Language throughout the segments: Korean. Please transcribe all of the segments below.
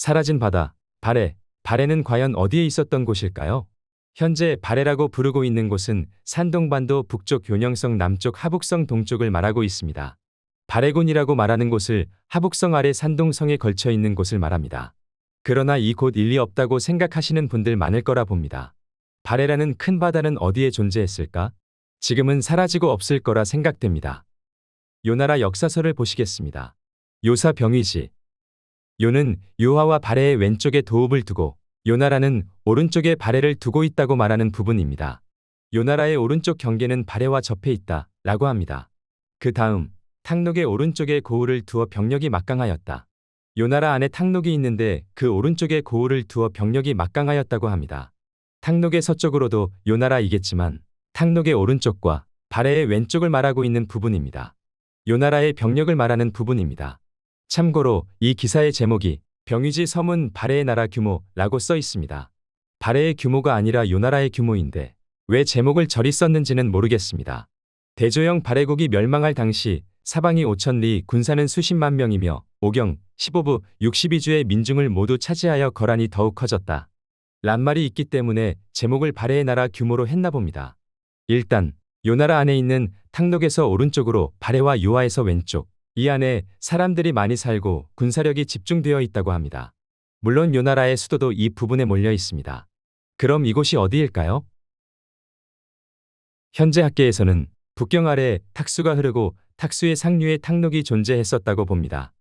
사라진 바다, 발해. 발해는 과연 어디에 있었던 곳일까요? 현재 발해라고 부르고 있는 곳은 산동반도 북쪽 요령성 남쪽 하북성 동쪽을 말하고 있습니다. 발해군이라고 말하는 곳을 하북성 아래 산동성에 걸쳐 있는 곳을 말합니다. 그러나 이 곳 일리 없다고 생각하시는 분들 많을 거라 봅니다. 발해라는 큰 바다는 어디에 존재했을까? 지금은 사라지고 없을 거라 생각됩니다. 요나라 역사서를 보시겠습니다. 요사 병위지. 요는 요하와 발해의 왼쪽에 도읍을 두고 요나라는 오른쪽에 발해를 두고 있다고 말하는 부분입니다. 요나라의 오른쪽 경계는 발해와 접해 있다 라고 합니다. 그 다음 탕록의 오른쪽에 고을을 두어 병력이 막강하였다. 요나라 안에 탕록이 있는데 그 오른쪽에 고을을 두어 병력이 막강하였다고 합니다. 탕록의 서쪽으로도 요나라이겠지만 탕록의 오른쪽과 발해의 왼쪽을 말하고 있는 부분입니다. 요나라의 병력을 말하는 부분입니다. 참고로 이 기사의 제목이 병위지 섬은 발해의 나라 규모라고 써 있습니다. 발해의 규모가 아니라 요나라의 규모인데 왜 제목을 저리 썼는지는 모르겠습니다. 대조영 발해국이 멸망할 당시 사방이 5,000리 군사는 수십만 명이며 오경, 15부, 62주의 민중을 모두 차지하여 거란이 더욱 커졌다. 란 말이 있기 때문에 제목을 발해의 나라 규모로 했나 봅니다. 일단 요나라 안에 있는 탕록에서 오른쪽으로 발해와 요하에서 왼쪽, 이 안에 사람들이 많이 살고 군사력이 집중되어 있다고 합니다. 물론 요나라의 수도도 이 부분에 몰려 있습니다. 그럼 이곳이 어디일까요? 현재 학계에서는 북경 아래에 탁수가 흐르고 탁수의 상류에 탕록이 존재했었다고 봅니다.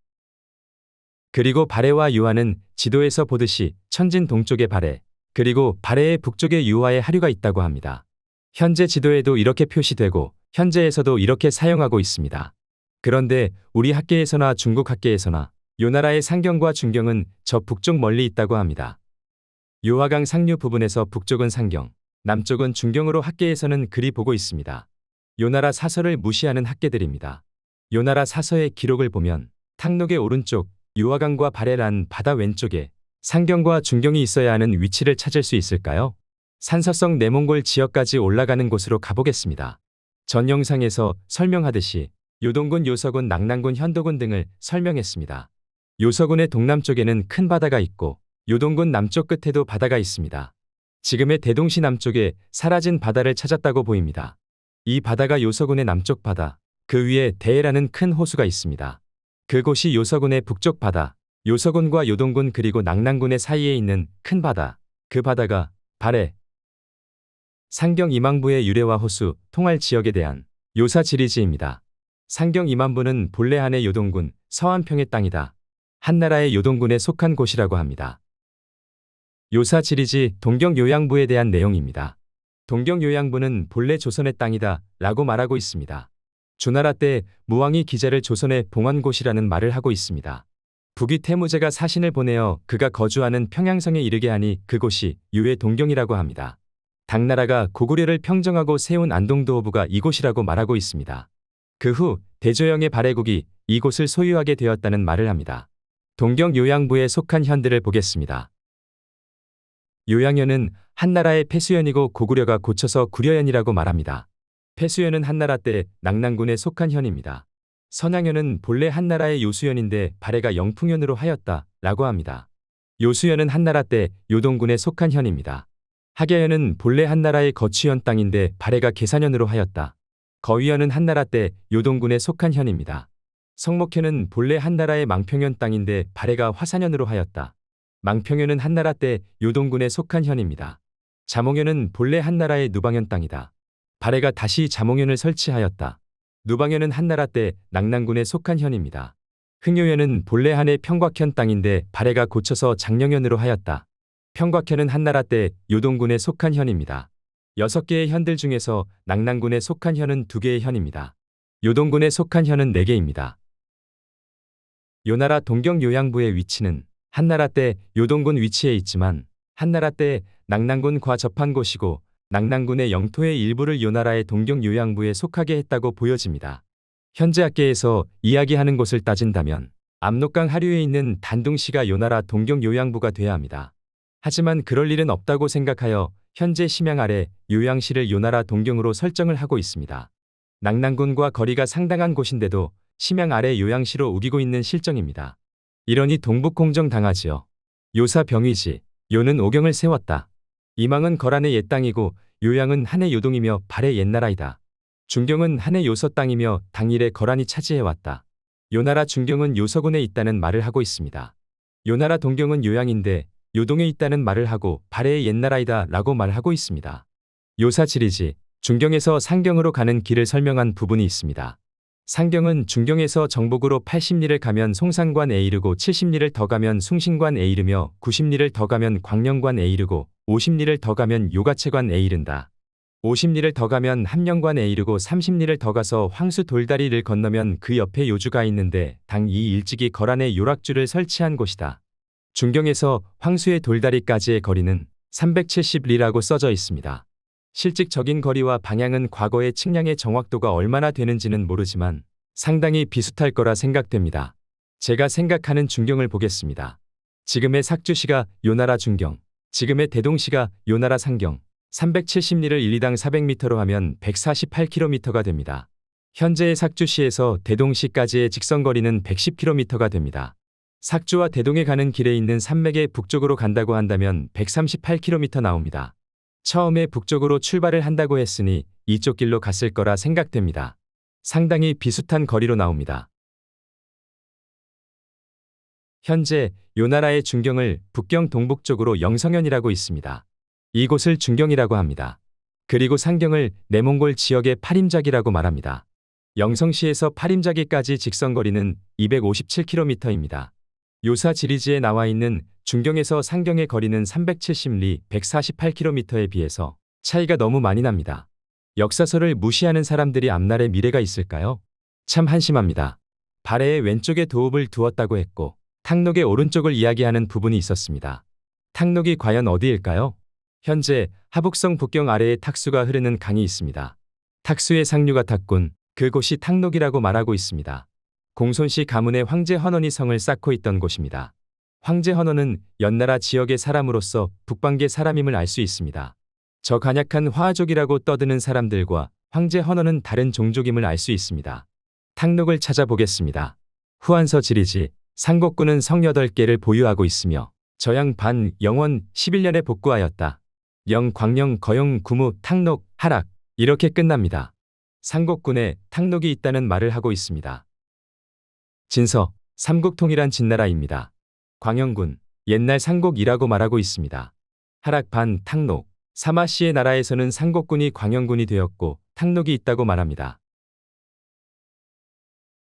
그리고 발해와 요하는 지도에서 보듯이 천진 동쪽에 발해, 그리고 발해의 북쪽에 요하의 하류가 있다고 합니다. 현재 지도에도 이렇게 표시되고 현재에서도 이렇게 사용하고 있습니다. 그런데 우리 학계에서나 중국 학계에서나 요나라의 상경과 중경은 저 북쪽 멀리 있다고 합니다. 요하강 상류 부분에서 북쪽은 상경, 남쪽은 중경으로 학계에서는 그리 보고 있습니다. 요나라 사서를 무시하는 학계들입니다. 요나라 사서의 기록을 보면 탕록의 오른쪽 요하강과 발해란 바다 왼쪽에 상경과 중경이 있어야 하는 위치를 찾을 수 있을까요? 산서성 내몽골 지역까지 올라가는 곳으로 가보겠습니다. 전 영상에서 설명하듯이 요동군, 요서군, 낙랑군, 현도군 등을 설명했습니다. 요서군의 동남쪽에는 큰 바다가 있고 요동군 남쪽 끝에도 바다가 있습니다. 지금의 대동시 남쪽에 사라진 바다를 찾았다고 보입니다. 이 바다가 요서군의 남쪽 바다, 그 위에 대해라는 큰 호수가 있습니다. 그곳이 요서군의 북쪽 바다, 요서군과 요동군 그리고 낙랑군의 사이에 있는 큰 바다, 그 바다가 발해. 상경 이망부의 유래와 호수, 통할 지역에 대한 요사 지리지입니다. 상경 이만부는 본래 한의 요동군, 서안평의 땅이다. 한나라의 요동군에 속한 곳이라고 합니다. 요사 지리지 동경요양부에 대한 내용입니다. 동경요양부는 본래 조선의 땅이다 라고 말하고 있습니다. 주나라 때 무왕이 기자를 조선의 봉헌곳이라는 말을 하고 있습니다. 북위 태무제가 사신을 보내어 그가 거주하는 평양성에 이르게 하니 그곳이 요의 동경이라고 합니다. 당나라가 고구려를 평정하고 세운 안동도호부가 이곳이라고 말하고 있습니다. 그 후 대조영의 발해국이 이곳을 소유하게 되었다는 말을 합니다. 동경요양부에 속한 현들을 보겠습니다. 요양현은 한나라의 폐수현이고 고구려가 고쳐서 구려현이라고 말합니다. 폐수현은 한나라 때 낙랑군에 속한 현입니다. 선양현은 본래 한나라의 요수현인데 발해가 영풍현으로 하였다 라고 합니다. 요수현은 한나라 때 요동군에 속한 현입니다. 하계현은 본래 한나라의 거취현 땅인데 발해가 계산현으로 하였다. 거위현은 한나라 때 요동군에 속한 현입니다. 성목현은 본래 한나라의 망평현 땅인데 발해가 화산현으로 하였다. 망평현은 한나라 때 요동군에 속한 현입니다. 자몽현은 본래 한나라의 누방현 땅이다. 발해가 다시 자몽현을 설치하였다. 누방현은 한나라 때 낙랑군에 속한 현입니다. 흥효현은 본래 한의 평곽현 땅인데 발해가 고쳐서 장령현으로 하였다. 평곽현은 한나라 때 요동군에 속한 현입니다. 6개의 현들 중에서 낙랑군에 속한 현은 2개의 현입니다. 요동군에 속한 현은 4개입니다. 요나라 동경요양부의 위치는 한나라 때 요동군 위치에 있지만 한나라 때 낙랑군과 접한 곳이고 낙랑군의 영토의 일부를 요나라의 동경요양부에 속하게 했다고 보여집니다. 현재 학계에서 이야기하는 곳을 따진다면 압록강 하류에 있는 단둥시가 요나라 동경요양부가 돼야 합니다. 하지만 그럴 일은 없다고 생각하여 현재 심양 아래 요양시를 요나라 동경으로 설정을 하고 있습니다. 낙랑군과 거리가 상당한 곳인데도 심양 아래 요양시로 우기고 있는 실정입니다. 이러니 동북공정 당하지요. 요사 병위지, 요는 오경을 세웠다. 이망은 거란의 옛 땅이고 요양은 한해 요동이며 발의 옛나라이다. 중경은 한해 요서 땅이며 당일에 거란이 차지해왔다. 요나라 중경은 요서군에 있다는 말을 하고 있습니다. 요나라 동경은 요양인데 요동에 있다는 말을 하고 발해의 옛나라이다 라고 말하고 있습니다. 요사 지리지, 중경에서 상경으로 가는 길을 설명한 부분이 있습니다. 상경은 중경에서 정복으로 80리를 가면 송산관에 이르고 70리를 더 가면 숭신관에 이르며 90리를 더 가면 광령관에 이르고 50리를 더 가면 요가채관에 이른다. 50리를 더 가면 함령관에 이르고 30리를 더 가서 황수 돌다리를 건너면 그 옆에 요주가 있는데 당 이 일찍이 거란에 요락주를 설치한 곳이다. 중경에서 황수의 돌다리까지의 거리는 370리라고 써져 있습니다. 실직적인 거리와 방향은 과거의 측량의 정확도가 얼마나 되는지는 모르지만 상당히 비슷할 거라 생각됩니다. 제가 생각하는 중경을 보겠습니다. 지금의 삭주시가 요나라 중경, 지금의 대동시가 요나라 상경, 370리를 1, 2당 400m로 하면 148km가 됩니다. 현재의 삭주시에서 대동시까지의 직선거리는 110km가 됩니다. 삭주와 대동에 가는 길에 있는 산맥의 북쪽으로 간다고 한다면 138km 나옵니다. 처음에 북쪽으로 출발을 한다고 했으니 이쪽 길로 갔을 거라 생각됩니다. 상당히 비슷한 거리로 나옵니다. 현재 요나라의 중경을 북경 동북쪽으로 영성현이라고 있습니다. 이곳을 중경이라고 합니다. 그리고 상경을 내몽골 지역의 파림자기라고 말합니다. 영성시에서 파림자기까지 직선거리는 257km입니다. 요사 지리지에 나와 있는 중경에서 상경의 거리는 370리 148km에 비해서 차이가 너무 많이 납니다. 역사서를 무시하는 사람들이 앞날에 미래가 있을까요? 참 한심합니다. 발해의 왼쪽에 도읍을 두었다고 했고 탕록의 오른쪽을 이야기하는 부분이 있었습니다. 탕록이 과연 어디일까요? 현재 하북성 북경 아래에 탁수가 흐르는 강이 있습니다. 탁수의 상류가 탁군, 그곳이 탕록이라고 말하고 있습니다. 공손시 가문의 황제 헌원이 성을 쌓고 있던 곳입니다. 황제 헌원은 연나라 지역의 사람으로서 북방계 사람임을 알 수 있습니다. 저 간약한 화족이라고 떠드는 사람들과 황제 헌원은 다른 종족임을 알 수 있습니다. 탕록을 찾아보겠습니다. 후한서 지리지, 상곡군은 성 8개를 보유하고 있으며 저양 반 영원 11년에 복구하였다. 영 광령 거영 구무 탕록 하락 이렇게 끝납니다. 상곡군에 탕록이 있다는 말을 하고 있습니다. 진서, 삼국통일한 진나라입니다. 광영군, 옛날 상곡이라고 말하고 있습니다. 하락 반 탕록, 사마씨의 나라에서는 상곡군이 광영군이 되었고 탕록이 있다고 말합니다.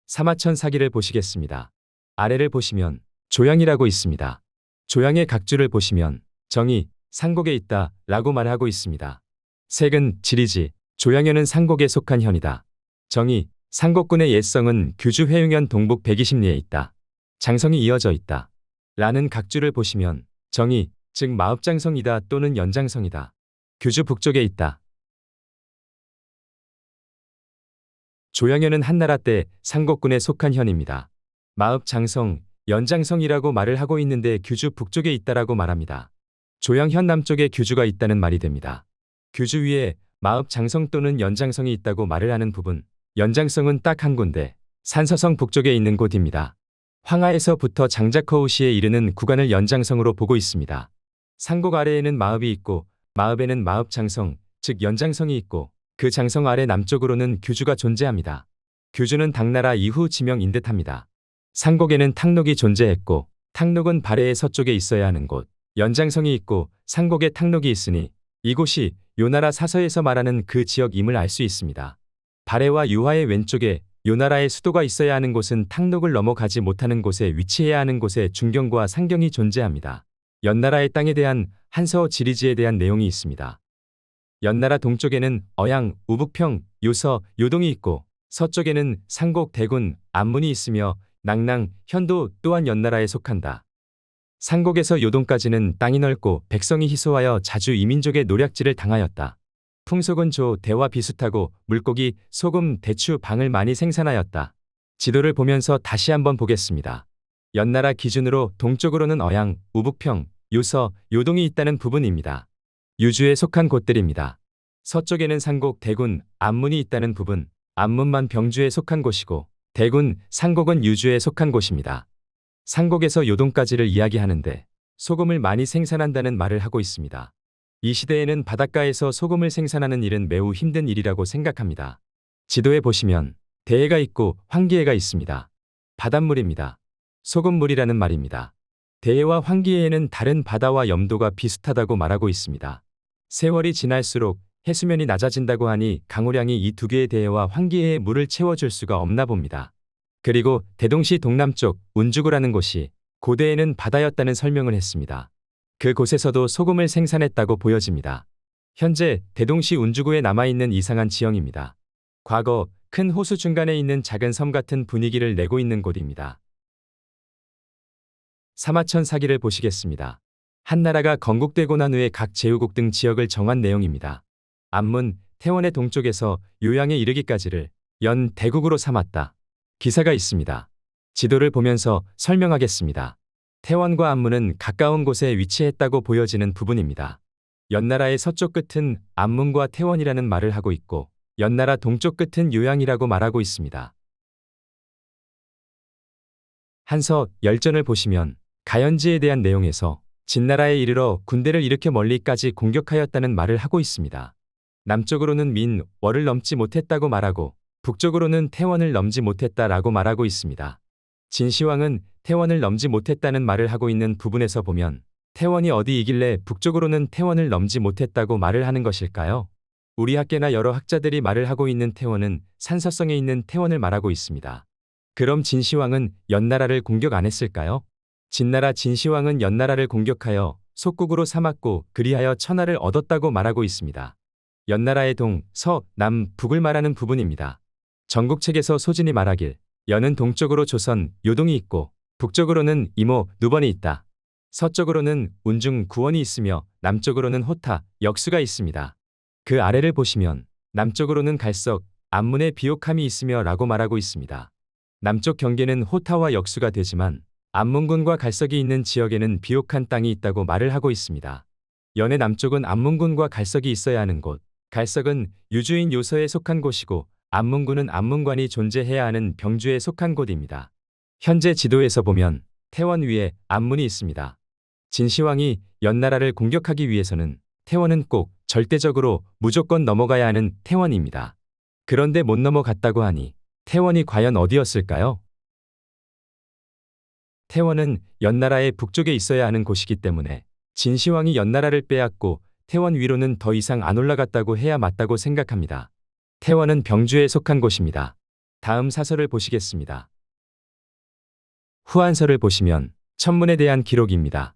사마천 사기를 보시겠습니다. 아래를 보시면 조양이라고 있습니다. 조양의 각주를 보시면 정이 상곡에 있다 라고 말하고 있습니다. 색은 지리지, 조양현은 상곡에 속한 현이다. 정이, 상곡군의 옛성은 규주 회흥현 동북 120리에 있다. 장성이 이어져 있다. 라는 각주를 보시면 정이, 즉 마읍장성이다 또는 연장성이다. 규주 북쪽에 있다. 조양현은 한나라 때 상곡군에 속한 현입니다. 마읍장성, 연장성이라고 말을 하고 있는데 규주 북쪽에 있다라고 말합니다. 조양현 남쪽에 규주가 있다는 말이 됩니다. 규주 위에 마읍장성 또는 연장성이 있다고 말을 하는 부분, 연장성은 딱 한 군데, 산서성 북쪽에 있는 곳입니다. 황하에서부터 장자커우시에 이르는 구간을 연장성으로 보고 있습니다. 상곡 아래에는 마읍이 있고 마읍에는 마읍장성, 즉 연장성이 있고 그 장성 아래 남쪽으로는 규주가 존재합니다. 규주는 당나라 이후 지명인 듯합니다. 상곡에는 탕록이 존재했고 탕록은 발해의 서쪽에 있어야 하는 곳, 연장성이 있고 상곡에 탕록이 있으니 이곳이 요나라 사서에서 말하는 그 지역임을 알 수 있습니다. 발해와 유화의 왼쪽에 요나라의 수도가 있어야 하는 곳은 탕록을 넘어가지 못하는 곳에 위치해야 하는 곳에 중경과 상경이 존재합니다. 연나라의 땅에 대한 한서 지리지에 대한 내용이 있습니다. 연나라 동쪽에는 어양, 우북평, 요서, 요동이 있고 서쪽에는 상곡, 대군, 안문이 있으며 낭랑, 현도 또한 연나라에 속한다. 상곡에서 요동까지는 땅이 넓고 백성이 희소하여 자주 이민족의 노략질을 당하였다. 풍속은 조, 대와 비슷하고 물고기, 소금, 대추, 방을 많이 생산하였다. 지도를 보면서 다시 한번 보겠습니다. 연나라 기준으로 동쪽으로는 어양, 우북평, 요서, 요동이 있다는 부분입니다. 유주에 속한 곳들입니다. 서쪽에는 상곡, 대군, 안문이 있다는 부분, 안문만 병주에 속한 곳이고 대군, 상곡은 유주에 속한 곳입니다. 상곡에서 요동까지를 이야기하는데 소금을 많이 생산한다는 말을 하고 있습니다. 이 시대에는 바닷가에서 소금을 생산하는 일은 매우 힘든 일이라고 생각합니다. 지도에 보시면 대해가 있고 환기해가 있습니다. 바닷물입니다. 소금물이라는 말입니다. 대해와 환기해에는 다른 바다와 염도가 비슷하다고 말하고 있습니다. 세월이 지날수록 해수면이 낮아진다고 하니 강우량이 이 두 개의 대해와 환기해에 물을 채워줄 수가 없나 봅니다. 그리고 대동시 동남쪽 운주구라는 곳이 고대에는 바다였다는 설명을 했습니다. 그곳에서도 소금을 생산했다고 보여집니다. 현재 대동시 운주구에 남아있는 이상한 지형입니다. 과거 큰 호수 중간에 있는 작은 섬 같은 분위기를 내고 있는 곳입니다. 사마천 사기를 보시겠습니다. 한나라가 건국되고 난 후에 각 제후국 등 지역을 정한 내용입니다. 안문, 태원의 동쪽에서 요양에 이르기까지를 연 대국으로 삼았다. 기사가 있습니다. 지도를 보면서 설명하겠습니다. 태원과 안문은 가까운 곳에 위치했다고 보여지는 부분입니다. 연나라의 서쪽 끝은 안문과 태원이라는 말을 하고 있고 연나라 동쪽 끝은 요양이라고 말하고 있습니다. 한서 열전을 보시면 가연지에 대한 내용에서 진나라에 이르러 군대를 일으켜 멀리까지 공격하였다는 말을 하고 있습니다. 남쪽으로는 민, 월을 넘지 못했다고 말하고 북쪽으로는 태원을 넘지 못했다라고 말하고 있습니다. 진시황은 태원을 넘지 못했다는 말을 하고 있는 부분에서 보면 태원이 어디이길래 북쪽으로는 태원을 넘지 못했다고 말을 하는 것일까요? 우리 학계나 여러 학자들이 말을 하고 있는 태원은 산서성에 있는 태원을 말하고 있습니다. 그럼 진시황은 연나라를 공격 안 했을까요? 진나라 진시황은 연나라를 공격하여 속국으로 삼았고 그리하여 천하를 얻었다고 말하고 있습니다. 연나라의 동, 서, 남, 북을 말하는 부분입니다. 전국책에서 소진이 말하길 연은 동쪽으로 조선, 요동이 있고 북쪽으로는 이모, 누번이 있다. 서쪽으로는 운중, 구원이 있으며 남쪽으로는 호타, 역수가 있습니다. 그 아래를 보시면 남쪽으로는 갈석, 안문에 비옥함이 있으며 라고 말하고 있습니다. 남쪽 경계는 호타와 역수가 되지만 안문군과 갈석이 있는 지역에는 비옥한 땅이 있다고 말을 하고 있습니다. 연의 남쪽은 안문군과 갈석이 있어야 하는 곳, 갈석은 유주인 요서에 속한 곳이고 안문군은 안문관이 존재해야 하는 병주에 속한 곳입니다. 현재 지도에서 보면 태원 위에 안문이 있습니다. 진시황이 연나라를 공격하기 위해서는 태원은 꼭 절대적으로 무조건 넘어가야 하는 태원입니다. 그런데 못 넘어갔다고 하니 태원이 과연 어디였을까요? 태원은 연나라의 북쪽에 있어야 하는 곳이기 때문에 진시황이 연나라를 빼앗고 태원 위로는 더 이상 안 올라갔다고 해야 맞다고 생각합니다. 태원은 병주에 속한 곳입니다. 다음 사설을 보시겠습니다. 후한서를 보시면 천문에 대한 기록입니다.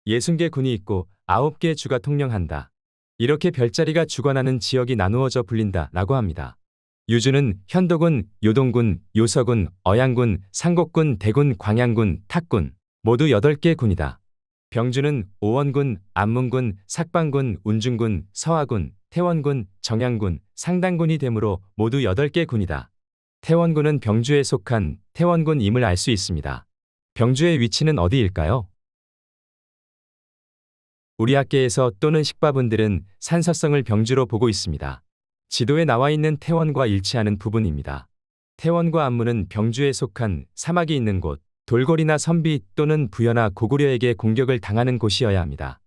60개 군이 있고 9개 주가 통령한다. 이렇게 별자리가 주관하는 지역이 나누어져 불린다 라고 합니다. 유주는 현도군, 요동군, 요서군, 어양군, 상곡군, 대군, 광양군, 탁군 모두 8개 군이다. 병주는 오원군, 안문군, 삭방군, 운중군, 서하군, 태원군, 정양군, 상당군이 되므로 모두 8개 군이다. 태원군은 병주에 속한 태원군임을 알 수 있습니다. 병주의 위치는 어디일까요? 우리 학계에서 또는 식바분들은 산서성을 병주로 보고 있습니다. 지도에 나와 있는 태원과 일치하는 부분입니다. 태원과 안문은 병주에 속한 사막이 있는 곳, 돌궐이나 선비 또는 부여나 고구려에게 공격을 당하는 곳이어야 합니다.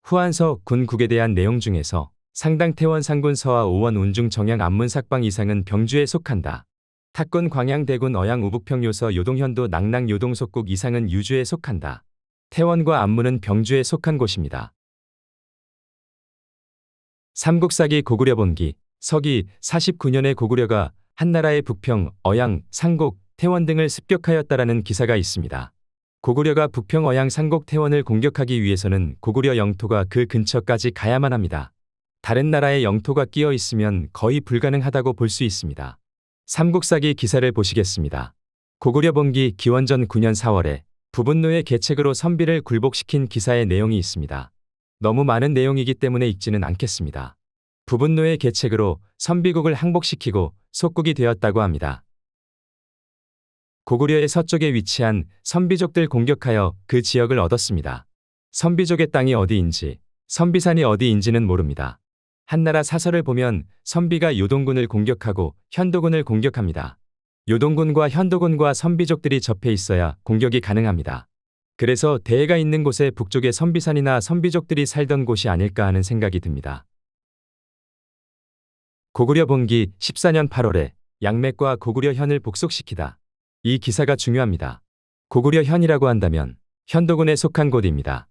후한서 군국에 대한 내용 중에서 상당 태원 상군 서하 오원 운중 정양 안문 삭방 이상은 병주에 속한다. 탁군 광양 대군 어양 우북평 요서 요동현도 낙랑 요동 속국 이상은 유주에 속한다. 태원과 안문은 병주에 속한 곳입니다. 삼국사기 고구려 본기 서기 49년에 고구려가 한나라의 북평, 어양, 상곡, 태원 등을 습격하였다라는 기사가 있습니다. 고구려가 북평, 어양, 상곡, 태원을 공격하기 위해서는 고구려 영토가 그 근처까지 가야만 합니다. 다른 나라의 영토가 끼어 있으면 거의 불가능하다고 볼 수 있습니다. 삼국사기 기사를 보시겠습니다. 고구려 본기 기원전 9년 4월에 부분노의 계책으로 선비를 굴복시킨 기사의 내용이 있습니다. 너무 많은 내용이기 때문에 읽지는 않겠습니다. 부분노의 계책으로 선비국을 항복시키고 속국이 되었다고 합니다. 고구려의 서쪽에 위치한 선비족들 공격하여 그 지역을 얻었습니다. 선비족의 땅이 어디인지, 선비산이 어디인지는 모릅니다. 한나라 사설을 보면 선비가 요동군을 공격하고 현도군을 공격합니다. 요동군과 현도군과 선비족들이 접해 있어야 공격이 가능합니다. 그래서 대해가 있는 곳에 북쪽에 선비산이나 선비족들이 살던 곳이 아닐까 하는 생각이 듭니다. 고구려 본기 14년 8월에 양맥과 고구려 현을 복속시키다. 이 기사가 중요합니다. 고구려 현이라고 한다면 현도군에 속한 곳입니다.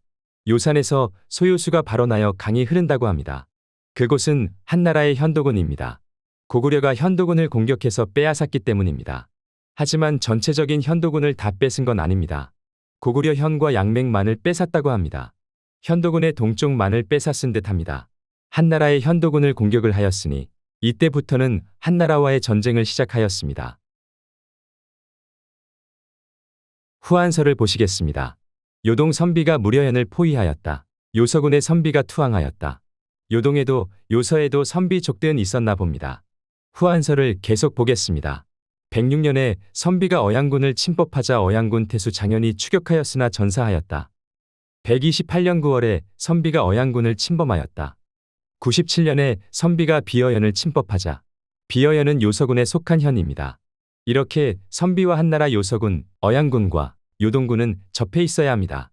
요산에서 소요수가 발원하여 강이 흐른다고 합니다. 그곳은 한나라의 현도군입니다. 고구려가 현도군을 공격해서 빼앗았기 때문입니다. 하지만 전체적인 현도군을 다 뺏은 건 아닙니다. 고구려 현과 양맥만을 뺏었다고 합니다. 현도군의 동쪽만을 뺏었은 듯합니다. 한나라의 현도군을 공격을 하였으니 이때부터는 한나라와의 전쟁을 시작하였습니다. 후한서를 보시겠습니다. 요동 선비가 무려현을 포위하였다. 요서군의 선비가 투항하였다. 요동에도 요서에도 선비 족대은 있었나 봅니다. 후한서를 계속 보겠습니다. 106년에 선비가 어양군을 침법하자 어양군 태수 장현이 추격하였으나 전사하였다. 128년 9월에 선비가 어양군을 침범하였다. 97년에 선비가 비어현을 침법하자 비어현은 요서군에 속한 현입니다. 이렇게 선비와 한나라 요서군, 어양군과 요동군은 접해 있어야 합니다.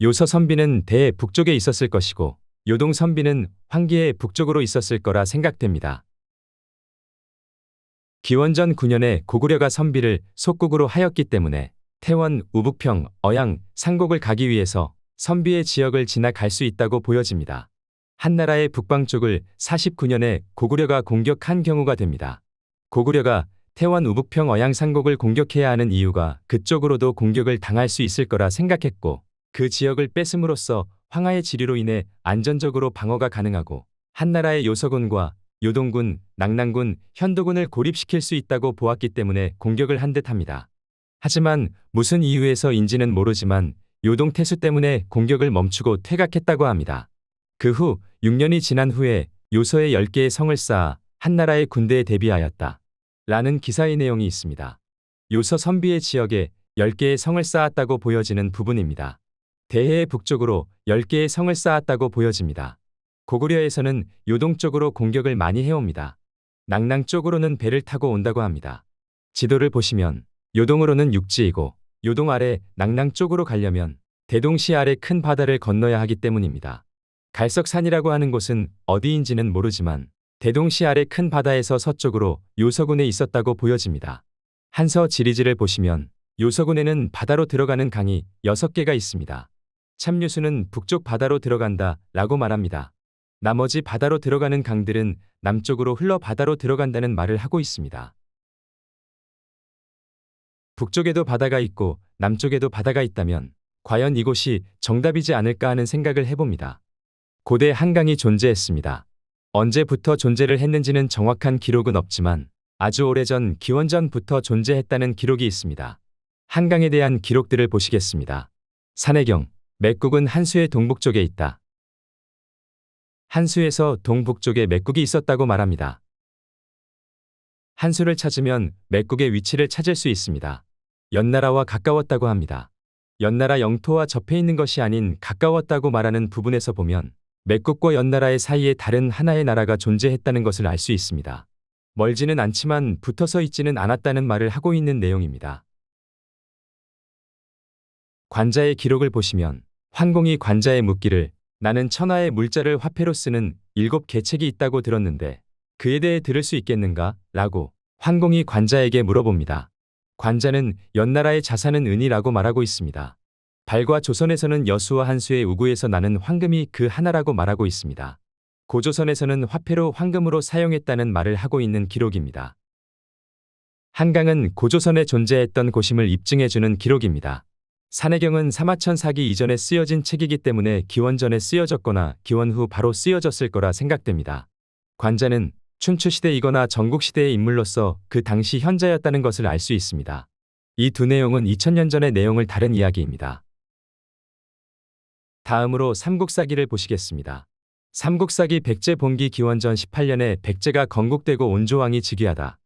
요서 선비는 대해 북쪽에 있었을 것이고 요동 선비는 황기의 북쪽으로 있었을 거라 생각됩니다. 기원전 9년에 고구려가 선비를 속국으로 하였기 때문에 태원, 우북평, 어양, 상곡을 가기 위해서 선비의 지역을 지나갈 수 있다고 보여집니다. 한나라의 북방 쪽을 49년에 고구려가 공격한 경우가 됩니다. 고구려가 태원, 우북평, 어양, 상곡을 공격해야 하는 이유가 그쪽으로도 공격을 당할 수 있을 거라 생각했고 그 지역을 뺏음으로써 황하의 지류로 인해 안전적으로 방어가 가능하고 한나라의 요서군과 요동군, 낙랑군, 현도군을 고립시킬 수 있다고 보았기 때문에 공격을 한 듯합니다. 하지만 무슨 이유에서인지는 모르지만 요동 태수 때문에 공격을 멈추고 퇴각했다고 합니다. 그 후 6년이 지난 후에 요서에 10개의 성을 쌓아 한나라의 군대에 대비하였다. 라는 기사의 내용이 있습니다. 요서 선비의 지역에 10개의 성을 쌓았다고 보여지는 부분입니다. 대해의 북쪽으로 10개의 성을 쌓았다고 보여집니다. 고구려에서는 요동 쪽으로 공격을 많이 해옵니다. 낙랑 쪽으로는 배를 타고 온다고 합니다. 지도를 보시면 요동으로는 육지이고 요동 아래 낙랑 쪽으로 가려면 대동시 아래 큰 바다를 건너야 하기 때문입니다. 갈석산이라고 하는 곳은 어디인지는 모르지만 대동시 아래 큰 바다에서 서쪽으로 요서군에 있었다고 보여집니다. 한서 지리지를 보시면 요서군에는 바다로 들어가는 강이 6개가 있습니다. 참류수는 북쪽 바다로 들어간다 라고 말합니다. 나머지 바다로 들어가는 강들은 남쪽으로 흘러 바다로 들어간다는 말을 하고 있습니다. 북쪽에도 바다가 있고 남쪽에도 바다가 있다면 과연 이곳이 정답이지 않을까 하는 생각을 해봅니다. 고대 한강이 존재했습니다. 언제부터 존재를 했는지는 정확한 기록은 없지만 아주 오래전 기원전부터 존재했다는 기록이 있습니다. 한강에 대한 기록들을 보시겠습니다. 산해경, 맥국은 한수의 동북쪽에 있다. 한수에서 동북쪽에 맥국이 있었다고 말합니다. 한수를 찾으면 맥국의 위치를 찾을 수 있습니다. 연나라와 가까웠다고 합니다. 연나라 영토와 접해 있는 것이 아닌 가까웠다고 말하는 부분에서 보면 맥국과 연나라의 사이에 다른 하나의 나라가 존재했다는 것을 알 수 있습니다. 멀지는 않지만 붙어서 있지는 않았다는 말을 하고 있는 내용입니다. 관자의 기록을 보시면 환공이 관자에 묻기를 나는 천하의 물자를 화폐로 쓰는 7계책이 있다고 들었는데 그에 대해 들을 수 있겠는가? 라고 환공이 관자에게 물어봅니다. 관자는 연나라의 자산은 은이라고 말하고 있습니다. 발과 조선에서는 여수와 한수의 우구에서 나는 황금이 그 하나라고 말하고 있습니다. 고조선에서는 화폐로 황금으로 사용했다는 말을 하고 있는 기록입니다. 한강은 고조선에 존재했던 곳임을 입증해주는 기록입니다. 산해경은 사마천 사기 이전에 쓰여진 책이기 때문에 기원전에 쓰여졌거나 기원 후 바로 쓰여졌을 거라 생각됩니다. 관자는 춘추시대이거나 전국시대의 인물로서 그 당시 현자였다는 것을 알 수 있습니다. 이 두 내용은 2000년 전의 내용을 다른 이야기입니다. 다음으로 삼국사기를 보시겠습니다. 삼국사기 백제 본기 기원전 18년에 백제가 건국되고 온조왕이 즉위하다.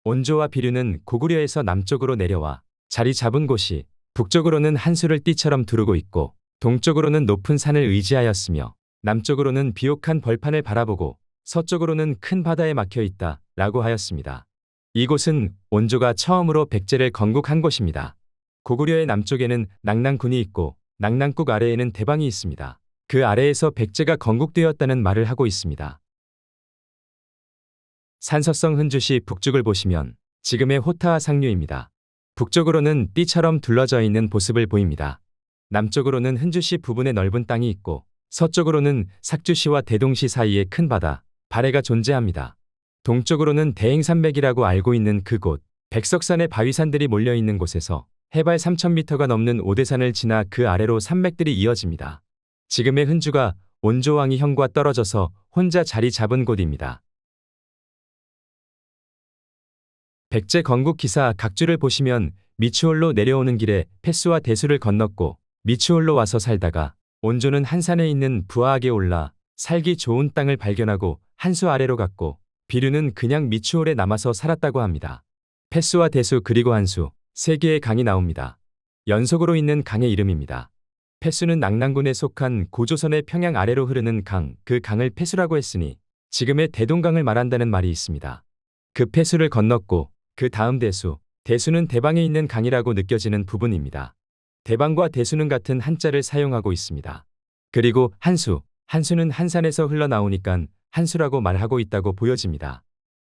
온조와 비류는 고구려에서 남쪽으로 내려와 자리 잡은 곳이 북쪽으로는 한수를 띠처럼 두르고 있고 동쪽으로는 높은 산을 의지하였으며 남쪽으로는 비옥한 벌판을 바라보고 서쪽으로는 큰 바다에 막혀 있다 라고 하였습니다. 이곳은 원조가 처음으로 백제를 건국한 곳입니다. 고구려의 남쪽에는 낙랑군이 있고 낙랑국 아래에는 대방이 있습니다. 그 아래에서 백제가 건국되었다는 말을 하고 있습니다. 산서성 흔주시 북쪽을 보시면 지금의 호타와 상류입니다. 북쪽으로는 띠처럼 둘러져 있는 보습을 보입니다. 남쪽으로는 흔주시 부분에 넓은 땅이 있고 서쪽으로는 삭주시와 대동시 사이에 큰 바다, 발해가 존재합니다. 동쪽으로는 대행산맥이라고 알고 있는 그곳, 백석산의 바위산들이 몰려있는 곳에서 해발 3000m가 넘는 오대산을 지나 그 아래로 산맥들이 이어집니다. 지금의 흔주가 원조왕이 형과 떨어져서 혼자 자리 잡은 곳입니다. 백제 건국 기사 각주를 보시면 미추홀로 내려오는 길에 패수와 대수를 건넜고 미추홀로 와서 살다가 원조는 한산에 있는 부하하게 올라 살기 좋은 땅을 발견하고 한수 아래로 갔고 비류는 그냥 미추홀에 남아서 살았다고 합니다. 패수와 대수 그리고 한수, 세 개의 강이 나옵니다. 연속으로 있는 강의 이름입니다. 패수는 낙랑군에 속한 고조선의 평양 아래로 흐르는 강, 그 강을 패수라고 했으니 지금의 대동강을 말한다는 말이 있습니다. 그 패수를 건넜고 그 다음 대수, 대수는 대방에 있는 강이라고 느껴지는 부분입니다. 대방과 대수는 같은 한자를 사용하고 있습니다. 그리고 한수, 한수는 한산에서 흘러나오니까 한수라고 말하고 있다고 보여집니다.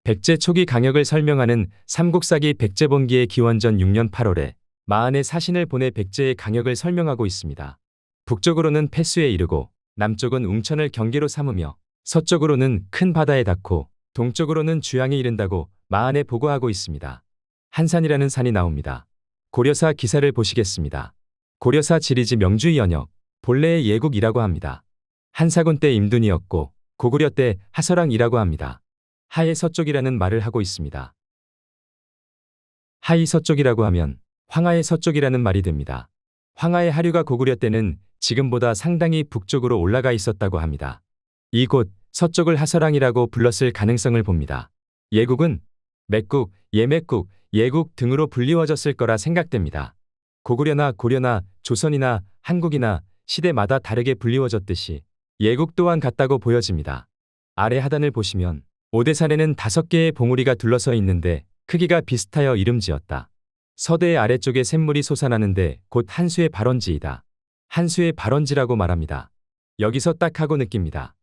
백제 초기 강역을 설명하는 삼국사기 백제본기의 기원전 6년 8월에 마한의 사신을 보내 백제의 강역을 설명하고 있습니다. 북쪽으로는 패수에 이르고 남쪽은 웅천을 경계로 삼으며 서쪽으로는 큰 바다에 닿고 동쪽으로는 주양에 이른다고 마한에 보고하고 있습니다. 한산이라는 산이 나옵니다. 고려사 기사를 보시겠습니다. 고려사 지리지 명주의 연역, 본래의 예국이라고 합니다. 한사군 때 임둔이었고 고구려 때 하설왕이라고 합니다. 하의 서쪽이라는 말을 하고 있습니다. 하의 서쪽이라고 하면 황하의 서쪽이라는 말이 됩니다. 황하의 하류가 고구려 때는 지금보다 상당히 북쪽으로 올라가 있었다고 합니다. 이곳 서쪽을 하설왕이라고 불렀을 가능성을 봅니다. 예국은 맥국, 예맥국, 예국 등으로 불리워졌을 거라 생각됩니다. 고구려나 고려나 조선이나 한국이나 시대마다 다르게 불리워졌듯이 예국 또한 같다고 보여집니다. 아래 하단을 보시면 오대산에는 5개의 봉우리가 둘러서 있는데 크기가 비슷하여 이름지었다. 서대의 아래쪽에 샘물이 솟아나는데 곧 한수의 발원지이다. 한수의 발원지라고 말합니다. 여기서 딱 하고 느낍니다.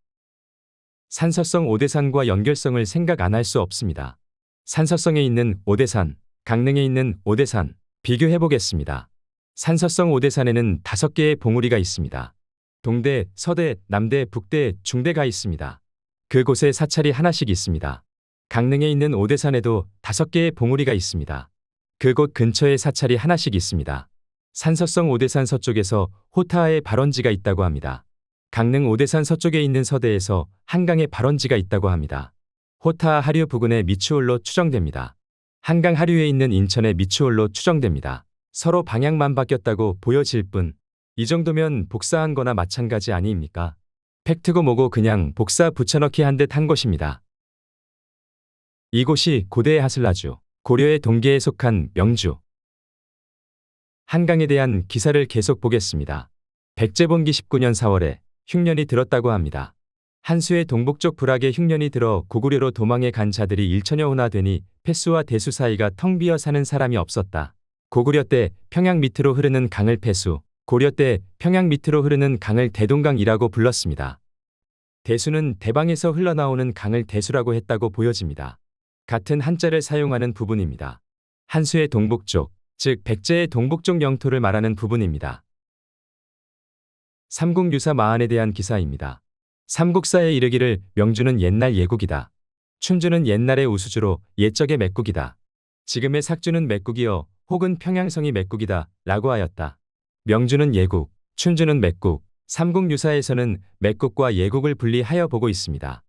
산서성 오대산과 연결성을 생각 안 할 수 없습니다. 산서성에 있는 오대산, 강릉에 있는 오대산 비교해 보겠습니다. 산서성 오대산에는 5개의 봉우리가 있습니다. 동대, 서대, 남대, 북대, 중대가 있습니다. 그곳에 사찰이 하나씩 있습니다. 강릉에 있는 오대산에도 5개의 봉우리가 있습니다. 그곳 근처에 사찰이 하나씩 있습니다. 산서성 오대산 서쪽에서 호타하의 발원지가 있다고 합니다. 강릉 오대산 서쪽에 있는 서대에서 한강의 발원지가 있다고 합니다. 호타하 하류 부근의 미추홀로 추정됩니다. 한강 하류에 있는 인천의 미추홀로 추정됩니다. 서로 방향만 바뀌었다고 보여질 뿐, 이 정도면 복사한 거나 마찬가지 아니입니까? 팩트고 뭐고 그냥 복사 붙여넣기 한 듯 한 것입니다. 이곳이 고대의 하슬라주, 고려의 동계에 속한 명주. 한강에 대한 기사를 계속 보겠습니다. 백제본기 19년 4월에 흉년이 들었다고 합니다. 한수의 동북쪽 불악에 흉년이 들어 고구려로 도망해 간 자들이 1천여 호나 되니 패수와 대수 사이가 텅 비어 사는 사람이 없었다. 고구려 때 평양 밑으로 흐르는 강을 패수, 고려 때 평양 밑으로 흐르는 강을 대동강이라고 불렀습니다. 대수는 대방에서 흘러나오는 강을 대수라고 했다고 보여집니다. 같은 한자를 사용하는 부분입니다. 한수의 동북쪽, 즉 백제의 동북쪽 영토를 말하는 부분입니다. 삼국유사 마한에 대한 기사입니다. 삼국사에 이르기를 명주는 옛날 예국이다. 춘주는 옛날의 우수주로 옛적의 맥국이다. 지금의 삭주는 맥국이여 혹은 평양성이 맥국이다 라고 하였다. 명주는 예국, 춘주는 맥국, 삼국유사에서는 맥국과 예국을 분리하여 보고 있습니다.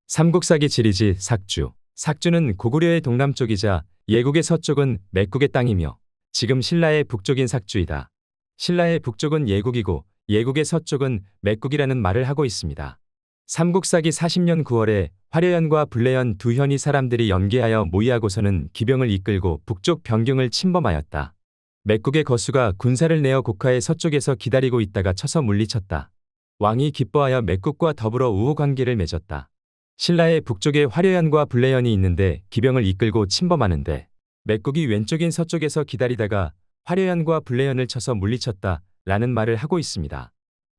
삼국사기 지리지 삭주, 삭주는 고구려의 동남쪽이자 예국의 서쪽은 맥국의 땅이며 지금 신라의 북쪽인 삭주이다. 신라의 북쪽은 예국이고 예국의 서쪽은 맥국이라는 말을 하고 있습니다. 삼국사기 40년 9월에 화려연과 불례연 두 현이 사람들이 연계하여 모의하고서는 기병을 이끌고 북쪽 변경을 침범하였다. 맥국의 거수가 군사를 내어 곡하의 서쪽에서 기다리고 있다가 쳐서 물리쳤다. 왕이 기뻐하여 맥국과 더불어 우호관계를 맺었다. 신라의 북쪽에 화려연과 불레연이 있는데 기병을 이끌고 침범하는데 맥국이 왼쪽인 서쪽에서 기다리다가 화려연과 불레연을 쳐서 물리쳤다 라는 말을 하고 있습니다.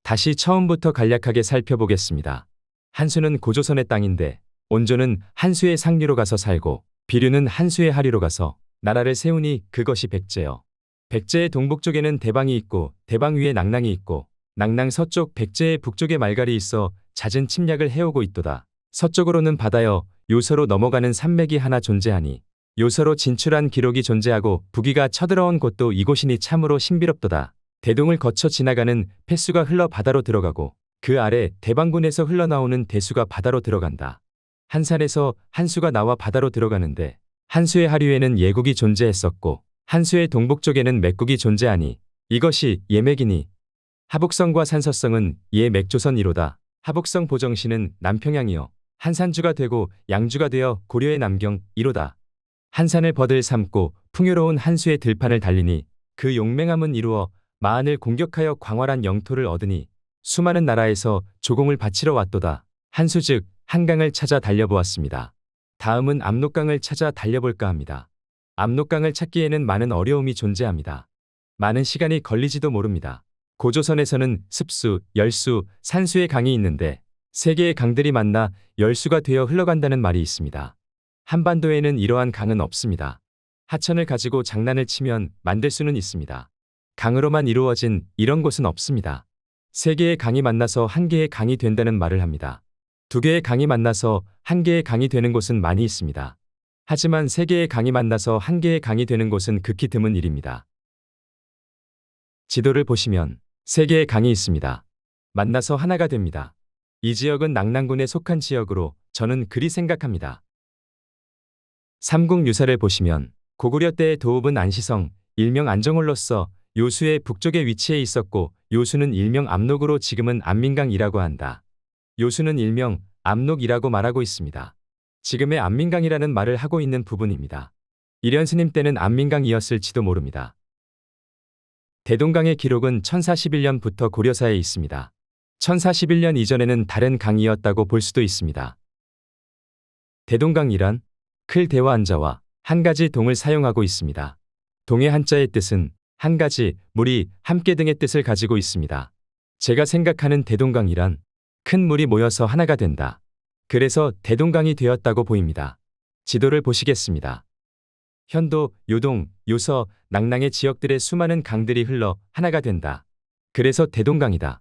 다시 처음부터 간략하게 살펴보겠습니다. 한수는 고조선의 땅인데 온조는 한수의 상류로 가서 살고 비류는 한수의 하류로 가서 나라를 세우니 그것이 백제여. 백제의 동북쪽에는 대방이 있고 대방 위에 낙랑이 있고 낙랑 서쪽 백제의 북쪽에 말갈이 있어 잦은 침략을 해오고 있도다. 서쪽으로는 바다여 요서로 넘어가는 산맥이 하나 존재하니 요서로 진출한 기록이 존재하고 북이가 쳐들어온 곳도 이곳이니 참으로 신비롭도다. 대동을 거쳐 지나가는 폐수가 흘러 바다로 들어가고 그 아래 대방군에서 흘러나오는 대수가 바다로 들어간다. 한산에서 한수가 나와 바다로 들어가는데 한수의 하류에는 예국이 존재했었고 한수의 동북쪽에는 맥국이 존재하니 이것이 예맥이니 하북성과 산서성은 예맥조선이로다. 하북성 보정시는 남평양이요 한산주가 되고 양주가 되어 고려의 남경 이로다. 한산을 버들 삼고 풍요로운 한수의 들판을 달리니 그 용맹함은 이루어 마한을 공격하여 광활한 영토를 얻으니 수많은 나라에서 조공을 바치러 왔도다. 한수 즉 한강을 찾아 달려보았습니다. 다음은 압록강을 찾아 달려볼까 합니다. 압록강을 찾기에는 많은 어려움이 존재합니다. 많은 시간이 걸리지도 모릅니다. 고조선에서는 습수, 열수, 산수의 강이 있는데 세 개의 강들이 만나 열수가 되어 흘러간다는 말이 있습니다. 한반도에는 이러한 강은 없습니다. 하천을 가지고 장난을 치면 만들 수는 있습니다. 강으로만 이루어진 이런 곳은 없습니다. 세 개의 강이 만나서 한 개의 강이 된다는 말을 합니다. 두 개의 강이 만나서 한 개의 강이 되는 곳은 많이 있습니다. 하지만 세 개의 강이 만나서 한 개의 강이 되는 곳은 극히 드문 일입니다. 지도를 보시면 세 개의 강이 있습니다. 만나서 하나가 됩니다. 이 지역은 낙랑군에 속한 지역으로 저는 그리 생각합니다. 삼국유사를 보시면 고구려 때의 도읍은 안시성, 일명 안정홀로서 요수의 북쪽에 위치해 있었고 요수는 일명 압록으로 지금은 안민강이라고 한다. 요수는 일명 압록이라고 말하고 있습니다. 지금의 안민강이라는 말을 하고 있는 부분입니다. 이련스님 때는 안민강이었을지도 모릅니다. 대동강의 기록은 1041년부터 고려사에 있습니다. 1041년 이전에는 다른 강이었다고 볼 수도 있습니다. 대동강이란 클 대와 한자와 한 가지 동을 사용하고 있습니다. 동의 한자의 뜻은 한 가지, 물이 함께 등의 뜻을 가지고 있습니다. 제가 생각하는 대동강이란 큰 물이 모여서 하나가 된다. 그래서 대동강이 되었다고 보입니다. 지도를 보시겠습니다. 현도, 요동, 요서, 낙랑의 지역들의 수많은 강들이 흘러 하나가 된다. 그래서 대동강이다.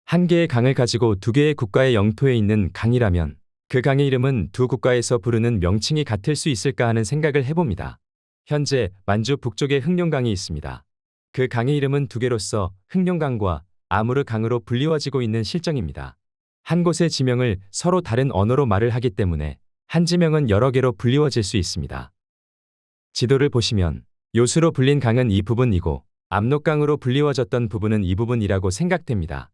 한 개의 강을 가지고 두 개의 국가의 영토에 있는 강이라면 그 강의 이름은 두 국가에서 부르는 명칭이 같을 수 있을까 하는 생각을 해봅니다. 현재 만주 북쪽에 흑룡강이 있습니다. 그 강의 이름은 두 개로서 흑룡강과 아무르강으로 불리워지고 있는 실정입니다. 한 곳의 지명을 서로 다른 언어로 말을 하기 때문에 한 지명은 여러 개로 불리워질 수 있습니다. 지도를 보시면 요수로 불린 강은 이 부분이고 압록강으로 불리워졌던 부분은 이 부분이라고 생각됩니다.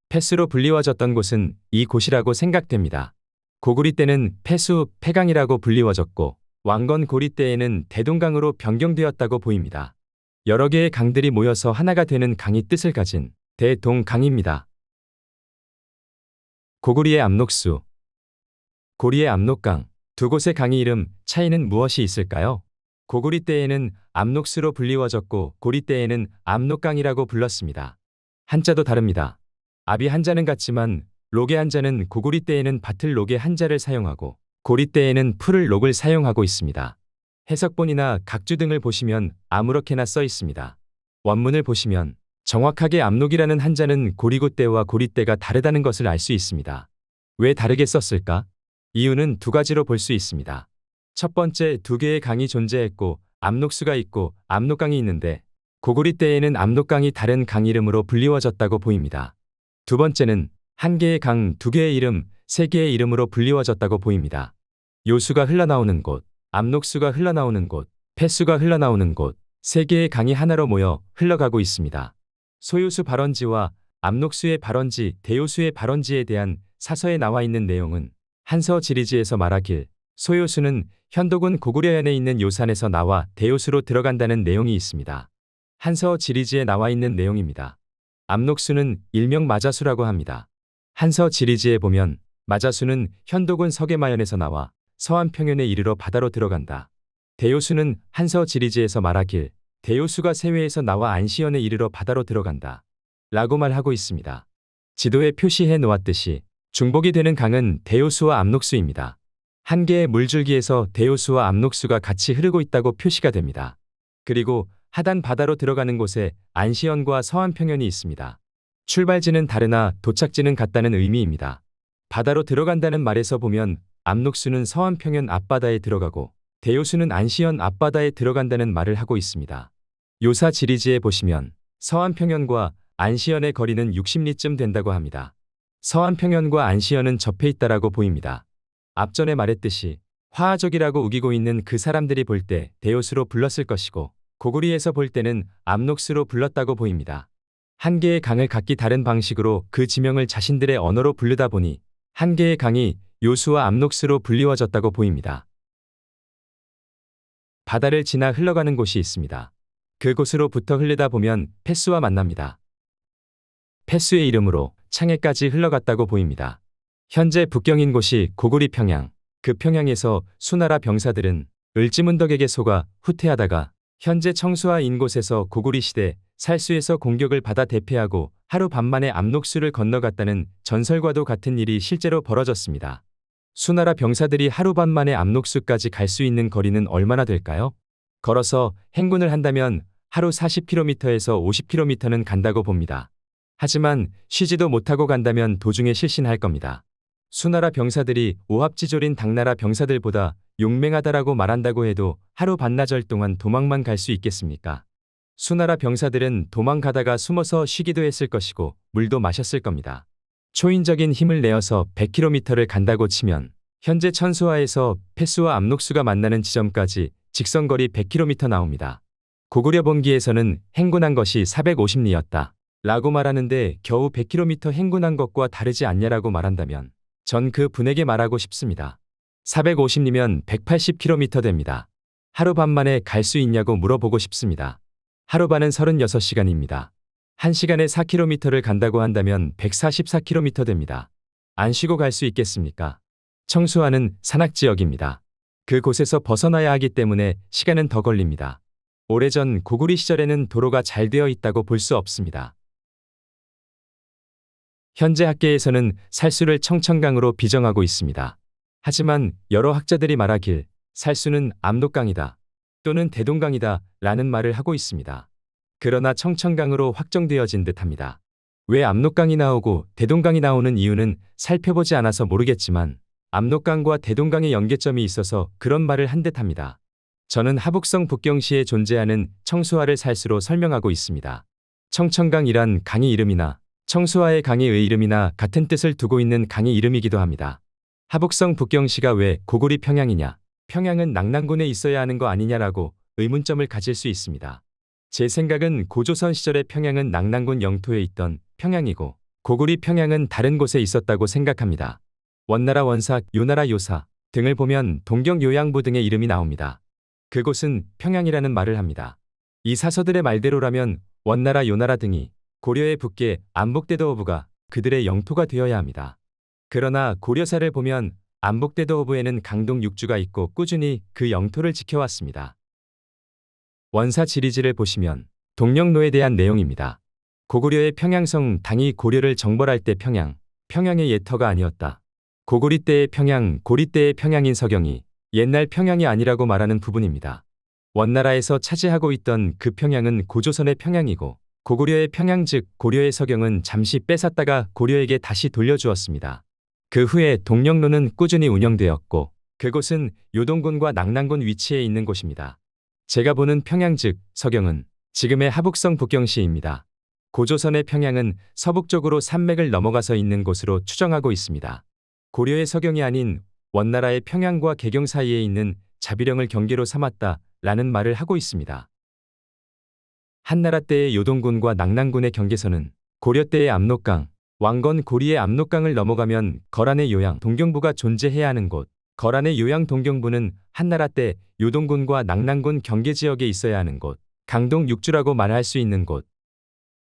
패수로 불리워졌던 곳은 이 곳이라고 생각됩니다. 고구리 때는 패수, 패강이라고 불리워졌고 왕건 고리 때에는 대동강으로 변경되었다고 보입니다. 여러 개의 강들이 모여서 하나가 되는 강이 뜻을 가진 대동강입니다. 고구리의 압록수, 고리의 압록강, 두 곳의 강의 이름 차이는 무엇이 있을까요? 고구리 때에는 압록수로 불리워졌고 고리 때에는 압록강이라고 불렀습니다. 한자도 다릅니다. 압이 한자는 같지만 록의 한자는 고구리 때에는 밭을 록의 한자를 사용하고 고리 때에는 풀을 록을 사용하고 있습니다. 해석본이나 각주 등을 보시면 아무렇게나 써 있습니다. 원문을 보시면 정확하게 압록이라는 한자는 고리고 때와 고리 때가 다르다는 것을 알 수 있습니다. 왜 다르게 썼을까? 이유는 두 가지로 볼 수 있습니다. 첫 번째, 두 개의 강이 존재했고 압록수가 있고 압록강이 있는데 고구리 때에는 압록강이 다른 강 이름으로 불리워졌다고 보입니다. 두 번째는 한 개의 강, 두 개의 이름, 세 개의 이름으로 불리워졌다고 보입니다. 요수가 흘러나오는 곳, 압록수가 흘러나오는 곳, 패수가 흘러나오는 곳, 세 개의 강이 하나로 모여 흘러가고 있습니다. 소요수 발원지와 압록수의 발원지, 대요수의 발원지에 대한 사서에 나와 있는 내용은 한서 지리지에서 말하길 소요수는 현도군 고구려현에 있는 요산에서 나와 대요수로 들어간다는 내용이 있습니다. 한서 지리지에 나와 있는 내용입니다. 압록수는 일명 마자수라고 합니다. 한서 지리지에 보면 마자수는 현도군 서계마연에서 나와 서안평연에 이르러 바다로 들어간다. 대요수는 한서 지리지에서 말하길 대요수가 세회에서 나와 안시연에 이르러 바다로 들어간다. 라고 말하고 있습니다. 지도에 표시해 놓았듯이 중복이 되는 강은 대요수와 압록수입니다. 한 개의 물줄기에서 대요수와 압록수가 같이 흐르고 있다고 표시가 됩니다. 그리고 하단 바다로 들어가는 곳에 안시연과 서안평연이 있습니다. 출발지는 다르나 도착지는 같다는 의미입니다. 바다로 들어간다는 말에서 보면 압록수는 서안평연 앞바다에 들어가고 대요수는 안시연 앞바다에 들어간다는 말을 하고 있습니다. 요사 지리지에 보시면 서안평연과 안시연의 거리는 60리쯤 된다고 합니다. 서안평연과 안시연은 접해 있다라고 보입니다. 앞전에 말했듯이 화하족이라고 우기고 있는 그 사람들이 볼 때 대요수로 불렀을 것이고 고구리에서 볼 때는 압록수로 불렀다고 보입니다. 한 개의 강을 각기 다른 방식으로 그 지명을 자신들의 언어로 부르다 보니 한 개의 강이 요수와 압록수로 불리워졌다고 보입니다. 바다를 지나 흘러가는 곳이 있습니다. 그곳으로부터 흐르다 보면 패수와 만납니다. 패수의 이름으로 창해까지 흘러갔다고 보입니다. 현재 북경인 곳이 고구리 평양, 그 평양에서 수나라 병사들은 을지문덕에게 속아 후퇴하다가 현재 청수하인 곳에서 고구리 시대 살수에서 공격을 받아 대패하고 하루 밤만에 압록수를 건너갔다는 전설과도 같은 일이 실제로 벌어졌습니다. 수나라 병사들이 하루 밤만에 압록수까지 갈 수 있는 거리는 얼마나 될까요? 걸어서 행군을 한다면 하루 40km에서 50km는 간다고 봅니다. 하지만 쉬지도 못하고 간다면 도중에 실신할 겁니다. 수나라 병사들이 오합지졸인 당나라 병사들보다 용맹하다라고 말한다고 해도 하루 반나절 동안 도망만 갈 수 있겠습니까? 수나라 병사들은 도망가다가 숨어서 쉬기도 했을 것이고 물도 마셨을 겁니다. 초인적인 힘을 내어서 100km를 간다고 치면 현재 천수하에서 패수와 압록수가 만나는 지점까지 직선거리 100km 나옵니다. 고구려 본기에서는 행군한 것이 450리였다. 라고 말하는데 겨우 100km 행군한 것과 다르지 않냐라고 말한다면 전 그 분에게 말하고 싶습니다. 450리면 180km 됩니다. 하루 반 만에 갈 수 있냐고 물어보고 싶습니다. 하루 반은 36시간입니다. 1시간에 4km를 간다고 한다면 144km 됩니다. 안 쉬고 갈 수 있겠습니까? 청수하는 산악지역입니다. 그곳에서 벗어나야 하기 때문에 시간은 더 걸립니다. 오래전 고구리 시절에는 도로가 잘 되어 있다고 볼 수 없습니다. 현재 학계에서는 살수를 청천강으로 비정하고 있습니다. 하지만 여러 학자들이 말하길 살수는 압록강이다 또는 대동강이다 라는 말을 하고 있습니다. 그러나 청천강으로 확정되어진 듯합니다. 왜 압록강이 나오고 대동강이 나오는 이유는 살펴보지 않아서 모르겠지만 압록강과 대동강의 연계점이 있어서 그런 말을 한 듯합니다. 저는 하북성 북경시에 존재하는 청수하를 살수로 설명하고 있습니다. 청천강이란 강의 이름이나 청수하의 강의 이름이나 같은 뜻을 두고 있는 강의 이름이기도 합니다. 하북성 북경시가 왜 고구리 평양이냐, 평양은 낙랑군에 있어야 하는 거 아니냐라고 의문점을 가질 수 있습니다. 제 생각은 고조선 시절의 평양은 낙랑군 영토에 있던 평양이고 고구리 평양은 다른 곳에 있었다고 생각합니다. 원나라 원삭, 요나라 요사 등을 보면 동경 요양부 등의 이름이 나옵니다. 그곳은 평양이라는 말을 합니다. 이 사서들의 말대로라면 원나라 요나라 등이 고려의 북계 안복대도어부가 그들의 영토가 되어야 합니다. 그러나 고려사를 보면 안복대도어부에는 강동 육주가 있고 꾸준히 그 영토를 지켜왔습니다. 원사 지리지를 보시면 동령로에 대한 내용입니다. 고구려의 평양성 당이 고려를 정벌할 때 평양의 예터가 아니었다. 고구리 때의 평양, 고리 때의 평양인 서경이 옛날 평양이 아니라고 말하는 부분입니다. 원나라에서 차지하고 있던 그 평양은 고조선의 평양이고 고구려의 평양 즉 고려의 서경은 잠시 뺏었다가 고려에게 다시 돌려주었습니다. 그 후에 동령로는 꾸준히 운영되었고 그곳은 요동군과 낙랑군 위치에 있는 곳입니다. 제가 보는 평양 즉 서경은 지금의 하북성 북경시입니다. 고조선의 평양은 서북쪽으로 산맥을 넘어가서 있는 곳으로 추정하고 있습니다. 고려의 서경이 아닌 원나라의 평양과 개경 사이에 있는 자비령을 경계로 삼았다 라는 말을 하고 있습니다. 한나라 때의 요동군과 낙랑군의 경계선은 고려 때의 압록강, 왕건 고리의 압록강을 넘어가면 거란의 요양 동경부가 존재해야 하는 곳, 거란의 요양 동경부는 한나라 때 요동군과 낙랑군 경계지역에 있어야 하는 곳, 강동 육주라고 말할 수 있는 곳,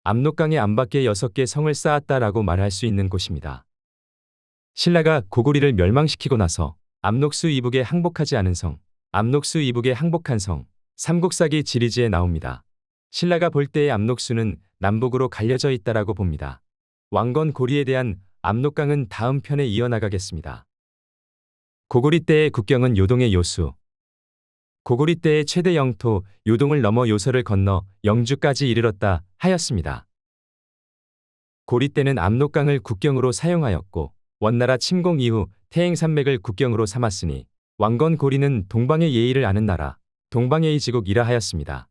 압록강의 안팎에 6개 성을 쌓았다라고 말할 수 있는 곳입니다. 신라가 고구리를 멸망시키고 나서 압록수 이북에 항복하지 않은 성, 압록수 이북에 항복한 성, 삼국사기 지리지에 나옵니다. 신라가 볼 때의 압록수는 남북으로 갈려져 있다라고 봅니다. 왕건 고리에 대한 압록강은 다음 편에 이어나가겠습니다. 고구리 때의 국경은 요동의 요수. 고구리 때의 최대 영토 요동을 넘어 요서를 건너 영주까지 이르렀다 하였습니다. 고리 때는 압록강을 국경으로 사용하였고 원나라 침공 이후 태행산맥을 국경으로 삼았으니 왕건 고리는 동방의 예의를 아는 나라, 동방예의 지국이라 하였습니다.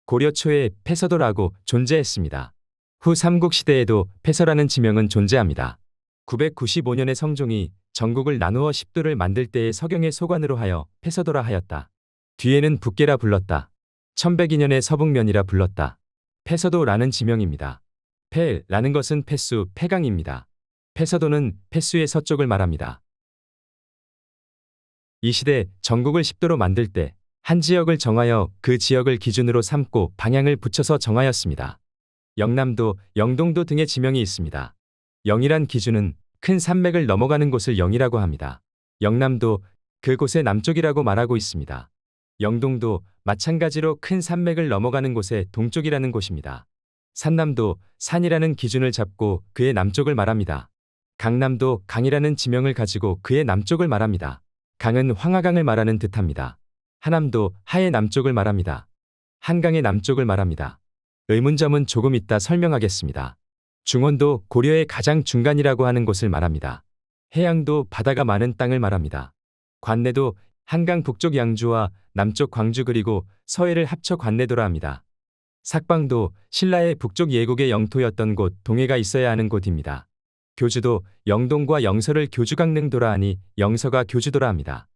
고려 초에 패서도라고 존재했습니다. 후 삼국시대에도 패서라는 지명은 존재합니다. 995년에 성종이 전국을 나누어 10도를 만들 때의 서경의 소관으로 하여 패서도라 하였다. 뒤에는 북계라 불렀다. 1102년에 서북면이라 불렀다. 패서도라는 지명입니다. 패라는 것은 패수, 패강입니다. 패서도는 패수의 서쪽을 말합니다. 이 시대 전국을 10도로 만들 때 한 지역을 정하여 그 지역을 기준으로 삼고 방향을 붙여서 정하였습니다. 영남도, 영동도 등의 지명이 있습니다. 영이란 기준은 큰 산맥을 넘어가는 곳을 영이라고 합니다. 영남도, 그곳의 남쪽이라고 말하고 있습니다. 영동도, 마찬가지로 큰 산맥을 넘어가는 곳의 동쪽이라는 곳입니다. 산남도, 산이라는 기준을 잡고 그의 남쪽을 말합니다. 강남도, 강이라는 지명을 가지고 그의 남쪽을 말합니다. 강은 황하강을 말하는 듯합니다. 하남도, 하의 남쪽을 말합니다. 한강의 남쪽을 말합니다. 의문점은 조금 이따 설명하겠습니다. 중원도 고려의 가장 중간이라고 하는 곳을 말합니다. 해양도 바다가 많은 땅을 말합니다. 관내도 한강 북쪽 양주와 남쪽 광주 그리고 서해를 합쳐 관내도라 합니다. 삭방도 신라의 북쪽 예국의 영토였던 곳 동해가 있어야 하는 곳입니다. 교주도 영동과 영서를 교주강릉도라 하니 영서가 교주도라 합니다.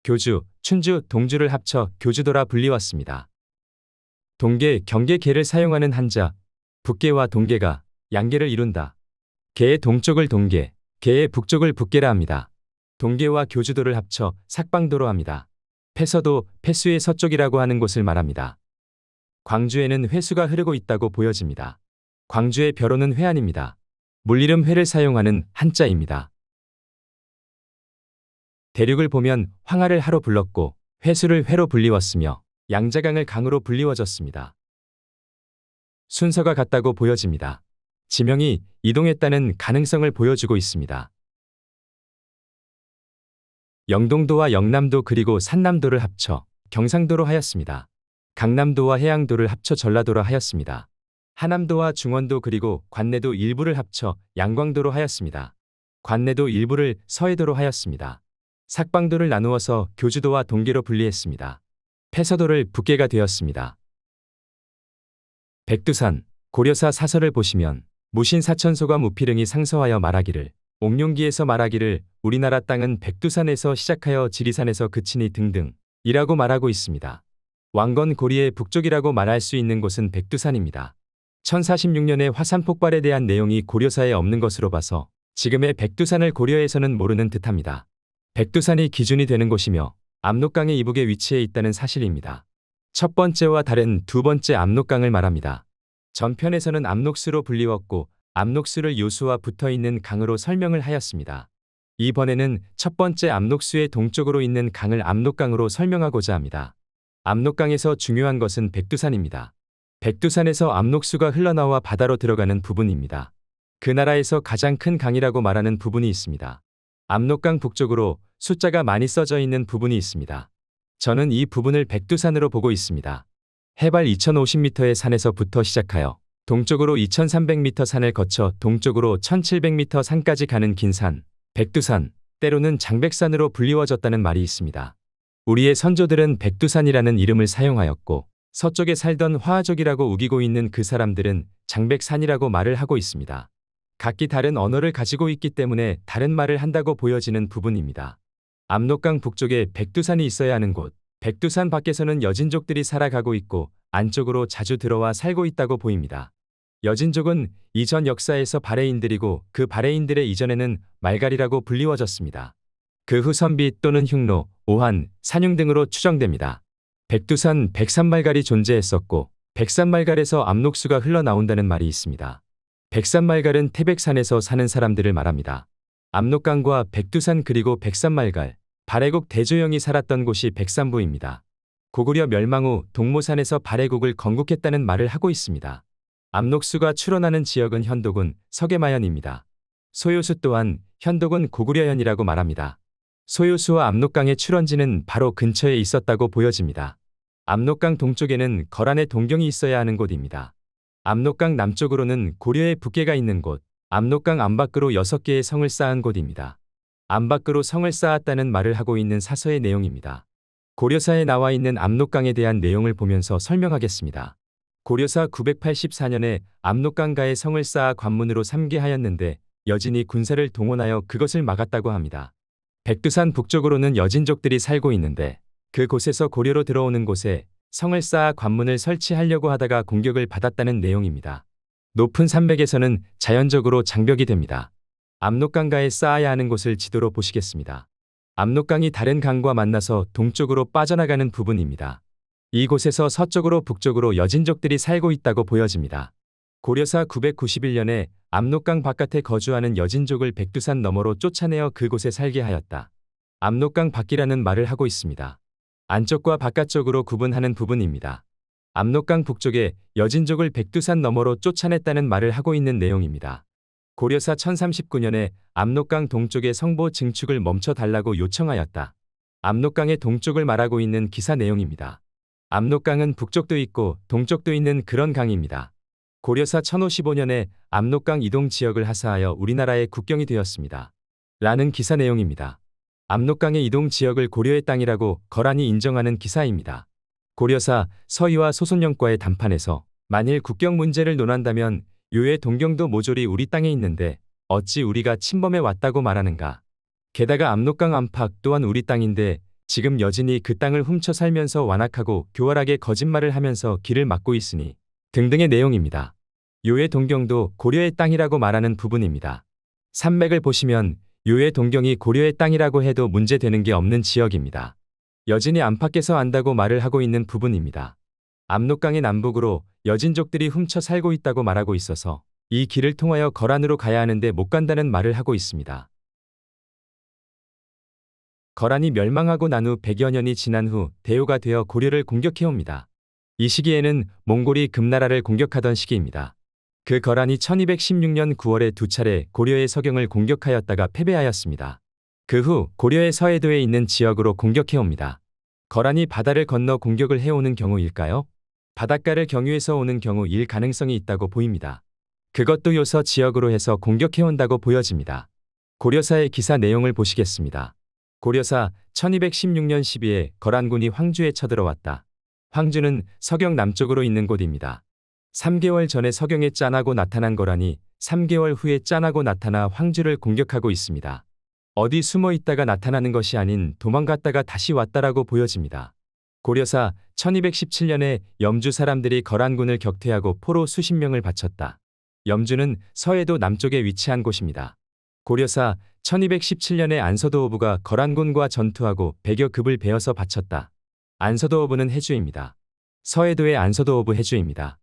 교주, 춘주, 동주를 합쳐 교주도라 불리웠습니다. 동계, 경계 계를 사용하는 한자, 북계와 동계가 양계를 이룬다. 계의 동쪽을 동계, 계의 북쪽을 북계라 합니다. 동계와 교주도를 합쳐 삭방도로 합니다. 패서도, 패수의 서쪽이라고 하는 곳을 말합니다. 광주에는 회수가 흐르고 있다고 보여집니다. 광주의 벼로는 회안입니다. 물이름 회를 사용하는 한자입니다. 대륙을 보면 황하를 하로 불렀고 회수를 회로 불리웠으며 양자강을 강으로 불리워졌습니다. 순서가 같다고 보여집니다. 지명이 이동했다는 가능성을 보여주고 있습니다. 영동도와 영남도 그리고 산남도를 합쳐 경상도로 하였습니다. 강남도와 해양도를 합쳐 전라도로 하였습니다. 하남도와 중원도 그리고 관내도 일부를 합쳐 양광도로 하였습니다. 관내도 일부를 서해도로 하였습니다. 삭방도를 나누어서 교주도와 동계로 분리했습니다. 패서도를 북계가 되었습니다. 백두산, 고려사 사설을 보시면 무신사천소가 무필응이 상서하여 말하기를 옥룡기에서 말하기를 우리나라 땅은 백두산에서 시작하여 지리산에서 그치니 등등 이라고 말하고 있습니다. 왕건 고리의 북쪽이라고 말할 수 있는 곳은 백두산입니다. 1046년의 화산 폭발에 대한 내용이 고려사에 없는 것으로 봐서 지금의 백두산을 고려에서는 모르는 듯합니다. 백두산이 기준이 되는 곳이며 압록강의 이북에 위치해 있다는 사실입니다. 첫 번째와 다른 두 번째 압록강을 말합니다. 전편에서는 압록수로 불리웠고 압록수를 요수와 붙어있는 강으로 설명을 하였습니다. 이번에는 첫 번째 압록수의 동쪽으로 있는 강을 압록강으로 설명하고자 합니다. 압록강에서 중요한 것은 백두산입니다. 백두산에서 압록수가 흘러나와 바다로 들어가는 부분입니다. 그 나라에서 가장 큰 강이라고 말하는 부분이 있습니다. 압록강 북쪽으로 숫자가 많이 써져 있는 부분이 있습니다. 저는 이 부분을 백두산으로 보고 있습니다. 해발 2050m의 산에서부터 시작하여 동쪽으로 2300m 산을 거쳐 동쪽으로 1700m 산까지 가는 긴 산, 백두산, 때로는 장백산으로 불리워졌다는 말이 있습니다. 우리의 선조들은 백두산이라는 이름을 사용하였고 서쪽에 살던 화하족이라고 우기고 있는 그 사람들은 장백산이라고 말을 하고 있습니다. 각기 다른 언어를 가지고 있기 때문에 다른 말을 한다고 보여지는 부분입니다. 압록강 북쪽에 백두산이 있어야 하는 곳, 백두산 밖에서는 여진족들이 살아가고 있고 안쪽으로 자주 들어와 살고 있다고 보입니다. 여진족은 이전 역사에서 바레인들이고 그 바레인들의 이전에는 말갈이라고 불리워졌습니다. 그 후 선비 또는 흉노, 오한, 산융 등으로 추정됩니다. 백두산, 백산말갈이 존재했었고 백산말갈에서 압록수가 흘러나온다는 말이 있습니다. 백산말갈은 태백산에서 사는 사람들을 말합니다. 압록강과 백두산 그리고 백산말갈, 발해국 대조영이 살았던 곳이 백산부입니다. 고구려 멸망 후 동모산에서 발해국을 건국했다는 말을 하고 있습니다. 압록수가 출원하는 지역은 현도군 서계마현입니다. 소요수 또한 현도군 고구려현이라고 말합니다. 소요수와 압록강의 출원지는 바로 근처에 있었다고 보여집니다. 압록강 동쪽에는 거란의 동경이 있어야 하는 곳입니다. 압록강 남쪽으로는 고려의 북계가 있는 곳, 압록강 안팎으로 6개의 성을 쌓은 곳입니다. 안팎으로 성을 쌓았다는 말을 하고 있는 사서의 내용입니다. 고려사에 나와 있는 압록강에 대한 내용을 보면서 설명하겠습니다. 고려사 984년에 압록강가에 성을 쌓아 관문으로 삼게 하였는데 여진이 군사를 동원하여 그것을 막았다고 합니다. 백두산 북쪽으로는 여진족들이 살고 있는데 그곳에서 고려로 들어오는 곳에 성을 쌓아 관문을 설치하려고 하다가 공격을 받았다는 내용입니다. 높은 산맥에서는 자연적으로 장벽이 됩니다. 압록강가에 쌓아야 하는 곳을 지도로 보시겠습니다. 압록강이 다른 강과 만나서 동쪽으로 빠져나가는 부분입니다. 이곳에서 서쪽으로 북쪽으로 여진족들이 살고 있다고 보여집니다. 고려사 991년에 압록강 바깥에 거주하는 여진족을 백두산 너머로 쫓아내어 그곳에 살게 하였다. 압록강 밖이라는 말을 하고 있습니다. 안쪽과 바깥쪽으로 구분하는 부분입니다. 압록강 북쪽에 여진족을 백두산 너머로 쫓아냈다는 말을 하고 있는 내용입니다. 고려사 1039년에 압록강 동쪽의 성보 증축을 멈춰달라고 요청하였다. 압록강의 동쪽을 말하고 있는 기사 내용입니다. 압록강은 북쪽도 있고 동쪽도 있는 그런 강입니다. 고려사 1055년에 압록강 이동 지역을 하사하여 우리나라의 국경이 되었습니다. 라는 기사 내용입니다. 압록강의 이동 지역을 고려의 땅이라고 거란이 인정하는 기사입니다. 고려사 서희와 소손영과의 담판에서 만일 국경 문제를 논한다면 요의 동경도 모조리 우리 땅에 있는데 어찌 우리가 침범해 왔다고 말하는가. 게다가 압록강 안팎 또한 우리 땅인데 지금 여진이 그 땅을 훔쳐 살면서 완악하고 교활하게 거짓말을 하면서 길을 막고 있으니 등등의 내용입니다. 요의 동경도 고려의 땅이라고 말하는 부분입니다. 산맥을 보시면 요의 동경이 고려의 땅이라고 해도 문제되는 게 없는 지역입니다. 여진이 안팎에서 안다고 말을 하고 있는 부분입니다. 압록강의 남북으로 여진족들이 훔쳐 살고 있다고 말하고 있어서 이 길을 통하여 거란으로 가야 하는데 못 간다는 말을 하고 있습니다. 거란이 멸망하고 난 후 100여 년이 지난 후 대요가 되어 고려를 공격해옵니다. 이 시기에는 몽골이 금나라를 공격하던 시기입니다. 그 거란이 1216년 9월에 2차례 고려의 서경을 공격하였다가 패배하였습니다. 그 후 고려의 서해도에 있는 지역으로 공격해옵니다. 거란이 바다를 건너 공격을 해오는 경우일까요? 바닷가를 경유해서 오는 경우일 가능성이 있다고 보입니다. 그것도 요서 지역으로 해서 공격해온다고 보여집니다. 고려사의 기사 내용을 보시겠습니다. 고려사 1216년 12에 거란군이 황주에 쳐들어왔다. 황주는 서경 남쪽으로 있는 곳입니다. 3개월 전에 서경에 짠하고 나타난 거란이 3개월 후에 짠하고 나타나 황주를 공격하고 있습니다. 어디 숨어 있다가 나타나는 것이 아닌 도망갔다가 다시 왔다라고 보여집니다. 고려사 1217년에 염주 사람들이 거란군을 격퇴하고 포로 수십 명을 바쳤다. 염주는 서해도 남쪽에 위치한 곳입니다. 고려사 1217년에 안서도어부가 거란군과 전투하고 100여 급을 베어서 바쳤다. 안서도어부는 해주입니다. 서해도의 안서도어부 해주입니다.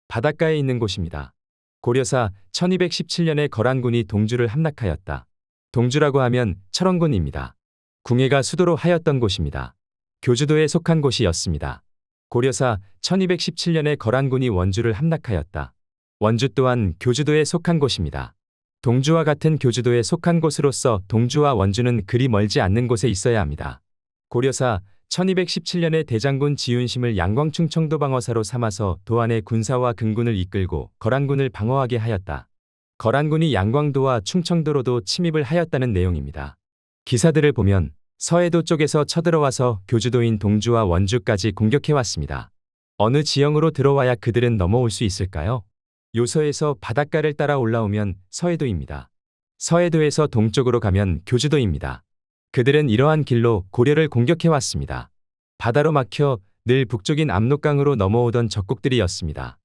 바닷가에 있는 곳입니다. 고려사 1217년에 거란군이 동주를 함락하였다. 동주라고 하면 철원군입니다. 궁예가 수도로 하였던 곳입니다. 교주도에 속한 곳이었습니다. 고려사 1217년에 거란군이 원주를 함락하였다. 원주 또한 교주도에 속한 곳입니다. 동주와 같은 교주도에 속한 곳으로서 동주와 원주는 그리 멀지 않는 곳에 있어야 합니다. 고려사 1217년에 대장군 지윤심을 양광충청도 방어사로 삼아서 도안의 군사와 근군을 이끌고 거란군을 방어하게 하였다. 거란군이 양광도와 충청도로도 침입을 하였다는 내용입니다. 기사들을 보면 서해도 쪽에서 쳐들어와서 교주도인 동주와 원주까지 공격해왔습니다. 어느 지형으로 들어와야 그들은 넘어올 수 있을까요? 요서에서 바닷가를 따라 올라오면 서해도입니다. 서해도에서 동쪽으로 가면 교주도입니다. 그들은 이러한 길로 고려를 공격해왔습니다. 바다로 막혀 늘 북쪽인 압록강으로 넘어오던 적국들이었습니다.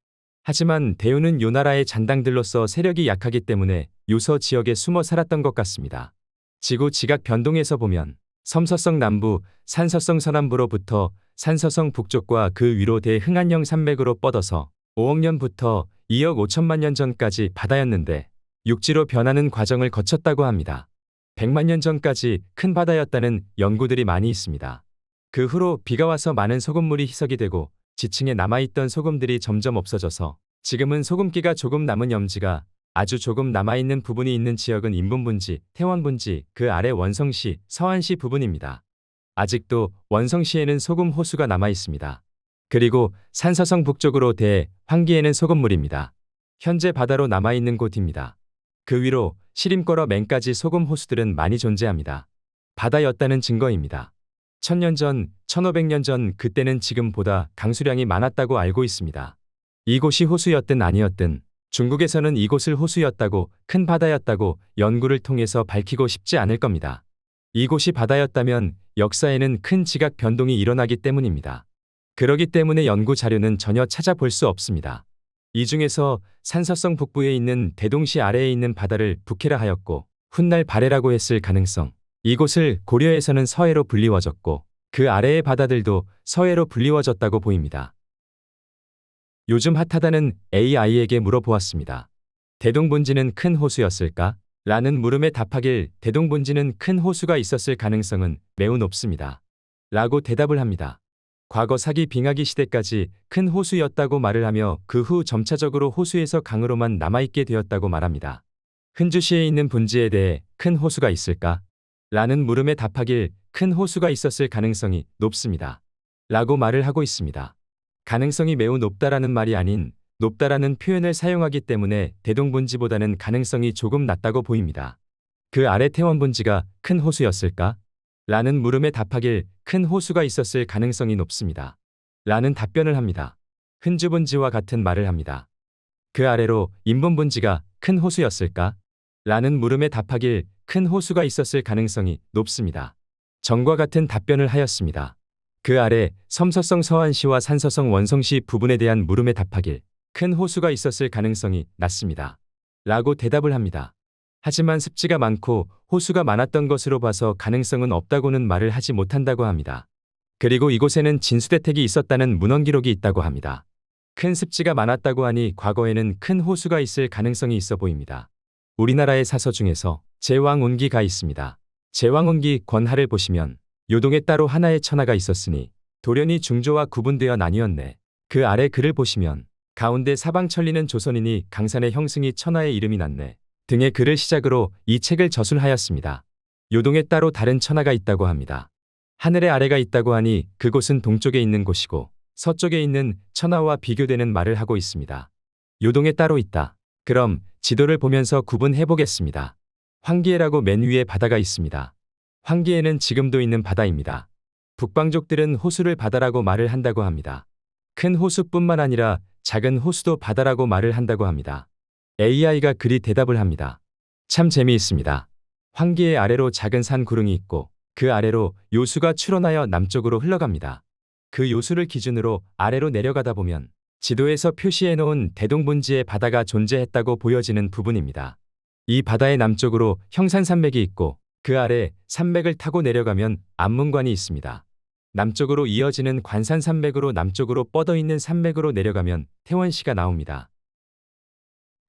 하지만 대우는 요 나라의 잔당들로서 세력이 약하기 때문에 요서 지역에 숨어 살았던 것 같습니다. 지구 지각 변동에서 보면 섬서성 남부, 산서성 서남부로부터 산서성 북쪽과 그 위로 대흥안령 산맥으로 뻗어서 5억 년부터 2억 5천만 년 전까지 바다였는데 육지로 변하는 과정을 거쳤다고 합니다. 100만 년 전까지 큰 바다였다는 연구들이 많이 있습니다. 그 후로 비가 와서 많은 소금물이 희석이 되고 지층에 남아있던 소금들이 점점 없어져서 지금은 소금기가 조금 남은 염지가 아주 조금 남아있는 부분이 있는 지역은 인분분지, 태원분지, 그 아래 원성시, 서안시 부분입니다. 아직도 원성시에는 소금 호수가 남아있습니다. 그리고 산서성 북쪽으로 황기에는 소금물입니다. 현재 바다로 남아있는 곳입니다. 그 위로 시림거러 맨까지 소금 호수들은 많이 존재합니다. 바다였다는 증거입니다. 1000년 전, 1500년 전 그때는 지금보다 강수량이 많았다고 알고 있습니다. 이곳이 호수였든 아니었든 중국에서는 이곳을 호수였다고, 큰 바다였다고 연구를 통해서 밝히고 싶지 않을 겁니다. 이곳이 바다였다면 역사에는 큰 지각 변동이 일어나기 때문입니다. 그러기 때문에 연구 자료는 전혀 찾아볼 수 없습니다. 이 중에서 산서성 북부에 있는 대동시 아래에 있는 바다를 북해라 하였고 훗날 발해라고 했을 가능성, 이곳을 고려에서는 서해로 불리워졌고 그 아래의 바다들도 서해로 불리워졌다고 보입니다. 요즘 핫하다는 AI에게 물어보았습니다. 대동분지는 큰 호수였을까? 라는 물음에 답하길 대동분지는 큰 호수가 있었을 가능성은 매우 높습니다. 라고 대답을 합니다. 과거 사기 빙하기 시대까지 큰 호수였다고 말을 하며 그 후 점차적으로 호수에서 강으로만 남아있게 되었다고 말합니다. 흔주시에 있는 분지에 대해 큰 호수가 있을까? 라는 물음에 답하길 큰 호수가 있었을 가능성이 높습니다. 라고 말을 하고 있습니다. 가능성이 매우 높다라는 말이 아닌 높다라는 표현을 사용하기 때문에 대동분지보다는 가능성이 조금 낮다고 보입니다. 그 아래 태원분지가 큰 호수였을까? 라는 물음에 답하길 큰 호수가 있었을 가능성이 높습니다. 라는 답변을 합니다. 흔주분지와 같은 말을 합니다. 그 아래로 인분분지가 큰 호수였을까? 라는 물음에 답하길 큰 호수가 있었을 가능성이 높습니다. 전과 같은 답변을 하였습니다. 그 아래 섬서성 서안시와 산서성 원성시 부분에 대한 물음에 답하길 큰 호수가 있었을 가능성이 낮습니다. 라고 대답을 합니다. 하지만 습지가 많고 호수가 많았던 것으로 봐서 가능성은 없다고는 말을 하지 못한다고 합니다. 그리고 이곳에는 진수대택이 있었다는 문헌 기록이 있다고 합니다. 큰 습지가 많았다고 하니 과거에는 큰 호수가 있을 가능성이 있어 보입니다. 우리나라의 사서 중에서 제왕운기가 있습니다. 제왕운기 권하를 보시면 요동에 따로 하나의 천하가 있었으니 도련이 중조와 구분되어 나뉘었네. 그 아래 글을 보시면 가운데 사방천리는 조선이니 강산의 형승이 천하의 이름이 났네. 등의 글을 시작으로 이 책을 저술하였습니다. 요동에 따로 다른 천하가 있다고 합니다. 하늘의 아래가 있다고 하니 그곳은 동쪽에 있는 곳이고 서쪽에 있는 천하와 비교되는 말을 하고 있습니다. 요동에 따로 있다. 그럼 지도를 보면서 구분해 보겠습니다. 황기해라고 맨 위에 바다가 있습니다. 황기해는 지금도 있는 바다입니다. 북방족들은 호수를 바다라고 말을 한다고 합니다. 큰 호수뿐만 아니라 작은 호수도 바다라고 말을 한다고 합니다. AI가 그리 대답을 합니다. 참 재미있습니다. 황기해 아래로 작은 산 구릉이 있고 그 아래로 요수가 출원하여 남쪽으로 흘러갑니다. 그 요수를 기준으로 아래로 내려가다 보면 지도에서 표시해 놓은 대동분지의 바다가 존재했다고 보여지는 부분입니다. 이 바다의 남쪽으로 형산산맥이 있고 그 아래 산맥을 타고 내려가면 안문관이 있습니다. 남쪽으로 이어지는 관산산맥으로 남쪽으로 뻗어있는 산맥으로 내려가면 태원시가 나옵니다.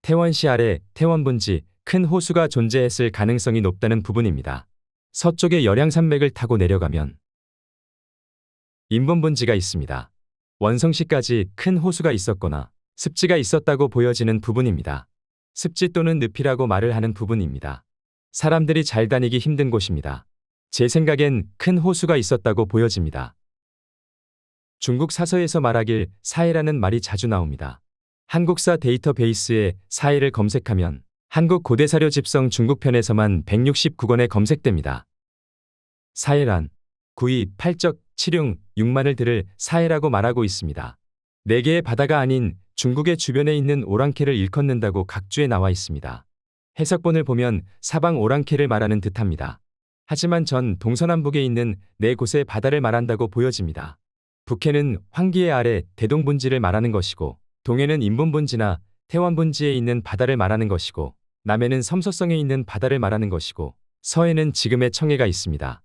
태원시 아래 태원분지 큰 호수가 존재했을 가능성이 높다는 부분입니다. 서쪽의 열양산맥을 타고 내려가면 인분분지가 있습니다. 원성시까지 큰 호수가 있었거나 습지가 있었다고 보여지는 부분입니다. 습지 또는 늪이라고 말을 하는 부분입니다. 사람들이 잘 다니기 힘든 곳입니다. 제 생각엔 큰 호수가 있었다고 보여집니다. 중국 사서에서 말하길 사해라는 말이 자주 나옵니다. 한국사 데이터베이스에 사해를 검색하면 한국 고대사료 집성 중국편에서만 169권에 검색됩니다. 사해란 구이, 팔적, 칠융, 육만을 들을 사해라고 말하고 있습니다. 4개의 바다가 아닌 중국의 주변에 있는 오랑캐를 일컫는다고 각주에 나와 있습니다. 해석본을 보면 사방 오랑캐를 말하는 듯합니다. 하지만 전 동서남북에 있는 4곳의 바다를 말한다고 보여집니다. 북해는 황기해 아래 대동분지를 말하는 것이고 동해는 인분분지나 태원분지에 있는 바다를 말하는 것이고 남해는 섬서성에 있는 바다를 말하는 것이고 서해는 지금의 청해가 있습니다.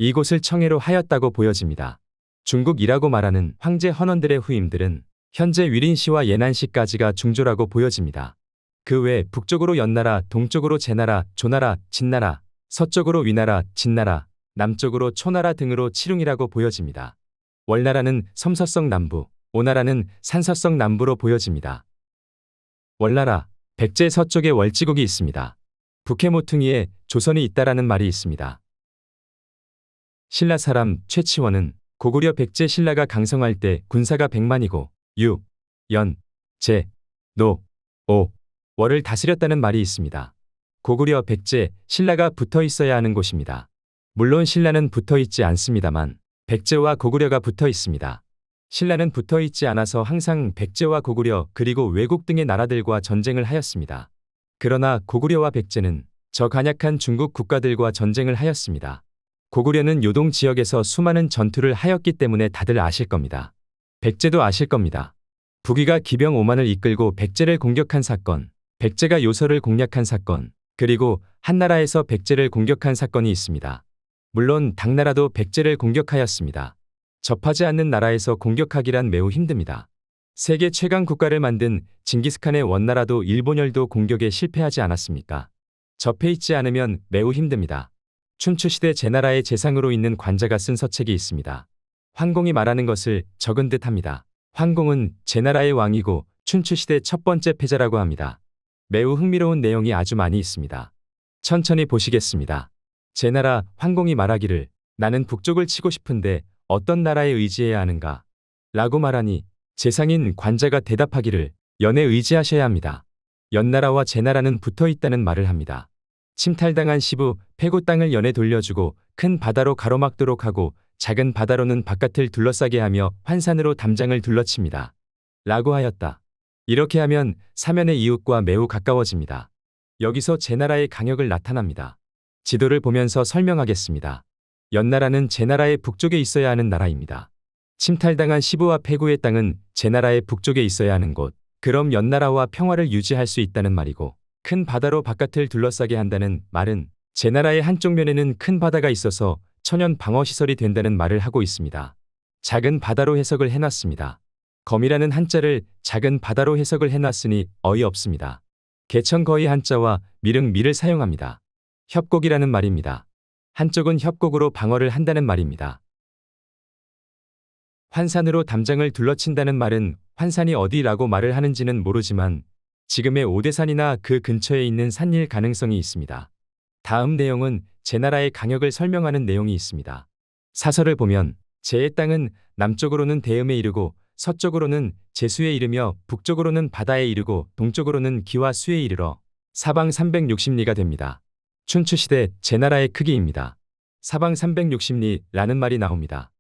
이곳을 청해로 하였다고 보여집니다. 중국이라고 말하는 황제 헌원들의 후임들은 현재 위린시와 예난시까지가 중조라고 보여집니다. 그 외 북쪽으로 연나라, 동쪽으로 제나라, 조나라, 진나라, 서쪽으로 위나라, 진나라, 남쪽으로 초나라 등으로 칠웅이라고 보여집니다. 월나라는 섬서성 남부, 오나라는 산서성 남부로 보여집니다. 월나라, 백제 서쪽에 월지국이 있습니다. 북해 모퉁이에 조선이 있다라는 말이 있습니다. 신라 사람 최치원은 고구려 백제 신라가 강성할 때 군사가 100만이고 유, 연, 제, 노, 오, 월을 다스렸다는 말이 있습니다. 고구려 백제 신라가 붙어 있어야 하는 곳입니다. 물론 신라는 붙어 있지 않습니다만 백제와 고구려가 붙어 있습니다. 신라는 붙어 있지 않아서 항상 백제와 고구려 그리고 외국 등의 나라들과 전쟁을 하였습니다. 그러나 고구려와 백제는 저 간약한 중국 국가들과 전쟁을 하였습니다. 고구려는 요동 지역에서 수많은 전투를 하였기 때문에 다들 아실 겁니다. 백제도 아실 겁니다. 부귀가 기병 5만을 이끌고 백제를 공격한 사건, 백제가 요서를 공략한 사건, 그리고 한나라에서 백제를 공격한 사건이 있습니다. 물론 당나라도 백제를 공격하였습니다. 접하지 않는 나라에서 공격하기란 매우 힘듭니다. 세계 최강 국가를 만든 징기스칸의 원나라도 일본열도 공격에 실패하지 않았습니까? 접해 있지 않으면 매우 힘듭니다. 춘추시대 제나라의 재상으로 있는 관자가 쓴 서책이 있습니다. 황공이 말하는 것을 적은 듯 합니다. 황공은 제나라의 왕이고 춘추시대 첫 번째 패자라고 합니다. 매우 흥미로운 내용이 아주 많이 있습니다. 천천히 보시겠습니다. 제나라 황공이 말하기를 나는 북쪽을 치고 싶은데 어떤 나라에 의지해야 하는가? 라고 말하니 재상인 관자가 대답하기를 연에 의지하셔야 합니다. 연나라와 제나라는 붙어 있다는 말을 합니다. 침탈당한 시부 패고 땅을 연에 돌려주고 큰 바다로 가로막도록 하고 작은 바다로는 바깥을 둘러싸게 하며 환산으로 담장을 둘러칩니다. 라고 하였다. 이렇게 하면 사면의 이웃과 매우 가까워집니다. 여기서 제나라의 강역을 나타납니다. 지도를 보면서 설명하겠습니다. 연나라는 제나라의 북쪽에 있어야 하는 나라입니다. 침탈당한 시부와 패구의 땅은 제나라의 북쪽에 있어야 하는 곳. 그럼 연나라와 평화를 유지할 수 있다는 말이고 큰 바다로 바깥을 둘러싸게 한다는 말은 제나라의 한쪽 면에는 큰 바다가 있어서 천연 방어시설이 된다는 말을 하고 있습니다. 작은 바다로 해석을 해놨습니다. 검이라는 한자를 작은 바다로 해석을 해놨으니 어이없습니다. 개천 거의 한자와 미륵 미를 사용합니다. 협곡이라는 말입니다. 한쪽은 협곡으로 방어를 한다는 말입니다. 환산으로 담장을 둘러친다는 말은 환산이 어디라고 말을 하는지는 모르지만 지금의 오대산이나 그 근처에 있는 산일 가능성이 있습니다. 다음 내용은 제나라의 강역을 설명하는 내용이 있습니다. 사설을 보면 제의 땅은 남쪽으로는 대음에 이르고 서쪽으로는 제수에 이르며 북쪽으로는 바다에 이르고 동쪽으로는 기와 수에 이르러 사방 360리가 됩니다. 춘추시대 제나라의 크기입니다. 사방 360리라는 말이 나옵니다.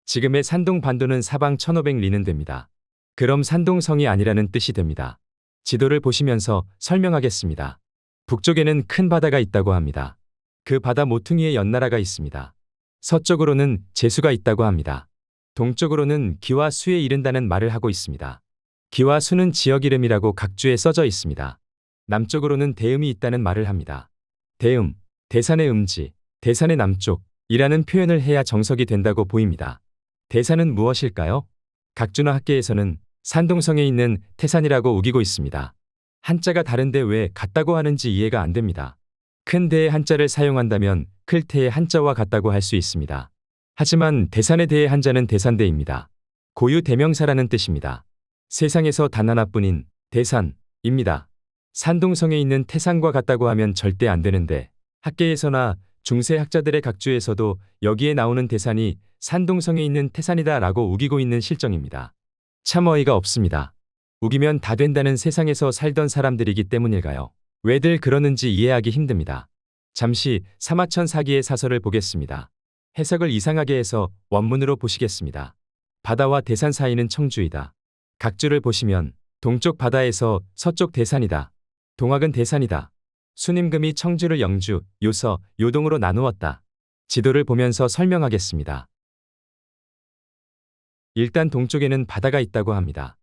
지금의 산동 반도는 사방 1500리는 됩니다. 그럼 산동성이 아니라는 뜻이 됩니다. 지도를 보시면서 설명하겠습니다. 북쪽에는 큰 바다가 있다고 합니다. 그 바다 모퉁이에 연나라가 있습니다. 서쪽으로는 제수가 있다고 합니다. 동쪽으로는 기와 수에 이른다는 말을 하고 있습니다. 기와 수는 지역 이름이라고 각주에 써져 있습니다. 남쪽으로는 대음이 있다는 말을 합니다. 대음, 대산의 음지, 대산의 남쪽이라는 표현을 해야 정석이 된다고 보입니다. 대산은 무엇일까요? 각주나 학계에서는 산동성에 있는 태산이라고 우기고 있습니다. 한자가 다른데 왜 같다고 하는지 이해가 안 됩니다. 큰 대의 한자를 사용한다면 클 태의 한자와 같다고 할 수 있습니다. 하지만 대산의 대의 한자는 대산대입니다. 고유 대명사라는 뜻입니다. 세상에서 단 하나뿐인 대산입니다. 산동성에 있는 태산과 같다고 하면 절대 안 되는데 학계에서나 중세 학자들의 각주에서도 여기에 나오는 대산이 산동성에 있는 태산이다 라고 우기고 있는 실정입니다. 참 어이가 없습니다. 우기면 다 된다는 세상에서 살던 사람들이기 때문일까요? 왜들 그러는지 이해하기 힘듭니다. 잠시 사마천 사기의 사설을 보겠습니다. 해석을 이상하게 해서 원문으로 보시겠습니다. 바다와 대산 사이는 청주이다. 각주를 보시면 동쪽 바다에서 서쪽 대산이다. 동학은 대산이다. 순임금이 청주를 영주, 요서, 요동으로 나누었다. 지도를 보면서 설명하겠습니다. 일단 동쪽에는 바다가 있다고 합니다.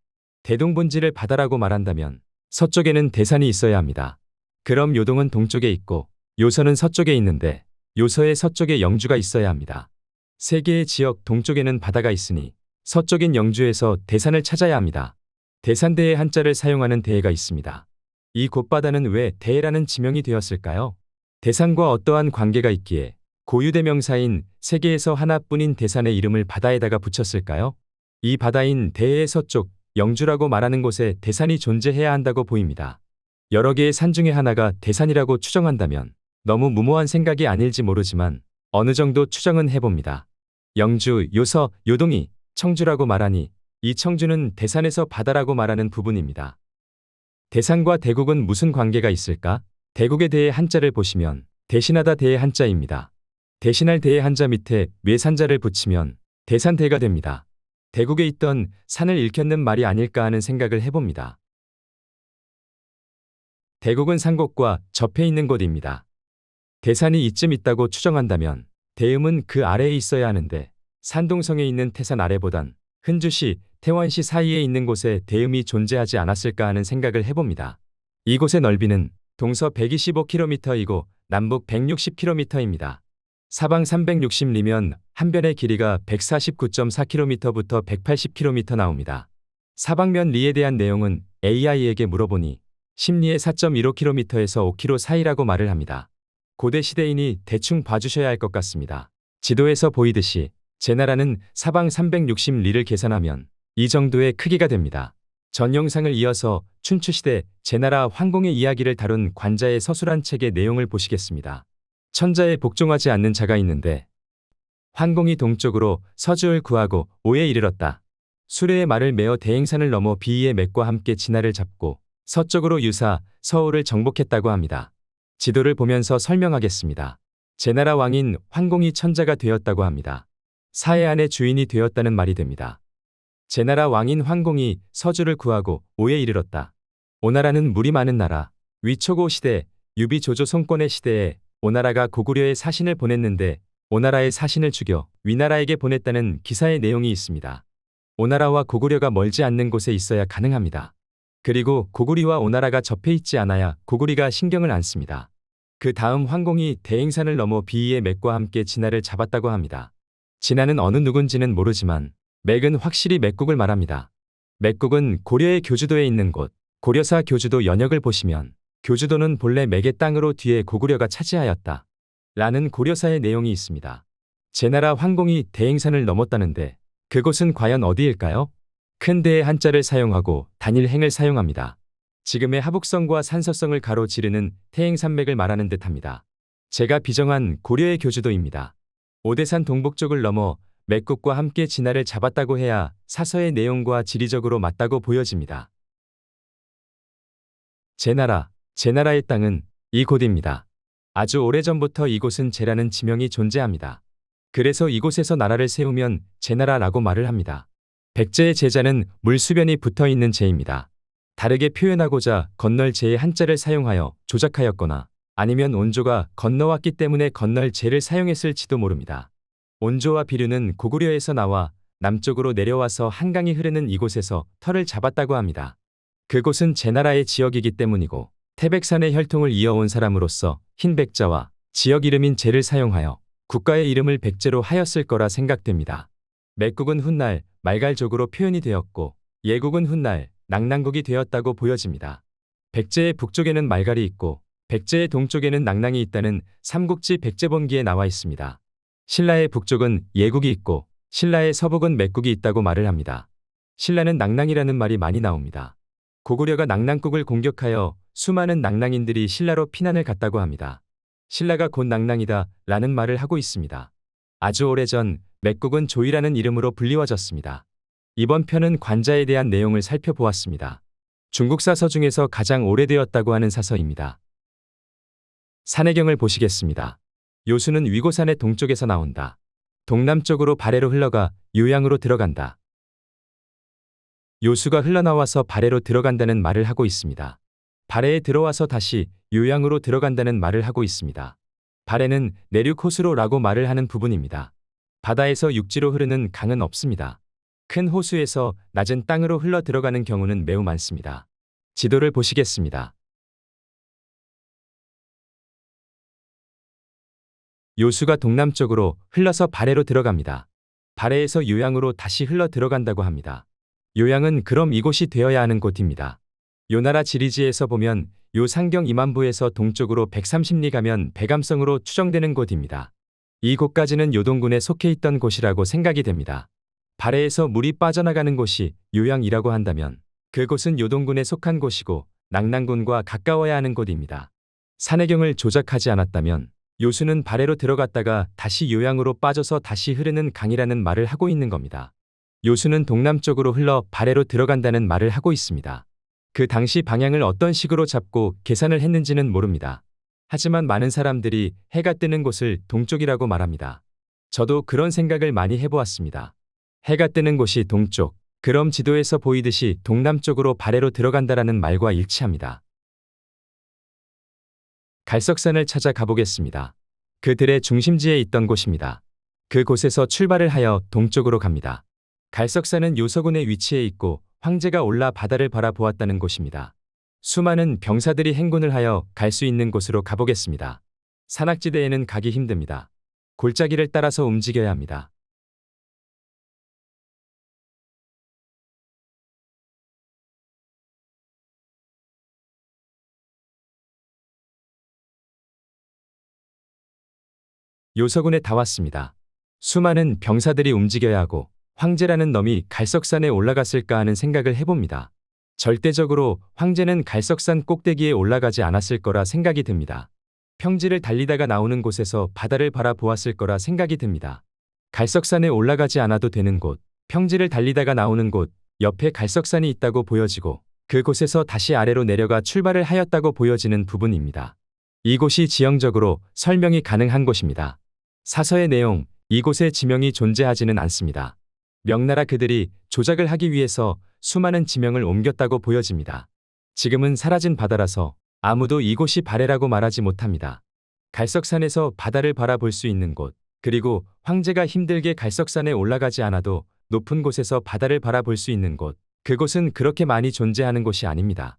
대동본질을 바다라고 말한다면 서쪽에는 대산이 있어야 합니다. 그럼 요동은 동쪽에 있고 요서는 서쪽에 있는데 요서의 서쪽에 영주가 있어야 합니다. 세 개의 지역 동쪽에는 바다가 있으니 서쪽인 영주에서 대산을 찾아야 합니다. 대산대의 한자를 사용하는 대해가 있습니다. 이 곳바다는 왜 대해라는 지명이 되었을까요? 대산과 어떠한 관계가 있기에 고유대명사인 세계에서 하나뿐인 대산의 이름을 바다에다가 붙였을까요? 이 바다인 대해의 서쪽, 영주라고 말하는 곳에 대산이 존재해야 한다고 보입니다. 여러 개의 산 중에 하나가 대산이라고 추정한다면 너무 무모한 생각이 아닐지 모르지만 어느 정도 추정은 해봅니다. 영주, 요서, 요동이 청주라고 말하니 이 청주는 대산에서 바다라고 말하는 부분입니다. 대산과 대국은 무슨 관계가 있을까? 대국에 대해 한자를 보시면 대신하다 대의 한자입니다. 대신할 대의 한자 밑에 외산자를 붙이면 대산대가 됩니다. 대국에 있던 산을 일컫는 말이 아닐까 하는 생각을 해봅니다. 대국은 산곳과 접해 있는 곳입니다. 대산이 이쯤 있다고 추정한다면 대음은 그 아래에 있어야 하는데 산동성에 있는 태산 아래보단 흔주시, 태원시 사이에 있는 곳에 대음이 존재하지 않았을까 하는 생각을 해봅니다. 이곳의 넓이는 동서 125km이고 남북 160km입니다. 사방 360리면 한 변의 길이가 149.4km부터 180km 나옵니다. 사방면 리에 대한 내용은 AI에게 물어보니 10리에 4.15km에서 5km 사이라고 말을 합니다. 고대 시대이니 대충 봐주셔야 할 것 같습니다. 지도에서 보이듯이 제 나라는 사방 360리를 계산하면 이 정도의 크기가 됩니다. 전 영상을 이어서 춘추시대 제나라 황공의 이야기를 다룬 관자의 서술한 책의 내용을 보시겠습니다. 천자에 복종하지 않는 자가 있는데 황공이 동쪽으로 서주를 구하고 오에 이르렀다. 수레의 말을 메어 대행산을 넘어 비위의 맥과 함께 진화를 잡고 서쪽으로 유사, 서울을 정복했다고 합니다. 지도를 보면서 설명하겠습니다. 제나라 왕인 황공이 천자가 되었다고 합니다. 사해 안의 주인이 되었다는 말이 됩니다. 제나라 왕인 황공이 서주를 구하고 오에 이르렀다. 오나라는 물이 많은 나라, 위초고 시대, 유비 조조 송권의 시대에 오나라가 고구려에 사신을 보냈는데 오나라의 사신을 죽여 위나라에게 보냈다는 기사의 내용이 있습니다. 오나라와 고구려가 멀지 않는 곳에 있어야 가능합니다. 그리고 고구리와 오나라가 접해 있지 않아야 고구리가 신경을 안 씁니다. 그 다음 황공이 대행산을 넘어 비위의 맥과 함께 진화를 잡았다고 합니다. 진화는 어느 누군지는 모르지만 맥은 확실히 맥국을 말합니다. 맥국은 고려의 교주도에 있는 곳, 고려사 교주도 연역을 보시면 교주도는 본래 맥의 땅으로 뒤에 고구려가 차지하였다. 라는 고려사의 내용이 있습니다. 제나라 황공이 대행산을 넘었다는데 그곳은 과연 어디일까요? 큰 대의 한자를 사용하고 단일행을 사용합니다. 지금의 하북성과 산서성을 가로지르는 태행산맥을 말하는 듯합니다. 제가 비정한 고려의 교주도입니다. 오대산 동북쪽을 넘어 맥국과 함께 진화를 잡았다고 해야 사서의 내용과 지리적으로 맞다고 보여집니다. 제나라의 땅은 이곳입니다. 아주 오래전부터 이곳은 제라는 지명이 존재합니다. 그래서 이곳에서 나라를 세우면 제나라라고 말을 합니다. 백제의 제자는 물수변이 붙어있는 제입니다. 다르게 표현하고자 건널 제의 한자를 사용하여 조작하였거나 아니면 온조가 건너왔기 때문에 건널 제를 사용했을지도 모릅니다. 온조와 비류는 고구려에서 나와 남쪽으로 내려와서 한강이 흐르는 이곳에서 터를 잡았다고 합니다. 그곳은 제나라의 지역이기 때문이고 태백산의 혈통을 이어온 사람으로서 흰 백자와 지역 이름인 제를 사용하여 국가의 이름을 백제로 하였을 거라 생각됩니다. 맥국은 훗날 말갈족으로 표현이 되었고 예국은 훗날 낙랑국이 되었다고 보여집니다. 백제의 북쪽에는 말갈이 있고 백제의 동쪽에는 낙랑이 있다는 삼국지 백제본기에 나와 있습니다. 신라의 북쪽은 예국이 있고 신라의 서북은 맥국이 있다고 말을 합니다. 신라는 낙랑이라는 말이 많이 나옵니다. 고구려가 낙랑국을 공격하여 수많은 낙랑인들이 신라로 피난을 갔다고 합니다. 신라가 곧 낙랑이다 라는 말을 하고 있습니다. 아주 오래전 맥국은 조이라는 이름으로 불리워졌습니다. 이번 편은 관자에 대한 내용을 살펴보았습니다. 중국 사서 중에서 가장 오래되었다고 하는 사서입니다. 산해경을 보시겠습니다. 요수는 위고산의 동쪽에서 나온다. 동남쪽으로 발해로 흘러가 요양으로 들어간다. 요수가 흘러나와서 발해로 들어간다는 말을 하고 있습니다. 발해에 들어와서 다시 요양으로 들어간다는 말을 하고 있습니다. 발해는 내륙 호수로라고 말을 하는 부분입니다. 바다에서 육지로 흐르는 강은 없습니다. 큰 호수에서 낮은 땅으로 흘러 들어가는 경우는 매우 많습니다. 지도를 보시겠습니다. 요수가 동남쪽으로 흘러서 발해로 들어갑니다. 발해에서 요양으로 다시 흘러 들어간다고 합니다. 요양은 그럼 이곳이 되어야 하는 곳입니다. 요나라 지리지에서 보면 요 상경 임안부에서 동쪽으로 130리 가면 백암성으로 추정되는 곳입니다. 이곳까지는 요동군에 속해 있던 곳이라고 생각이 됩니다. 발해에서 물이 빠져나가는 곳이 요양이라고 한다면 그곳은 요동군에 속한 곳이고 낙랑군과 가까워야 하는 곳입니다. 산해경을 조작하지 않았다면 요수는 발해로 들어갔다가 다시 요양으로 빠져서 다시 흐르는 강이라는 말을 하고 있는 겁니다. 요수는 동남쪽으로 흘러 발해로 들어간다는 말을 하고 있습니다. 그 당시 방향을 어떤 식으로 잡고 계산을 했는지는 모릅니다. 하지만 많은 사람들이 해가 뜨는 곳을 동쪽이라고 말합니다. 저도 그런 생각을 많이 해보았습니다. 해가 뜨는 곳이 동쪽, 그럼 지도에서 보이듯이 동남쪽으로 발해로 들어간다라는 말과 일치합니다. 갈석산을 찾아 가보겠습니다. 그들의 중심지에 있던 곳입니다. 그곳에서 출발을 하여 동쪽으로 갑니다. 갈석산은 요서군의 위치에 있고 황제가 올라 바다를 바라보았다는 곳입니다. 수많은 병사들이 행군을 하여 갈 수 있는 곳으로 가보겠습니다. 산악지대에는 가기 힘듭니다. 골짜기를 따라서 움직여야 합니다. 요서군에 다 왔습니다. 수많은 병사들이 움직여야 하고 황제라는 놈이 갈석산에 올라갔을까 하는 생각을 해봅니다. 절대적으로 황제는 갈석산 꼭대기에 올라가지 않았을 거라 생각이 듭니다. 평지를 달리다가 나오는 곳에서 바다를 바라보았을 거라 생각이 듭니다. 갈석산에 올라가지 않아도 되는 곳, 평지를 달리다가 나오는 곳, 옆에 갈석산이 있다고 보여지고 그곳에서 다시 아래로 내려가 출발을 하였다고 보여지는 부분입니다. 이곳이 지형적으로 설명이 가능한 곳입니다. 사서의 내용, 이곳에 지명이 존재하지는 않습니다. 명나라 그들이 조작을 하기 위해서 수많은 지명을 옮겼다고 보여집니다. 지금은 사라진 바다라서 아무도 이곳이 발해라고 말하지 못합니다. 갈석산에서 바다를 바라볼 수 있는 곳, 그리고 황제가 힘들게 갈석산에 올라가지 않아도 높은 곳에서 바다를 바라볼 수 있는 곳, 그곳은 그렇게 많이 존재하는 곳이 아닙니다.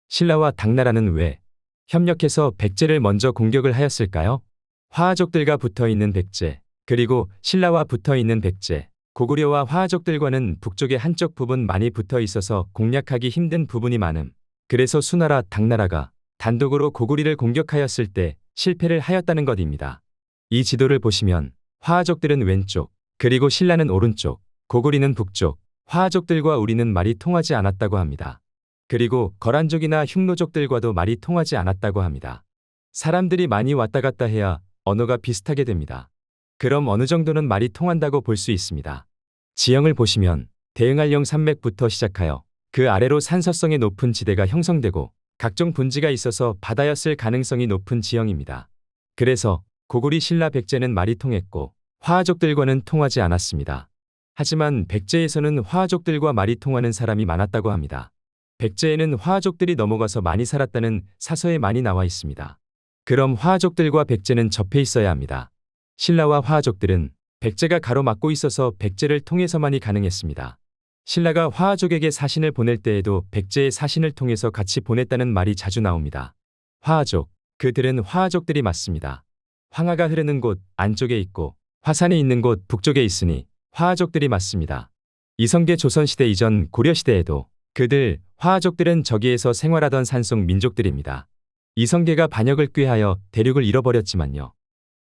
신라와 당나라는 왜 협력해서 백제를 먼저 공격을 하였을까요? 화하족들과 붙어있는 백제, 그리고 신라와 붙어있는 백제, 고구려와 화하족들과는 북쪽의 한쪽 부분 많이 붙어 있어서 공략하기 힘든 부분이 많음. 그래서 수나라, 당나라가 단독으로 고구리를 공격하였을 때 실패를 하였다는 것입니다. 이 지도를 보시면 화하족들은 왼쪽, 그리고 신라는 오른쪽, 고구리는 북쪽, 화하족들과 우리는 말이 통하지 않았다고 합니다. 그리고 거란족이나 흉노족들과도 말이 통하지 않았다고 합니다. 사람들이 많이 왔다 갔다 해야 언어가 비슷하게 됩니다. 그럼 어느 정도는 말이 통한다고 볼 수 있습니다. 지형을 보시면 대응할령 산맥부터 시작하여 그 아래로 산서성이 높은 지대가 형성되고 각종 분지가 있어서 바다였을 가능성이 높은 지형입니다. 그래서 고구리, 신라, 백제는 말이 통했고 화하족들과는 통하지 않았습니다. 하지만 백제에서는 화하족들과 말이 통하는 사람이 많았다고 합니다. 백제에는 화하족들이 넘어가서 많이 살았다는 사서에 많이 나와 있습니다. 그럼 화하족들과 백제는 접해 있어야 합니다. 신라와 화하족들은 백제가 가로막고 있어서 백제를 통해서만이 가능했습니다. 신라가 화하족에게 사신을 보낼 때에도 백제의 사신을 통해서 같이 보냈다는 말이 자주 나옵니다. 화하족, 그들은 화하족들이 맞습니다. 황하가 흐르는 곳 안쪽에 있고 화산이 있는 곳 북쪽에 있으니 화하족들이 맞습니다. 이성계 조선시대 이전 고려시대에도 그들 화하족들은 저기에서 생활하던 산속 민족들입니다. 이성계가 반역을 꾀하여 대륙을 잃어버렸지만요.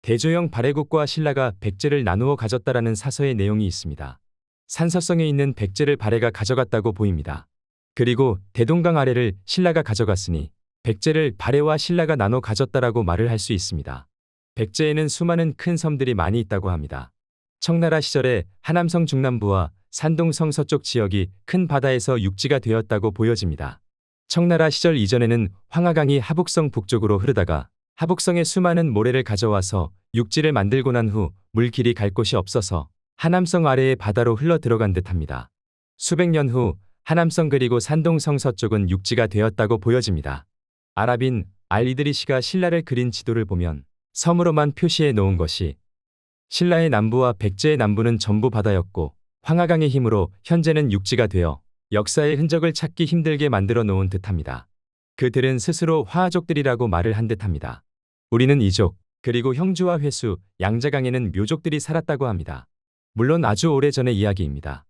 대조영 발해국과 신라가 백제를 나누어 가졌다라는 사서의 내용이 있습니다. 산서성에 있는 백제를 발해가 가져갔다고 보입니다. 그리고 대동강 아래를 신라가 가져갔으니 백제를 발해와 신라가 나눠 가졌다라고 말을 할 수 있습니다. 백제에는 수많은 큰 섬들이 많이 있다고 합니다. 청나라 시절에 하남성 중남부와 산동성 서쪽 지역이 큰 바다에서 육지가 되었다고 보여집니다. 청나라 시절 이전에는 황하강이 하북성 북쪽으로 흐르다가 하북성에 수많은 모래를 가져와서 육지를 만들고 난 후 물길이 갈 곳이 없어서 하남성 아래의 바다로 흘러 들어간 듯합니다. 수백 년 후 하남성 그리고 산동성 서쪽은 육지가 되었다고 보여집니다. 아랍인 알이드리시가 신라를 그린 지도를 보면 섬으로만 표시해 놓은 것이 신라의 남부와 백제의 남부는 전부 바다였고 황하강의 힘으로 현재는 육지가 되어 역사의 흔적을 찾기 힘들게 만들어 놓은 듯합니다. 그들은 스스로 화하족들이라고 말을 한 듯합니다. 우리는 이족, 그리고 형주와 회수, 양자강에는 묘족들이 살았다고 합니다. 물론 아주 오래전의 이야기입니다.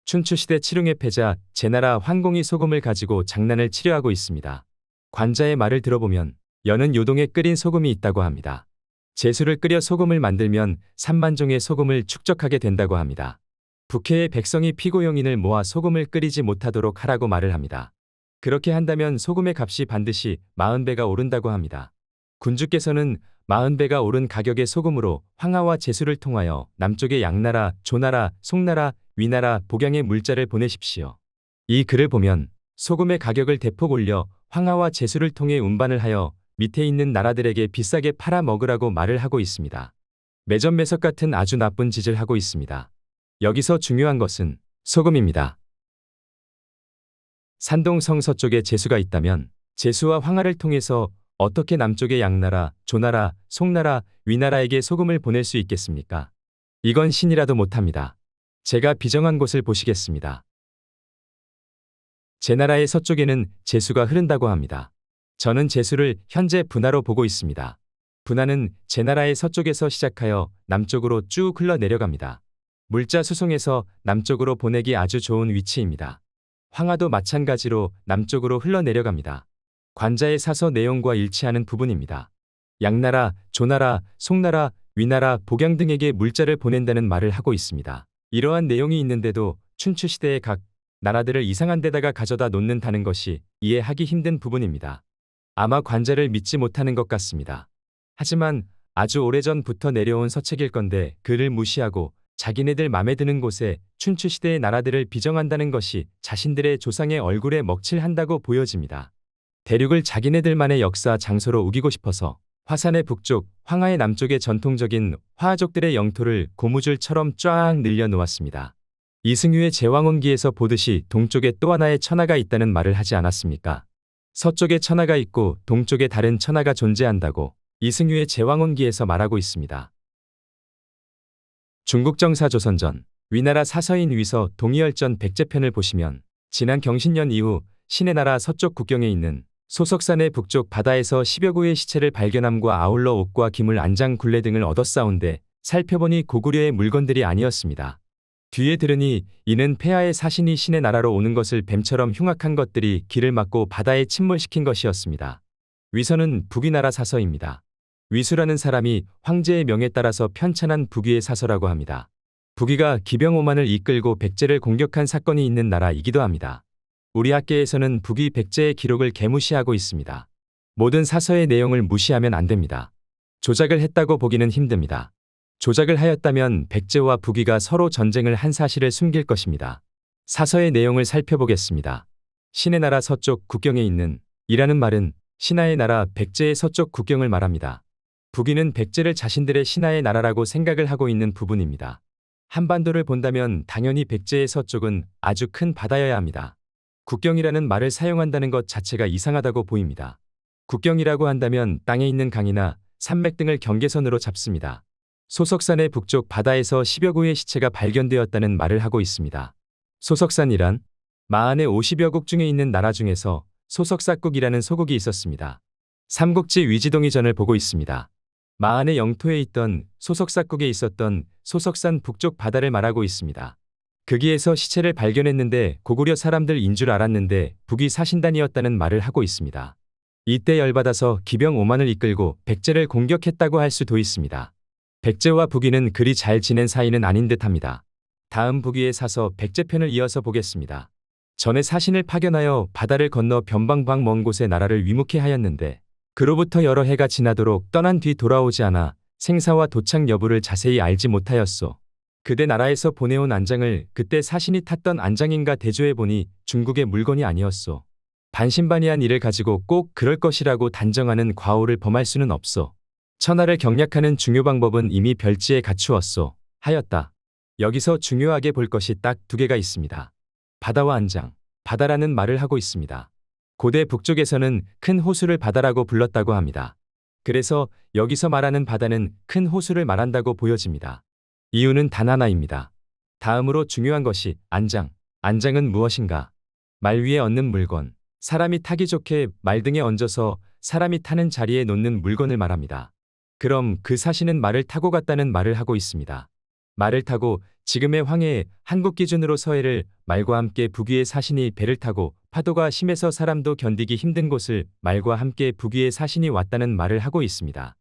춘추시대 칠웅의 패자 제나라 황공이 소금을 가지고 장난을 치려 하고 있습니다. 관자의 말을 들어보면 여는 요동에 끓인 소금이 있다고 합니다. 제수를 끓여 소금을 만들면 3만종의 소금을 축적하게 된다고 합니다. 북해의 백성이 피고용인을 모아 소금을 끓이지 못하도록 하라고 말을 합니다. 그렇게 한다면 소금의 값이 반드시 40배가 오른다고 합니다. 군주께서는 40배가 오른 가격의 소금으로 황하와 제수를 통하여 남쪽의 양나라, 조나라, 송나라, 위나라, 복양에 물자를 보내십시오. 이 글을 보면 소금의 가격을 대폭 올려 황하와 제수를 통해 운반을 하여 밑에 있는 나라들에게 비싸게 팔아 먹으라고 말을 하고 있습니다. 매점매석 같은 아주 나쁜 짓을 하고 있습니다. 여기서 중요한 것은 소금입니다. 산동성 서쪽에 제수가 있다면 제수와 황하를 통해서 어떻게 남쪽의 양나라, 조나라, 송나라, 위나라에게 소금을 보낼 수 있겠습니까? 이건 신이라도 못합니다. 제가 비정한 곳을 보시겠습니다. 제 나라의 서쪽에는 제수가 흐른다고 합니다. 저는 제수를 현재 분하로 보고 있습니다. 분하는 제 나라의 서쪽에서 시작하여 남쪽으로 쭉 흘러 내려갑니다. 물자 수송해서 남쪽으로 보내기 아주 좋은 위치입니다. 황하도 마찬가지로 남쪽으로 흘러 내려갑니다. 관자의 사서 내용과 일치하는 부분입니다. 양나라, 조나라, 송나라, 위나라, 복양 등에게 물자를 보낸다는 말을 하고 있습니다. 이러한 내용이 있는데도 춘추시대의 각 나라들을 이상한 데다가 가져다 놓는다는 것이 이해하기 힘든 부분입니다. 아마 관자를 믿지 못하는 것 같습니다. 하지만 아주 오래전부터 내려온 서책일 건데 그를 무시하고 자기네들 맘에 드는 곳에 춘추시대의 나라들을 비정한다는 것이 자신들의 조상의 얼굴에 먹칠한다고 보여집니다. 대륙을 자기네들만의 역사 장소로 우기고 싶어서 화산의 북쪽, 황하의 남쪽의 전통적인 화족들의 영토를 고무줄처럼 쫙 늘려놓았습니다. 이승유의 제왕원기에서 보듯이 동쪽에 또 하나의 천하가 있다는 말을 하지 않았습니까? 서쪽에 천하가 있고 동쪽에 다른 천하가 존재한다고 이승유의 제왕원기에서 말하고 있습니다. 중국정사조선전, 위나라 사서인 위서 동이열전 백제편을 보시면 지난 경신년 이후 신의 나라 서쪽 국경에 있는 소석산의 북쪽 바다에서 10여 구의 시체를 발견함과 아울러 옷과 기물, 안장, 굴레 등을 얻어싸운데 살펴보니 고구려의 물건들이 아니었습니다. 뒤에 들으니 이는 폐하의 사신이 신의 나라로 오는 것을 뱀처럼 흉악한 것들이 길을 막고 바다에 침몰시킨 것이었습니다. 위서는 북위나라 사서입니다. 위수라는 사람이 황제의 명에 따라서 편찬한 북위의 사서라고 합니다. 북위가 기병5만을 이끌고 백제를 공격한 사건이 있는 나라이기도 합니다. 우리 학계에서는 북위 백제의 기록을 개무시하고 있습니다. 모든 사서의 내용을 무시하면 안 됩니다. 조작을 했다고 보기는 힘듭니다. 조작을 하였다면 백제와 북위가 서로 전쟁을 한 사실을 숨길 것입니다. 사서의 내용을 살펴보겠습니다. 신의 나라 서쪽 국경에 있는 이라는 말은 신하의 나라 백제의 서쪽 국경을 말합니다. 북위는 백제를 자신들의 신하의 나라라고 생각을 하고 있는 부분입니다. 한반도를 본다면 당연히 백제의 서쪽은 아주 큰 바다여야 합니다. 국경이라는 말을 사용한다는 것 자체가 이상하다고 보입니다. 국경이라고 한다면 땅에 있는 강이나 산맥 등을 경계선으로 잡습니다. 소석산의 북쪽 바다에서 10여 구의 시체가 발견되었다는 말을 하고 있습니다. 소석산이란 마한의 50여 국 중에 있는 나라 중에서 소석사국이라는 소국이 있었습니다. 삼국지 위지동의전을 보고 있습니다. 마한의 영토에 있던 소석사국에 있었던 소석산 북쪽 바다를 말하고 있습니다. 거기에서 시체를 발견했는데 고구려 사람들인 줄 알았는데 북위 사신단이었다는 말을 하고 있습니다. 이때 열받아서 기병 5만을 이끌고 백제를 공격했다고 할 수도 있습니다. 백제와 북위는 그리 잘 지낸 사이는 아닌 듯합니다. 다음 북위의 사서 백제편을 이어서 보겠습니다. 전에 사신을 파견하여 바다를 건너 변방방 먼 곳에 나라를 위묵해 하였는데 그로부터 여러 해가 지나도록 떠난 뒤 돌아오지 않아 생사와 도착 여부를 자세히 알지 못하였소. 그대 나라에서 보내온 안장을 그때 사신이 탔던 안장인가 대조해보니 중국의 물건이 아니었소. 반신반의한 일을 가지고 꼭 그럴 것이라고 단정하는 과오를 범할 수는 없소. 천하를 경략하는 중요 방법은 이미 별지에 갖추었소. 하였다. 여기서 중요하게 볼 것이 딱 두 개가 있습니다. 바다와 안장. 바다라는 말을 하고 있습니다. 고대 북쪽에서는 큰 호수를 바다라고 불렀다고 합니다. 그래서 여기서 말하는 바다는 큰 호수를 말한다고 보여집니다. 이유는 단 하나입니다. 다음으로 중요한 것이 안장. 안장은 무엇인가? 말 위에 얹는 물건. 사람이 타기 좋게 말 등에 얹어서 사람이 타는 자리에 놓는 물건을 말합니다. 그럼 그 사신은 말을 타고 갔다는 말을 하고 있습니다. 말을 타고 지금의 황해에 한국 기준으로 서해를 말과 함께 북위의 사신이 배를 타고 파도가 심해서 사람도 견디기 힘든 곳을 말과 함께 북위의 사신이 왔다는 말을 하고 있습니다.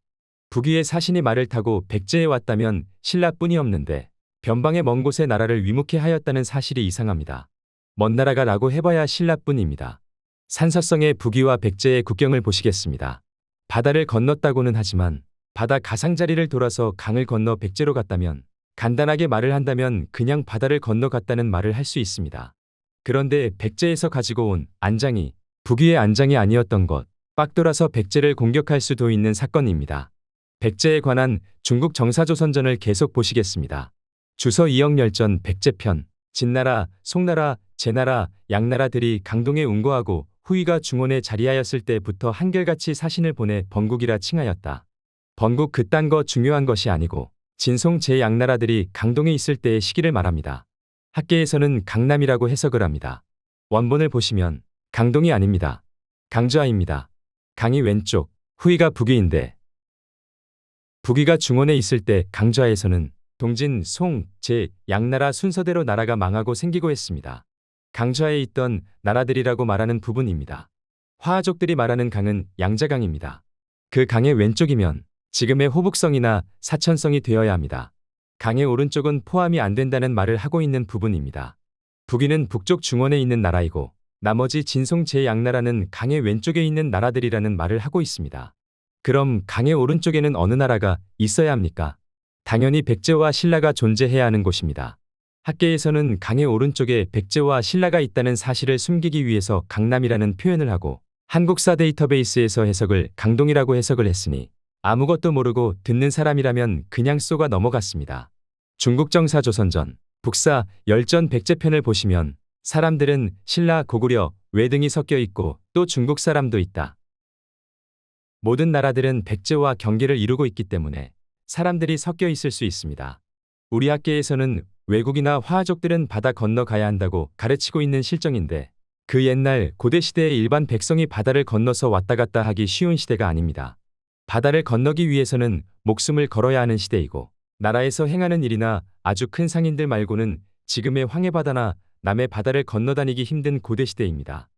북위의 사신이 말을 타고 백제에 왔다면 신라뿐이 없는데 변방의 먼 곳에 나라를 위묵해 하였다는 사실이 이상합니다. 먼 나라가 라고 해봐야 신라뿐입니다. 산서성의 북위와 백제의 국경을 보시겠습니다. 바다를 건넜다고는 하지만 바다 가상자리를 돌아서 강을 건너 백제로 갔다면 간단하게 말을 한다면 그냥 바다를 건너갔다는 말을 할 수 있습니다. 그런데 백제에서 가지고 온 안장이 북위의 안장이 아니었던 것, 빡돌아서 백제를 공격할 수도 있는 사건입니다. 백제에 관한 중국 정사조선전을 계속 보시겠습니다. 주서 2억 열전 백제편, 진나라, 송나라, 제나라, 양나라들이 강동에 운거하고 후위가 중원에 자리하였을 때부터 한결같이 사신을 보내 번국이라 칭하였다. 번국 그딴 거 중요한 것이 아니고 진송 제양나라들이 강동에 있을 때의 시기를 말합니다. 학계에서는 강남이라고 해석을 합니다. 원본을 보시면 강동이 아닙니다. 강좌입니다. 강이 왼쪽, 후위가 북위인데 북위가 중원에 있을 때 강좌에서는 동진, 송, 제, 양나라 순서대로 나라가 망하고 생기고 했습니다. 강좌에 있던 나라들이라고 말하는 부분입니다. 화하족들이 말하는 강은 양자강입니다. 그 강의 왼쪽이면 지금의 호북성이나 사천성이 되어야 합니다. 강의 오른쪽은 포함이 안 된다는 말을 하고 있는 부분입니다. 북위는 북쪽 중원에 있는 나라이고 나머지 진송 제양나라는 강의 왼쪽에 있는 나라들이라는 말을 하고 있습니다. 그럼 강의 오른쪽에는 어느 나라가 있어야 합니까? 당연히 백제와 신라가 존재해야 하는 곳입니다. 학계에서는 강의 오른쪽에 백제와 신라가 있다는 사실을 숨기기 위해서 강남이라는 표현을 하고 한국사 데이터베이스에서 해석을 강동이라고 해석을 했으니 아무것도 모르고 듣는 사람이라면 그냥 쏘가 넘어갔습니다. 중국정사조선전, 북사, 열전 백제편을 보시면 사람들은 신라, 고구려, 외 등이 섞여 있고 또 중국 사람도 있다. 모든 나라들은 백제와 경계를 이루고 있기 때문에 사람들이 섞여 있을 수 있습니다. 우리 학계에서는 외국이나 화하족들은 바다 건너 가야 한다고 가르치고 있는 실정인데 그 옛날 고대시대의 일반 백성이 바다를 건너서 왔다 갔다 하기 쉬운 시대가 아닙니다. 바다를 건너기 위해서는 목숨을 걸어야 하는 시대이고 나라에서 행하는 일이나 아주 큰 상인들 말고는 지금의 황해바다나 남의 바다를 건너다니기 힘든 고대시대입니다.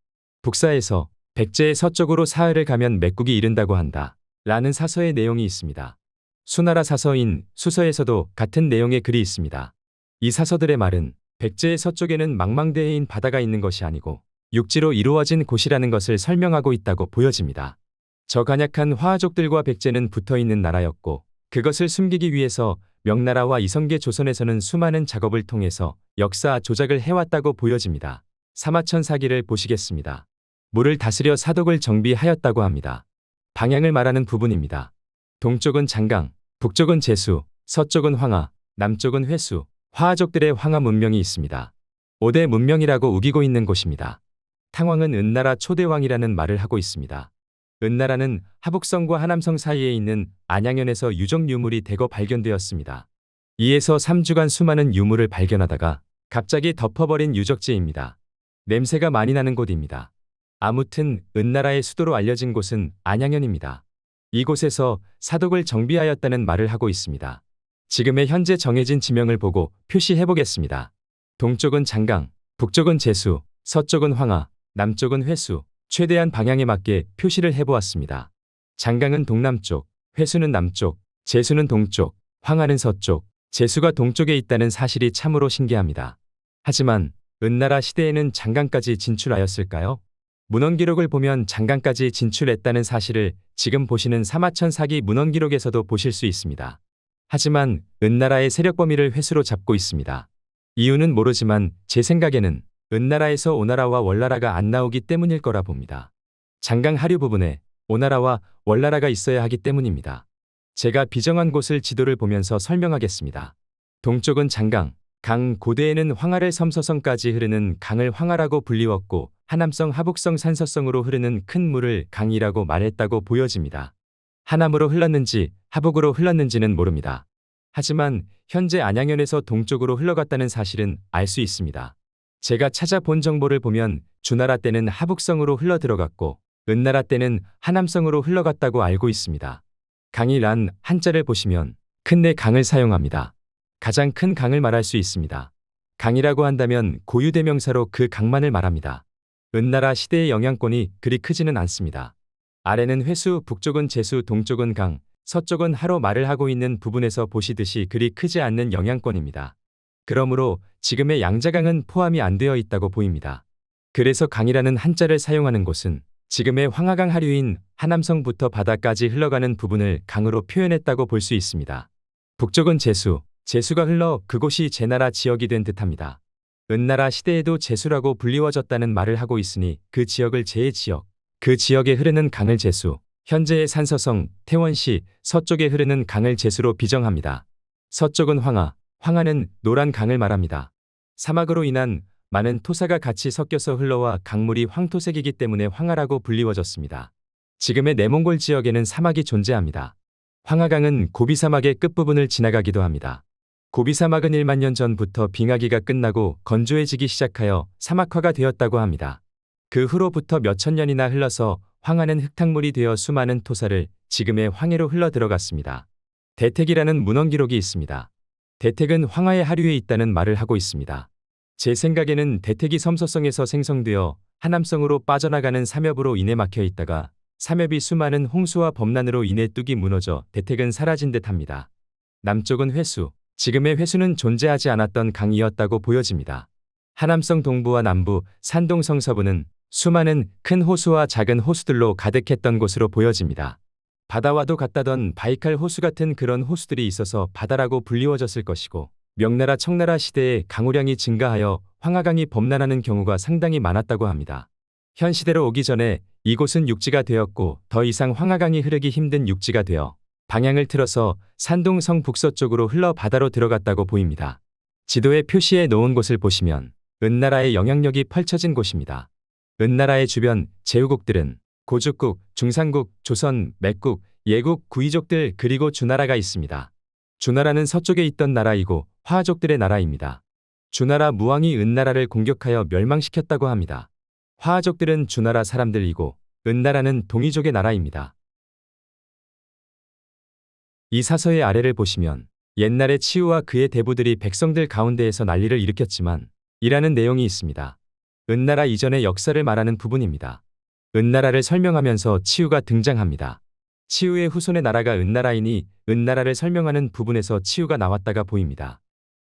북사에서 백제의 서쪽으로 사흘을 가면 맥국이 이른다고 한다. 라는 사서의 내용이 있습니다. 수나라 사서인 수서에서도 같은 내용의 글이 있습니다. 이 사서들의 말은 백제의 서쪽에는 망망대해인 바다가 있는 것이 아니고 육지로 이루어진 곳이라는 것을 설명하고 있다고 보여집니다. 저 간약한 화하족들과 백제는 붙어있는 나라였고 그것을 숨기기 위해서 명나라와 이성계 조선에서는 수많은 작업을 통해서 역사 조작을 해왔다고 보여집니다. 사마천 사기를 보시겠습니다. 물을 다스려 사독을 정비하였다고 합니다. 방향을 말하는 부분입니다. 동쪽은 장강, 북쪽은 제수, 서쪽은 황하, 남쪽은 회수, 화하족들의 황하 문명이 있습니다. 5대 문명이라고 우기고 있는 곳입니다. 탕왕은 은나라 초대왕이라는 말을 하고 있습니다. 은나라는 하북성과 하남성 사이에 있는 안양현에서 유적 유물이 대거 발견되었습니다. 이에서 3주간 수많은 유물을 발견하다가 갑자기 덮어버린 유적지입니다. 냄새가 많이 나는 곳입니다. 아무튼 은나라의 수도로 알려진 곳은 안양현입니다. 이곳에서 사독을 정비하였다는 말을 하고 있습니다. 지금의 현재 정해진 지명을 보고 표시해 보겠습니다. 동쪽은 장강, 북쪽은 제수, 서쪽은 황하, 남쪽은 회수, 최대한 방향에 맞게 표시를 해보았습니다. 장강은 동남쪽, 회수는 남쪽, 제수는 동쪽, 황하는 서쪽, 제수가 동쪽에 있다는 사실이 참으로 신기합니다. 하지만 은나라 시대에는 장강까지 진출하였을까요? 문헌기록을 보면 장강까지 진출했다는 사실을 지금 보시는 사마천 사기 문헌기록에서도 보실 수 있습니다. 하지만 은나라의 세력 범위를 회수로 잡고 있습니다. 이유는 모르지만 제 생각에는 은나라에서 오나라와 월나라가 안 나오기 때문일 거라 봅니다. 장강 하류 부분에 오나라와 월나라가 있어야 하기 때문입니다. 제가 비정한 곳을 지도를 보면서 설명하겠습니다. 동쪽은 장강, 강 고대에는 황하를 섬서성까지 흐르는 강을 황하라고 불리웠고 하남성 하북성 산서성으로 흐르는 큰 물을 강이라고 말했다고 보여집니다. 하남으로 흘렀는지 하북으로 흘렀는지는 모릅니다. 하지만 현재 안양현에서 동쪽으로 흘러갔다는 사실은 알 수 있습니다. 제가 찾아본 정보를 보면 주나라 때는 하북성으로 흘러 들어갔고 은나라 때는 하남성으로 흘러갔다고 알고 있습니다. 강이란 한자를 보시면 큰내 강을 사용합니다. 가장 큰 강을 말할 수 있습니다. 강이라고 한다면 고유대명사로 그 강만을 말합니다. 은나라 시대의 영향권이 그리 크지는 않습니다. 아래는 회수, 북쪽은 제수, 동쪽은 강, 서쪽은 하로 말을 하고 있는 부분에서 보시듯이 그리 크지 않는 영향권입니다. 그러므로 지금의 양자강은 포함이 안 되어 있다고 보입니다. 그래서 강이라는 한자를 사용하는 곳은 지금의 황하강 하류인 하남성부터 바다까지 흘러가는 부분을 강으로 표현했다고 볼 수 있습니다. 북쪽은 제수, 제수가 흘러 그곳이 제나라 지역이 된 듯합니다. 은나라 시대에도 제수라고 불리워졌다는 말을 하고 있으니 그 지역을 제지역, 그 지역에 흐르는 강을 제수, 현재의 산서성, 태원시, 서쪽에 흐르는 강을 제수로 비정합니다. 서쪽은 황하, 황하는 노란 강을 말합니다. 사막으로 인한 많은 토사가 같이 섞여서 흘러와 강물이 황토색이기 때문에 황하라고 불리워졌습니다. 지금의 내몽골 지역에는 사막이 존재합니다. 황하강은 고비사막의 끝부분을 지나가기도 합니다. 고비사막은 1만 년 전부터 빙하기가 끝나고 건조해지기 시작하여 사막화가 되었다고 합니다. 그 후로부터 몇천 년이나 흘러서 황하는 흙탕물이 되어 수많은 토사를 지금의 황해로 흘러 들어갔습니다. 대택이라는 문헌 기록이 있습니다. 대택은 황하의 하류에 있다는 말을 하고 있습니다. 제 생각에는 대택이 섬서성에서 생성되어 하남성으로 빠져나가는 삼엽으로 인해 막혀 있다가 삼엽이 수많은 홍수와 범난으로 인해 뚝이 무너져 대택은 사라진 듯합니다. 남쪽은 회수, 지금의 회수는 존재하지 않았던 강이었다고 보여집니다. 하남성 동부와 남부, 산동성 서부는 수많은 큰 호수와 작은 호수들로 가득했던 곳으로 보여집니다. 바다와도 같다던 바이칼 호수 같은 그런 호수들이 있어서 바다라고 불리워졌을 것이고, 명나라 청나라 시대에 강우량이 증가하여 황하강이 범람하는 경우가 상당히 많았다고 합니다. 현 시대로 오기 전에 이곳은 육지가 되었고 더 이상 황하강이 흐르기 힘든 육지가 되어 방향을 틀어서 산동성 북서쪽으로 흘러 바다로 들어갔다고 보입니다. 지도에 표시해 놓은 곳을 보시면 은나라의 영향력이 펼쳐진 곳입니다. 은나라의 주변 제후국들은 고죽국, 중산국, 조선, 맥국, 예국, 구이족들 그리고 주나라가 있습니다. 주나라는 서쪽에 있던 나라이고 화족들의 나라입니다. 주나라 무왕이 은나라를 공격하여 멸망시켰다고 합니다. 화족들은 주나라 사람들이고 은나라는 동이족의 나라입니다. 이 사서의 아래를 보시면 옛날에 치우와 그의 대부들이 백성들 가운데에서 난리를 일으켰지만 이라는 내용이 있습니다. 은나라 이전의 역사를 말하는 부분입니다. 은나라를 설명하면서 치우가 등장합니다. 치우의 후손의 나라가 은나라이니 은나라를 설명하는 부분에서 치우가 나왔다가 보입니다.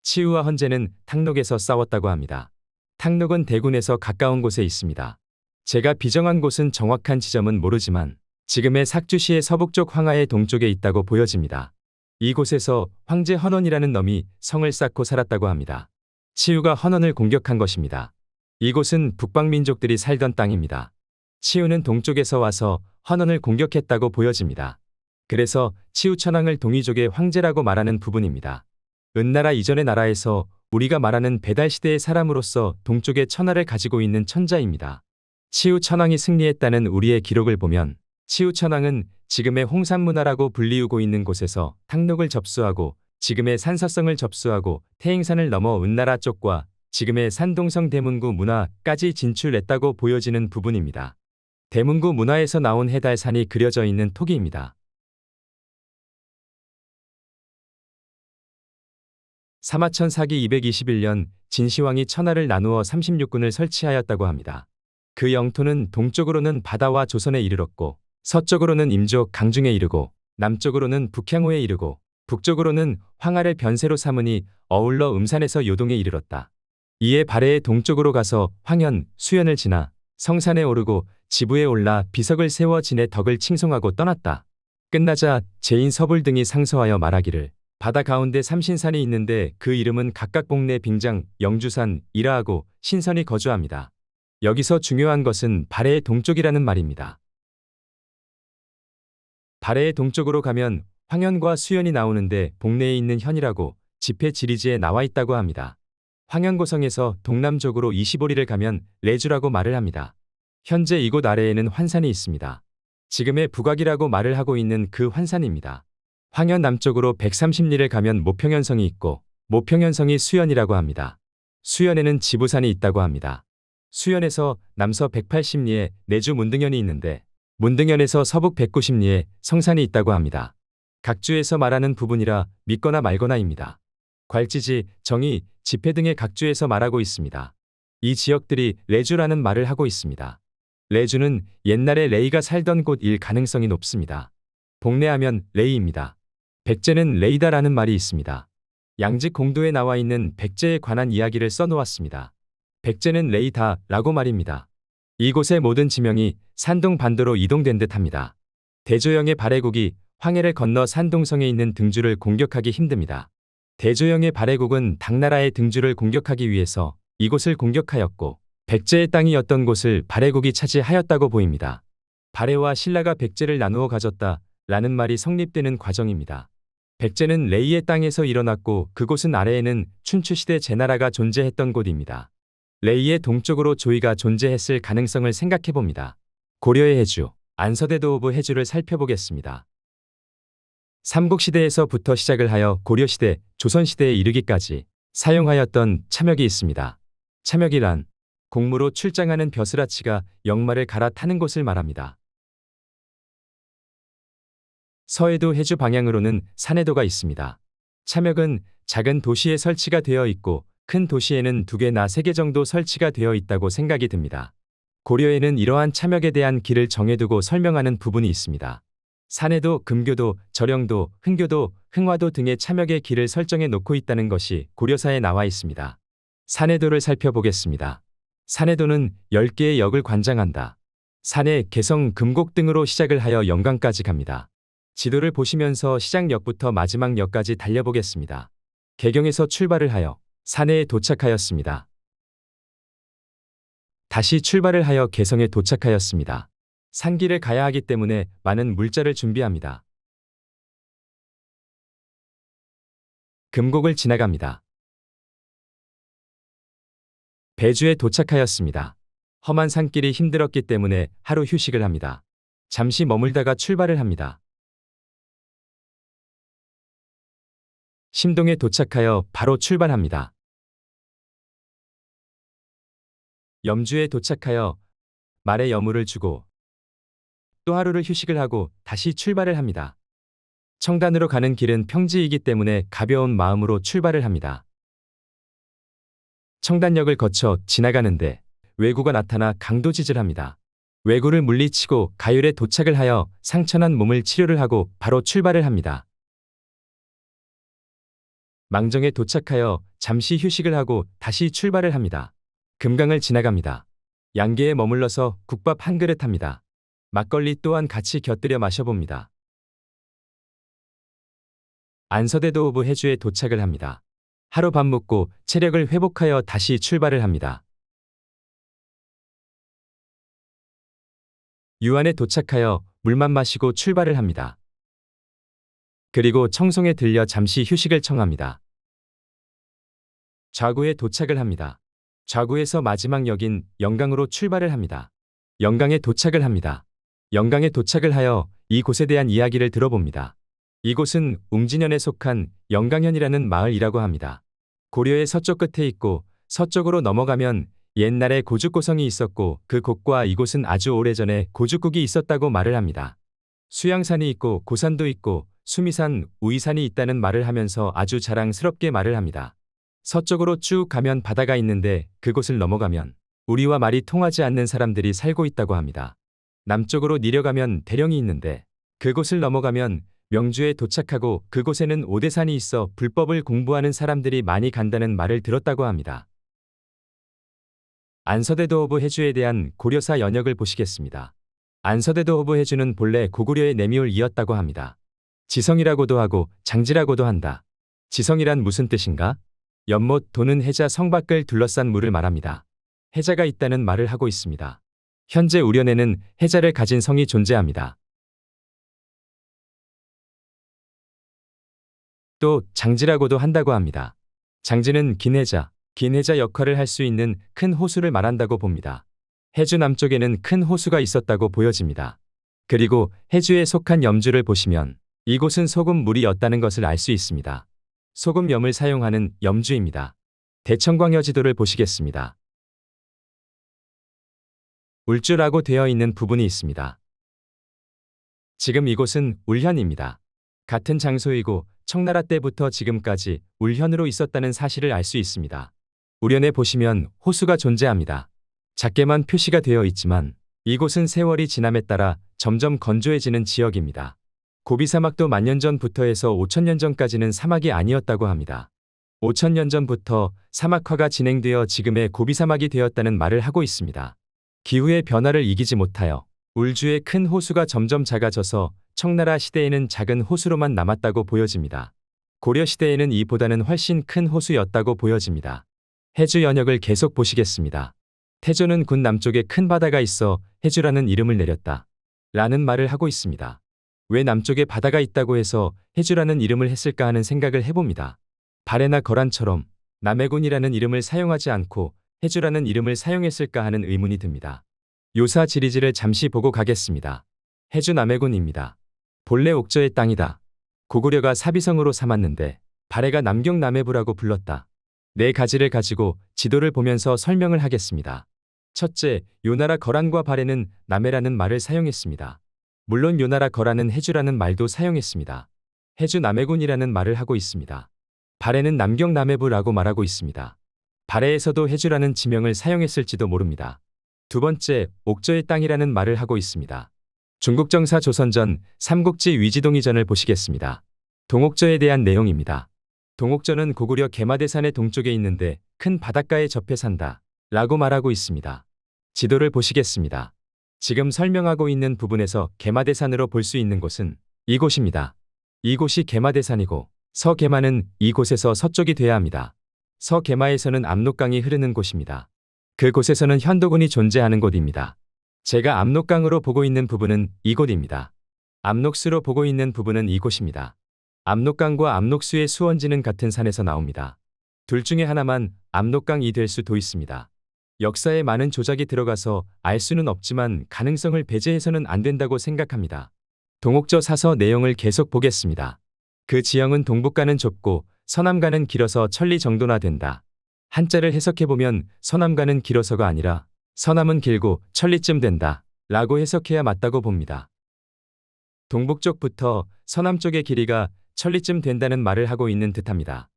치우와 헌제는 탕록에서 싸웠다고 합니다. 탕록은 대군에서 가까운 곳에 있습니다. 제가 비정한 곳은 정확한 지점은 모르지만 지금의 삭주시의 서북쪽 황하의 동쪽에 있다고 보여집니다. 이곳에서 황제 헌원이라는 놈이 성을 쌓고 살았다고 합니다. 치우가 헌원을 공격한 것입니다. 이곳은 북방민족들이 살던 땅입니다. 치우는 동쪽에서 와서 헌원을 공격했다고 보여집니다. 그래서 치우천왕을 동이족의 황제라고 말하는 부분입니다. 은나라 이전의 나라에서 우리가 말하는 배달시대의 사람으로서 동쪽의 천하를 가지고 있는 천자입니다. 치우천왕이 승리했다는 우리의 기록을 보면 치우천왕은 지금의 홍산문화라고 불리우고 있는 곳에서 탕록을 접수하고 지금의 산서성을 접수하고 태행산을 넘어 은나라 쪽과 지금의 산동성 대문구 문화까지 진출했다고 보여지는 부분입니다. 대문구 문화에서 나온 해달산이 그려져 있는 토기입니다. 사마천 사기 221년 진시황이 천하를 나누어 36군을 설치하였다고 합니다. 그 영토는 동쪽으로는 바다와 조선에 이르렀고 서쪽으로는 임족 강중에 이르고 남쪽으로는 북향호에 이르고 북쪽으로는 황하를 변세로 삼으니 어울러 음산에서 요동에 이르렀다. 이에 발해의 동쪽으로 가서 황현, 수연을 지나 성산에 오르고 지부에 올라 비석을 세워 진의 덕을 칭송하고 떠났다. 끝나자 제인 서불 등이 상서하여 말하기를 바다 가운데 삼신산이 있는데 그 이름은 각각 복내 빙장, 영주산, 이라하고 신선이 거주합니다. 여기서 중요한 것은 발해의 동쪽이라는 말입니다. 발해의 동쪽으로 가면 황현과 수연이 나오는데 복내에 있는 현이라고 지폐 지리지에 나와 있다고 합니다. 황현고성에서 동남쪽으로 25리를 가면 레주라고 말을 합니다. 현재 이곳 아래에는 환산이 있습니다. 지금의 북악이라고 말을 하고 있는 그 환산입니다. 황현 남쪽으로 130리를 가면 모평현성이 있고 모평현성이 수연이라고 합니다. 수연에는 지부산이 있다고 합니다. 수연에서 남서 180리에 내주 문등현이 있는데 문등현에서 서북 190리에 성산이 있다고 합니다. 각주에서 말하는 부분이라 믿거나 말거나입니다. 괄지지, 정의, 지폐 등의 각주에서 말하고 있습니다. 이 지역들이 레주라는 말을 하고 있습니다. 레주는 옛날에 레이가 살던 곳일 가능성이 높습니다. 복례하면 레이입니다. 백제는 레이다라는 말이 있습니다. 양직 공도에 나와 있는 백제에 관한 이야기를 써놓았습니다. 백제는 레이다 라고 말입니다. 이곳의 모든 지명이 산동 반도로 이동된 듯합니다. 대조영의 발해국이 황해를 건너 산동성에 있는 등주를 공격하기 힘듭니다. 대조영의 발해국은 당나라의 등주를 공격하기 위해서 이곳을 공격하였고 백제의 땅이었던 곳을 발해국이 차지하였다고 보입니다. 발해와 신라가 백제를 나누어 가졌다 라는 말이 성립되는 과정입니다. 백제는 레이의 땅에서 일어났고 그곳은 아래에는 춘추시대 제나라가 존재했던 곳입니다. 레이의 동쪽으로 조이가 존재했을 가능성을 생각해봅니다. 고려의 해주, 안서대도 오브 해주를 살펴보겠습니다. 삼국시대에서부터 시작을 하여 고려시대, 조선시대에 이르기까지 사용하였던 참역이 있습니다. 참역이란 공무로 출장하는 벼슬아치가 역마를 갈아타는 곳을 말합니다. 서해도 해주 방향으로는 산해도가 있습니다. 참역은 작은 도시에 설치가 되어 있고 큰 도시에는 2개나 3개 정도 설치가 되어 있다고 생각이 듭니다. 고려에는 이러한 참역에 대한 길을 정해두고 설명하는 부분이 있습니다. 산해도, 금교도, 절영도, 흥교도, 흥화도 등의 참역의 길을 설정해 놓고 있다는 것이 고려사에 나와 있습니다. 산해도를 살펴보겠습니다. 산해도는 10개의 역을 관장한다. 산해, 개성, 금곡 등으로 시작을 하여 영광까지 갑니다. 지도를 보시면서 시작역부터 마지막 역까지 달려보겠습니다. 개경에서 출발을 하여 산해에 도착하였습니다. 다시 출발을 하여 개성에 도착하였습니다. 산길을 가야 하기 때문에 많은 물자를 준비합니다. 금곡을 지나갑니다. 배주에 도착하였습니다. 험한 산길이 힘들었기 때문에 하루 휴식을 합니다. 잠시 머물다가 출발을 합니다. 심동에 도착하여 바로 출발합니다. 염주에 도착하여 말에 여물을 주고 또 하루를 휴식을 하고 다시 출발을 합니다. 청단으로 가는 길은 평지이기 때문에 가벼운 마음으로 출발을 합니다. 청단역을 거쳐 지나가는데 왜구가 나타나 강도짓을 합니다. 왜구를 물리치고 가율에 도착을 하여 상처난 몸을 치료를 하고 바로 출발을 합니다. 망정에 도착하여 잠시 휴식을 하고 다시 출발을 합니다. 금강을 지나갑니다. 양계에 머물러서 국밥 한 그릇 합니다. 막걸리 또한 같이 곁들여 마셔봅니다. 안서대도 오브 해주에 도착을 합니다. 하루 밥 먹고 체력을 회복하여 다시 출발을 합니다. 유안에 도착하여 물만 마시고 출발을 합니다. 그리고 청송에 들려 잠시 휴식을 청합니다. 좌구에 도착을 합니다. 좌구에서 마지막 역인 영강으로 출발을 합니다. 영강에 도착을 합니다. 영강에 도착을 하여 이곳에 대한 이야기를 들어봅니다. 이곳은 웅진현에 속한 영강현이라는 마을이라고 합니다. 고려의 서쪽 끝에 있고 서쪽으로 넘어가면 옛날에 고죽고성이 있었고 그 곳과 이곳은 아주 오래전에 고죽국이 있었다고 말을 합니다. 수양산이 있고 고산도 있고 수미산, 우이산이 있다는 말을 하면서 아주 자랑스럽게 말을 합니다. 서쪽으로 쭉 가면 바다가 있는데 그곳을 넘어가면 우리와 말이 통하지 않는 사람들이 살고 있다고 합니다. 남쪽으로 내려가면 대령이 있는데 그곳을 넘어가면 명주에 도착하고 그곳에는 오대산이 있어 불법을 공부하는 사람들이 많이 간다는 말을 들었다고 합니다. 안서대도 오브 해주에 대한 고려사 연역을 보시겠습니다. 안서대도 오브 해주는 본래 고구려의 내미울이었다고 합니다. 지성이라고도 하고 장지라고도 한다. 지성이란 무슨 뜻인가? 연못, 도는 해자 성 밖을 둘러싼 물을 말합니다. 해자가 있다는 말을 하고 있습니다. 현재 우려내는 해자를 가진 성이 존재합니다. 또 장지라고도 한다고 합니다. 장지는 긴 해자 역할을 할 수 있는 큰 호수를 말한다고 봅니다. 해주 남쪽에는 큰 호수가 있었다고 보여집니다. 그리고 해주에 속한 염주를 보시면 이곳은 소금물이었다는 것을 알 수 있습니다. 소금염을 사용하는 염주입니다. 대청광여지도를 보시겠습니다. 울주라고 되어 있는 부분이 있습니다. 지금 이곳은 울현입니다. 같은 장소이고 청나라 때부터 지금까지 울현으로 있었다는 사실을 알 수 있습니다. 우련에 보시면 호수가 존재합니다. 작게만 표시가 되어 있지만 이곳은 세월이 지남에 따라 점점 건조해지는 지역입니다. 고비사막도 만년 전부터 해서 5천년 전까지는 사막이 아니었다고 합니다. 5천년 전부터 사막화가 진행되어 지금의 고비사막이 되었다는 말을 하고 있습니다. 기후의 변화를 이기지 못하여 울주의 큰 호수가 점점 작아져서 청나라 시대에는 작은 호수로만 남았다고 보여집니다. 고려 시대에는 이보다는 훨씬 큰 호수였다고 보여집니다. 해주 연역을 계속 보시겠습니다. 태조는 군 남쪽에 큰 바다가 있어 해주라는 이름을 내렸다. 라는 말을 하고 있습니다. 왜 남쪽에 바다가 있다고 해서 해주라는 이름을 했을까 하는 생각을 해봅니다. 발해나 거란처럼 남해군이라는 이름을 사용하지 않고 해주라는 이름을 사용했을까 하는 의문이 듭니다. 요사 지리지를 잠시 보고 가겠습니다. 해주 남해군입니다. 본래 옥저의 땅이다. 고구려가 사비성으로 삼았는데 발해가 남경 남해부라고 불렀다. 네 가지를 가지고 지도를 보면서 설명을 하겠습니다. 첫째, 요나라 거란과 발해는 남해라는 말을 사용했습니다. 물론 요나라 거란은 해주라는 말도 사용했습니다. 해주 남해군이라는 말을 하고 있습니다. 발해는 남경 남해부라고 말하고 있습니다. 발해에서도 해주라는 지명을 사용했을지도 모릅니다. 두 번째, 옥저의 땅이라는 말을 하고 있습니다. 중국정사 조선전 삼국지 위지동의전을 보시겠습니다. 동옥저에 대한 내용입니다. 동옥저는 고구려 개마대산의 동쪽에 있는데 큰 바닷가에 접해 산다 라고 말하고 있습니다. 지도를 보시겠습니다. 지금 설명하고 있는 부분에서 개마대산으로 볼 수 있는 곳은 이곳입니다. 이곳이 개마대산이고 서개마는 이곳에서 서쪽이 돼야 합니다. 서개마에서는 압록강이 흐르는 곳입니다. 그곳에서는 현도군이 존재하는 곳입니다. 제가 압록강으로 보고 있는 부분은 이곳입니다. 압록수로 보고 있는 부분은 이곳입니다. 압록강과 압록수의 수원지는 같은 산에서 나옵니다. 둘 중에 하나만 압록강이 될 수도 있습니다. 역사에 많은 조작이 들어가서 알 수는 없지만 가능성을 배제해서는 안 된다고 생각합니다. 동옥저 사서 내용을 계속 보겠습니다. 그 지형은 동북가는 좁고 서남가는 길어서 천리 정도나 된다. 한자를 해석해보면 서남가는 길어서가 아니라 서남은 길고 천리쯤 된다 라고 해석해야 맞다고 봅니다. 동북쪽부터 서남쪽의 길이가 천리쯤 된다는 말을 하고 있는 듯합니다.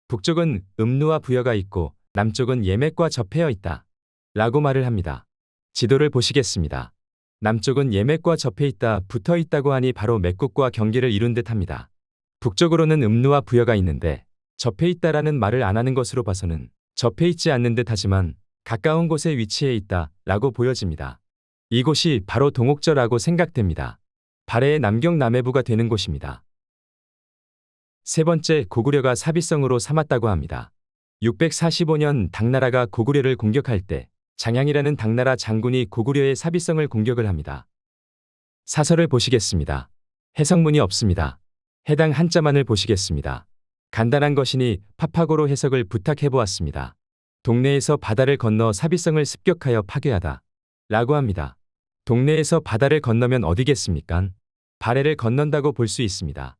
북쪽은 음루와 부여가 있고 남쪽은 예맥과 접해여 있다 라고 말을 합니다. 지도를 보시겠습니다. 남쪽은 예맥과 접해 있다 붙어 있다고 하니 바로 맥국과 경계를 이룬 듯합니다. 북쪽으로는 음루와 부여가 있는데 접해 있다라는 말을 안 하는 것으로 봐서는 접해 있지 않는 듯 하지만 가까운 곳에 위치해 있다 라고 보여집니다. 이곳이 바로 동옥저라고 생각됩니다. 발해의 남경 남해부가 되는 곳입니다. 세 번째, 고구려가 사비성으로 삼았다고 합니다. 645년 당나라가 고구려를 공격할 때 장양이라는 당나라 장군이 고구려의 사비성을 공격을 합니다. 사설을 보시겠습니다. 해석문이 없습니다. 해당 한자만을 보시겠습니다. 간단한 것이니 파파고로 해석을 부탁해보았습니다. 동네에서 바다를 건너 사비성을 습격하여 파괴하다 라고 합니다. 동네에서 바다를 건너면 어디겠습니까? 발해를 건넌다고 볼 수 있습니다.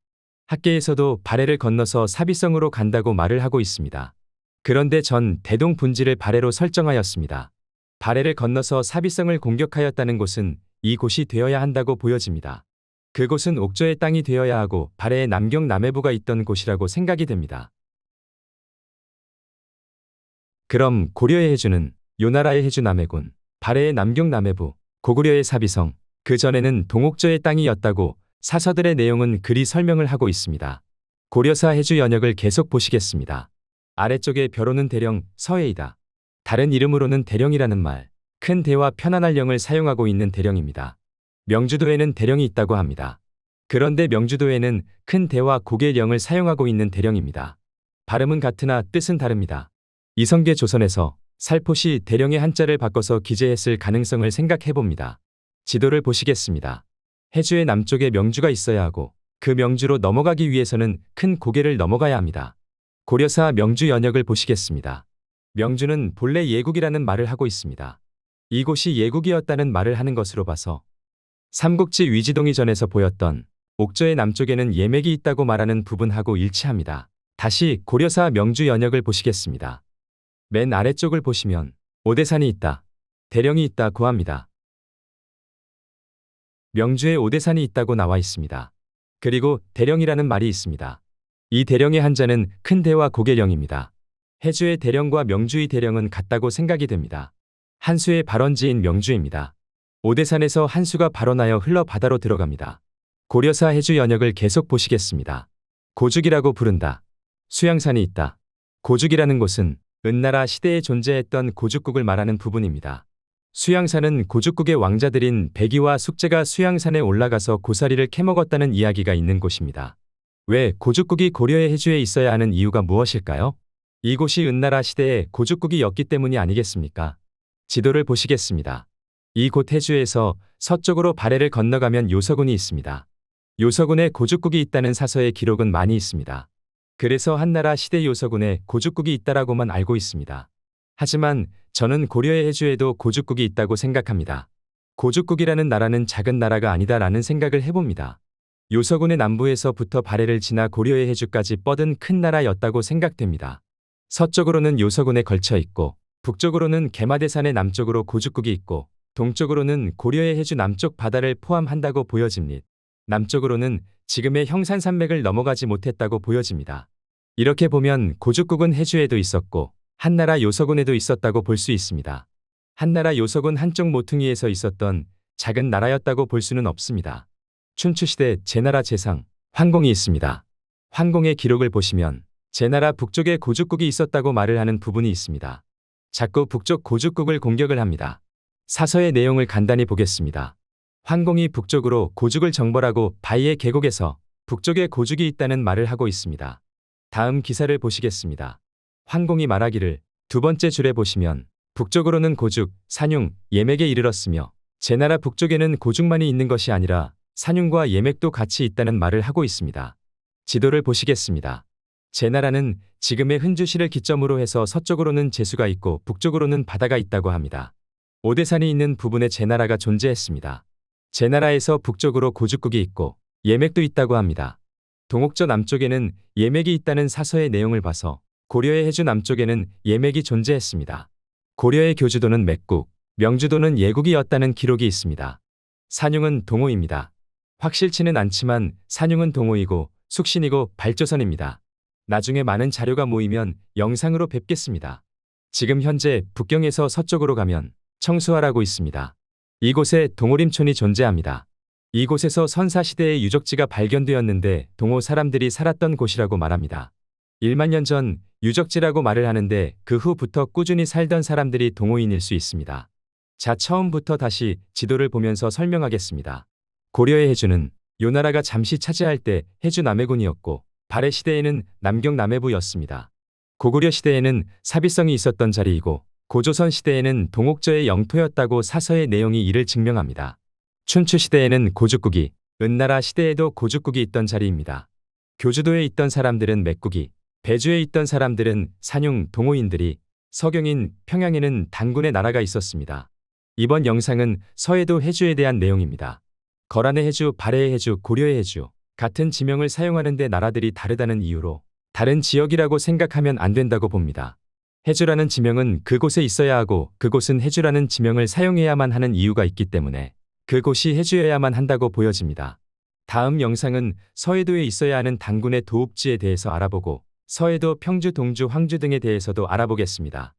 학계에서도 발해를 건너서 사비성으로 간다고 말을 하고 있습니다. 그런데 전 대동 분지를 발해로 설정하였습니다. 발해를 건너서 사비성을 공격하였다는 곳은 이곳이 되어야 한다고 보여집니다. 그곳은 옥저의 땅이 되어야 하고 발해의 남경 남해부가 있던 곳이라고 생각이 됩니다. 그럼 고려의 해주는 요나라의 해주 남해군, 발해의 남경 남해부, 고구려의 사비성, 그 전에는 동옥저의 땅이었다고 사서들의 내용은 그리 설명을 하고 있습니다. 고려사 해주 연역을 계속 보시겠습니다. 아래쪽에 벼로는 대령, 서해이다. 다른 이름으로는 대령이라는 말, 큰 대와 편안할 령을 사용하고 있는 대령입니다. 명주도에는 대령이 있다고 합니다. 그런데 명주도에는 큰 대와 고개 령을 사용하고 있는 대령입니다. 발음은 같으나 뜻은 다릅니다. 이성계 조선에서 살포시 대령의 한자를 바꿔서 기재했을 가능성을 생각해봅니다. 지도를 보시겠습니다. 해주의 남쪽에 명주가 있어야 하고 그 명주로 넘어가기 위해서는 큰 고개를 넘어가야 합니다. 고려사 명주 연역을 보시겠습니다. 명주는 본래 예국이라는 말을 하고 있습니다. 이곳이 예국이었다는 말을 하는 것으로 봐서 삼국지 위지동의전에서 보였던 옥저의 남쪽에는 예맥이 있다고 말하는 부분하고 일치합니다. 다시 고려사 명주 연역을 보시겠습니다. 맨 아래쪽을 보시면 오대산이 있다. 대령이 있다고 합니다. 명주에 오대산이 있다고 나와 있습니다. 그리고 대령이라는 말이 있습니다. 이 대령의 한자는 큰 대와 고개령입니다. 해주의 대령과 명주의 대령은 같다고 생각이 됩니다. 한수의 발원지인 명주입니다. 오대산에서 한수가 발원하여 흘러 바다로 들어갑니다. 고려사 해주 연역을 계속 보시겠습니다. 고죽이라고 부른다. 수양산이 있다. 고죽이라는 곳은 은나라 시대에 존재했던 고죽국을 말하는 부분입니다. 수양산은 고죽국의 왕자들인 백이와 숙제가 수양산에 올라가서 고사리를 캐먹었다는 이야기가 있는 곳입니다. 왜 고죽국이 고려의 해주에 있어야 하는 이유가 무엇일까요? 이곳이 은나라 시대의 고죽국이었기 때문이 아니겠습니까? 지도를 보시겠습니다. 이곳 해주에서 서쪽으로 발해를 건너가면 요서군이 있습니다. 요서군에 고죽국이 있다는 사서의 기록은 많이 있습니다. 그래서 한나라 시대 요서군에 고죽국이 있다라고만 알고 있습니다. 하지만 저는 고려의 해주에도 고죽국이 있다고 생각합니다. 고죽국이라는 나라는 작은 나라가 아니다라는 생각을 해봅니다. 요서군의 남부에서부터 발해를 지나 고려의 해주까지 뻗은 큰 나라였다고 생각됩니다. 서쪽으로는 요서군에 걸쳐 있고 북쪽으로는 개마대산의 남쪽으로 고죽국이 있고 동쪽으로는 고려의 해주 남쪽 바다를 포함한다고 보여집니다. 남쪽으로는 지금의 형산산맥을 넘어가지 못했다고 보여집니다. 이렇게 보면 고죽국은 해주에도 있었고 한나라 요서군에도 있었다고 볼 수 있습니다. 한나라 요서군 한쪽 모퉁이에서 있었던 작은 나라였다고 볼 수는 없습니다. 춘추시대 제나라 제상 환공이 있습니다. 환공의 기록을 보시면 제나라 북쪽에 고죽국이 있었다고 말을 하는 부분이 있습니다. 자꾸 북쪽 고죽국을 공격을 합니다. 사서의 내용을 간단히 보겠습니다. 환공이 북쪽으로 고죽을 정벌하고 바이의 계곡에서 북쪽에 고죽이 있다는 말을 하고 있습니다. 다음 기사를 보시겠습니다. 환공이 말하기를 두 번째 줄에 보시면 북쪽으로는 고죽, 산융, 예맥에 이르렀으며 제나라 북쪽에는 고죽만이 있는 것이 아니라 산융과 예맥도 같이 있다는 말을 하고 있습니다. 지도를 보시겠습니다. 제나라는 지금의 흔주시를 기점으로 해서 서쪽으로는 제수가 있고 북쪽으로는 바다가 있다고 합니다. 오대산이 있는 부분에 제나라가 존재했습니다. 제나라에서 북쪽으로 고죽국이 있고 예맥도 있다고 합니다. 동옥저 남쪽에는 예맥이 있다는 사서의 내용을 봐서 고려의 해주 남쪽에는 예맥이 존재했습니다. 고려의 교주도는 맥국, 명주도는 예국이었다는 기록이 있습니다. 산융은 동호입니다. 확실치는 않지만 산융은 동호이고 숙신이고 발조선입니다. 나중에 많은 자료가 모이면 영상으로 뵙겠습니다. 지금 현재 북경에서 서쪽으로 가면 청수하라고 있습니다. 이곳에 동호림촌이 존재합니다. 이곳에서 선사시대의 유적지가 발견되었는데 동호 사람들이 살았던 곳이라고 말합니다. 1만 년 전 유적지라고 말을 하는데 그 후부터 꾸준히 살던 사람들이 동호인일 수 있습니다. 자, 처음부터 다시 지도를 보면서 설명하겠습니다. 고려의 해주는 요나라가 잠시 차지할 때 해주 남해군이었고 발해 시대에는 남경 남해부였습니다. 고구려 시대에는 사비성이 있었던 자리이고 고조선 시대에는 동옥저의 영토였다고 사서의 내용이 이를 증명합니다. 춘추 시대에는 고죽국이, 은나라 시대에도 고죽국이 있던 자리입니다. 교주도에 있던 사람들은 맥국이, 배주에 있던 사람들은 산융, 동호인들이, 서경인, 평양에는 단군의 나라가 있었습니다. 이번 영상은 서해도 해주에 대한 내용입니다. 거란의 해주, 발해의 해주, 고려의 해주, 같은 지명을 사용하는 데 나라들이 다르다는 이유로 다른 지역이라고 생각하면 안 된다고 봅니다. 해주라는 지명은 그곳에 있어야 하고 그곳은 해주라는 지명을 사용해야만 하는 이유가 있기 때문에 그곳이 해주여야만 한다고 보여집니다. 다음 영상은 서해도에 있어야 하는 단군의 도읍지에 대해서 알아보고 서해도, 평주, 동주, 황주 등에 대해서도 알아보겠습니다.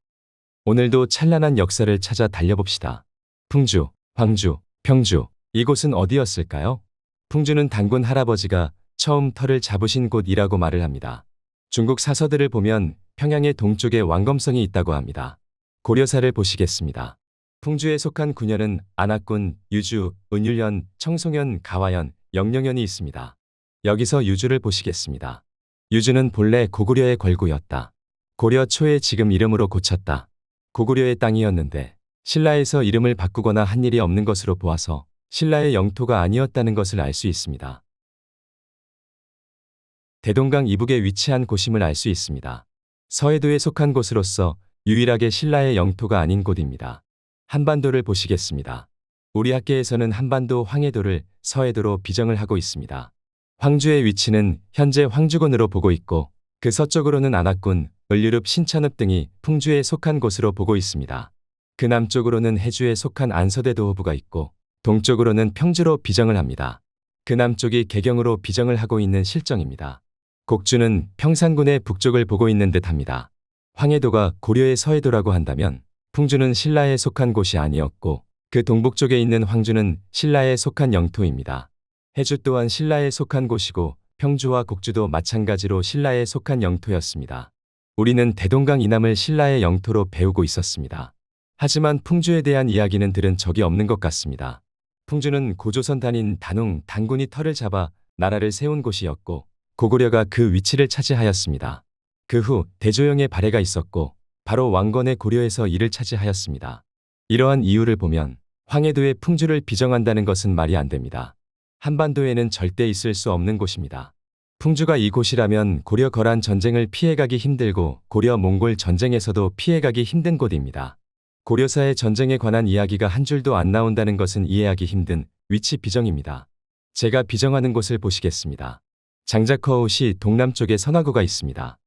오늘도 찬란한 역사를 찾아 달려봅시다. 풍주, 황주, 평주, 이곳은 어디였을까요? 풍주는 단군 할아버지가 처음 터를 잡으신 곳이라고 말을 합니다. 중국 사서들을 보면 평양의 동쪽에 왕검성이 있다고 합니다. 고려사를 보시겠습니다. 풍주에 속한 군현은 안악군, 유주, 은율현, 청송현, 가화현, 영령현이 있습니다. 여기서 유주를 보시겠습니다. 유주는 본래 고구려의 걸구였다. 고려 초에 지금 이름으로 고쳤다. 고구려의 땅이었는데 신라에서 이름을 바꾸거나 한 일이 없는 것으로 보아서 신라의 영토가 아니었다는 것을 알 수 있습니다. 대동강 이북에 위치한 곳임을 알 수 있습니다. 서해도에 속한 곳으로서 유일하게 신라의 영토가 아닌 곳입니다. 한반도를 보시겠습니다. 우리 학계에서는 한반도 황해도를 서해도로 비정을 하고 있습니다. 황주의 위치는 현재 황주군으로 보고 있고 그 서쪽으로는 안악군, 을유릅, 신천읍 등이 풍주에 속한 곳으로 보고 있습니다. 그 남쪽으로는 해주에 속한 안서대 도호부가 있고 동쪽으로는 평주로 비정을 합니다. 그 남쪽이 개경으로 비정을 하고 있는 실정입니다. 곡주는 평산군의 북쪽을 보고 있는 듯합니다. 황해도가 고려의 서해도라고 한다면 풍주는 신라에 속한 곳이 아니었고 그 동북쪽에 있는 황주는 신라에 속한 영토입니다. 해주 또한 신라에 속한 곳이고 평주와 곡주도 마찬가지로 신라에 속한 영토였습니다. 우리는 대동강 이남을 신라의 영토로 배우고 있었습니다. 하지만 풍주에 대한 이야기는 들은 적이 없는 것 같습니다. 풍주는 고조선 단인 단웅, 단군이 터를 잡아 나라를 세운 곳이었고 고구려가 그 위치를 차지하였습니다. 그 후 대조영의 발해가 있었고 바로 왕건의 고려에서 이를 차지하였습니다. 이러한 이유를 보면 황해도에 풍주를 비정한다는 것은 말이 안 됩니다. 한반도에는 절대 있을 수 없는 곳입니다. 풍주가 이곳이라면 고려 거란 전쟁을 피해가기 힘들고 고려 몽골 전쟁에서도 피해가기 힘든 곳입니다. 고려사의 전쟁에 관한 이야기가 한 줄도 안 나온다는 것은 이해하기 힘든 위치 비정입니다. 제가 비정하는 곳을 보시겠습니다. 장자커out이 동남쪽에 선화구가 있습니다.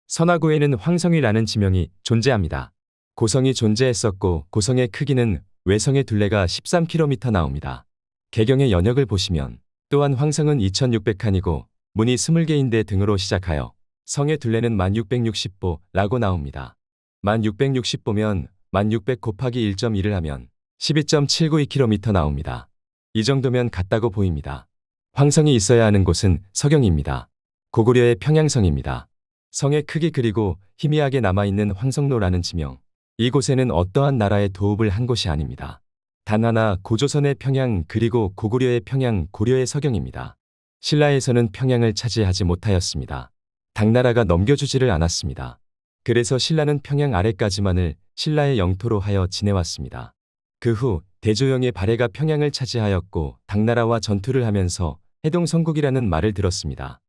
선화구에는 황성이라는 지명이 존재합니다. 고성이 존재했었고 고성의 크기는 외성의 둘레가 13km 나옵니다. 개경의 연역을 보시면 또한 황성은 2600칸이고 문이 20개인데 등으로 시작하여 성의 둘레는 1660보라고 나옵니다. 1660보면 1600 곱하기 1.1을 하면 12.792km 나옵니다. 이 정도면 같다고 보입니다. 황성이 있어야 하는 곳은 서경입니다. 고구려의 평양성입니다. 성의 크기 그리고 희미하게 남아있는 황성로라는 지명. 이곳에는 어떠한 나라의 도읍을 한 곳이 아닙니다. 단 하나 고조선의 평양 그리고 고구려의 평양 고려의 서경입니다. 신라에서는 평양을 차지하지 못하였습니다. 당나라가 넘겨주지를 않았습니다. 그래서 신라는 평양 아래까지만을 신라의 영토로 하여 지내왔습니다. 그 후 대조영의 발해가 평양을 차지하였고 당나라와 전투를 하면서 해동성국이라는 말을 들었습니다.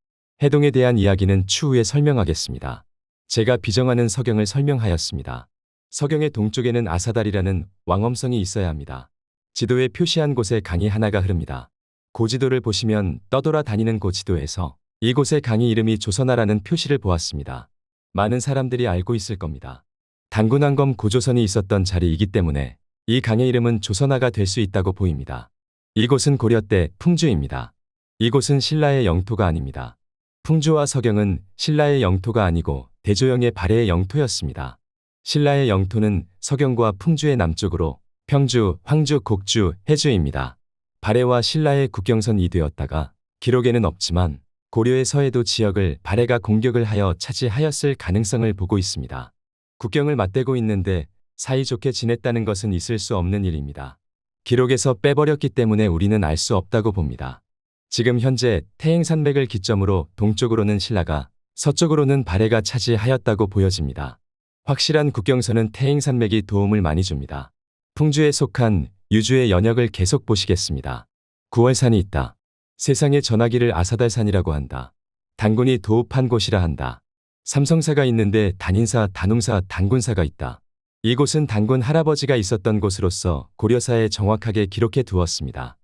해동에 대한 이야기는 추후에 설명하겠습니다. 제가 비정하는 서경을 설명하였습니다. 서경의 동쪽에는 아사달이라는 왕엄성이 있어야 합니다. 지도에 표시한 곳에 강이 하나가 흐릅니다. 고지도를 보시면 떠돌아 다니는 고지도에서 이곳의 강의 이름이 조선하라는 표시를 보았습니다. 많은 사람들이 알고 있을 겁니다. 단군왕검 고조선이 있었던 자리이기 때문에 이 강의 이름은 조선하가 될 수 있다고 보입니다. 이곳은 고려 때 풍주입니다. 이곳은 신라의 영토가 아닙니다. 풍주와 서경은 신라의 영토가 아니고 대조영의 발해의 영토였습니다. 신라의 영토는 서경과 풍주의 남쪽으로 평주, 황주, 곡주, 해주입니다. 발해와 신라의 국경선이 되었다가 기록에는 없지만 고려의 서해도 지역을 발해가 공격을 하여 차지하였을 가능성을 보고 있습니다. 국경을 맞대고 있는데 사이좋게 지냈다는 것은 있을 수 없는 일입니다. 기록에서 빼버렸기 때문에 우리는 알 수 없다고 봅니다. 지금 현재 태행산맥을 기점으로 동쪽으로는 신라가, 서쪽으로는 발해가 차지하였다고 보여집니다. 확실한 국경선은 태행산맥이 도움을 많이 줍니다. 풍주에 속한 유주의 연역을 계속 보시겠습니다. 구월산이 있다. 세상의 전화기를 아사달산이라고 한다. 단군이 도읍한 곳이라 한다. 삼성사가 있는데 단인사, 단웅사, 단군사가 있다. 이곳은 단군 할아버지가 있었던 곳으로서 고려사에 정확하게 기록해 두었습니다.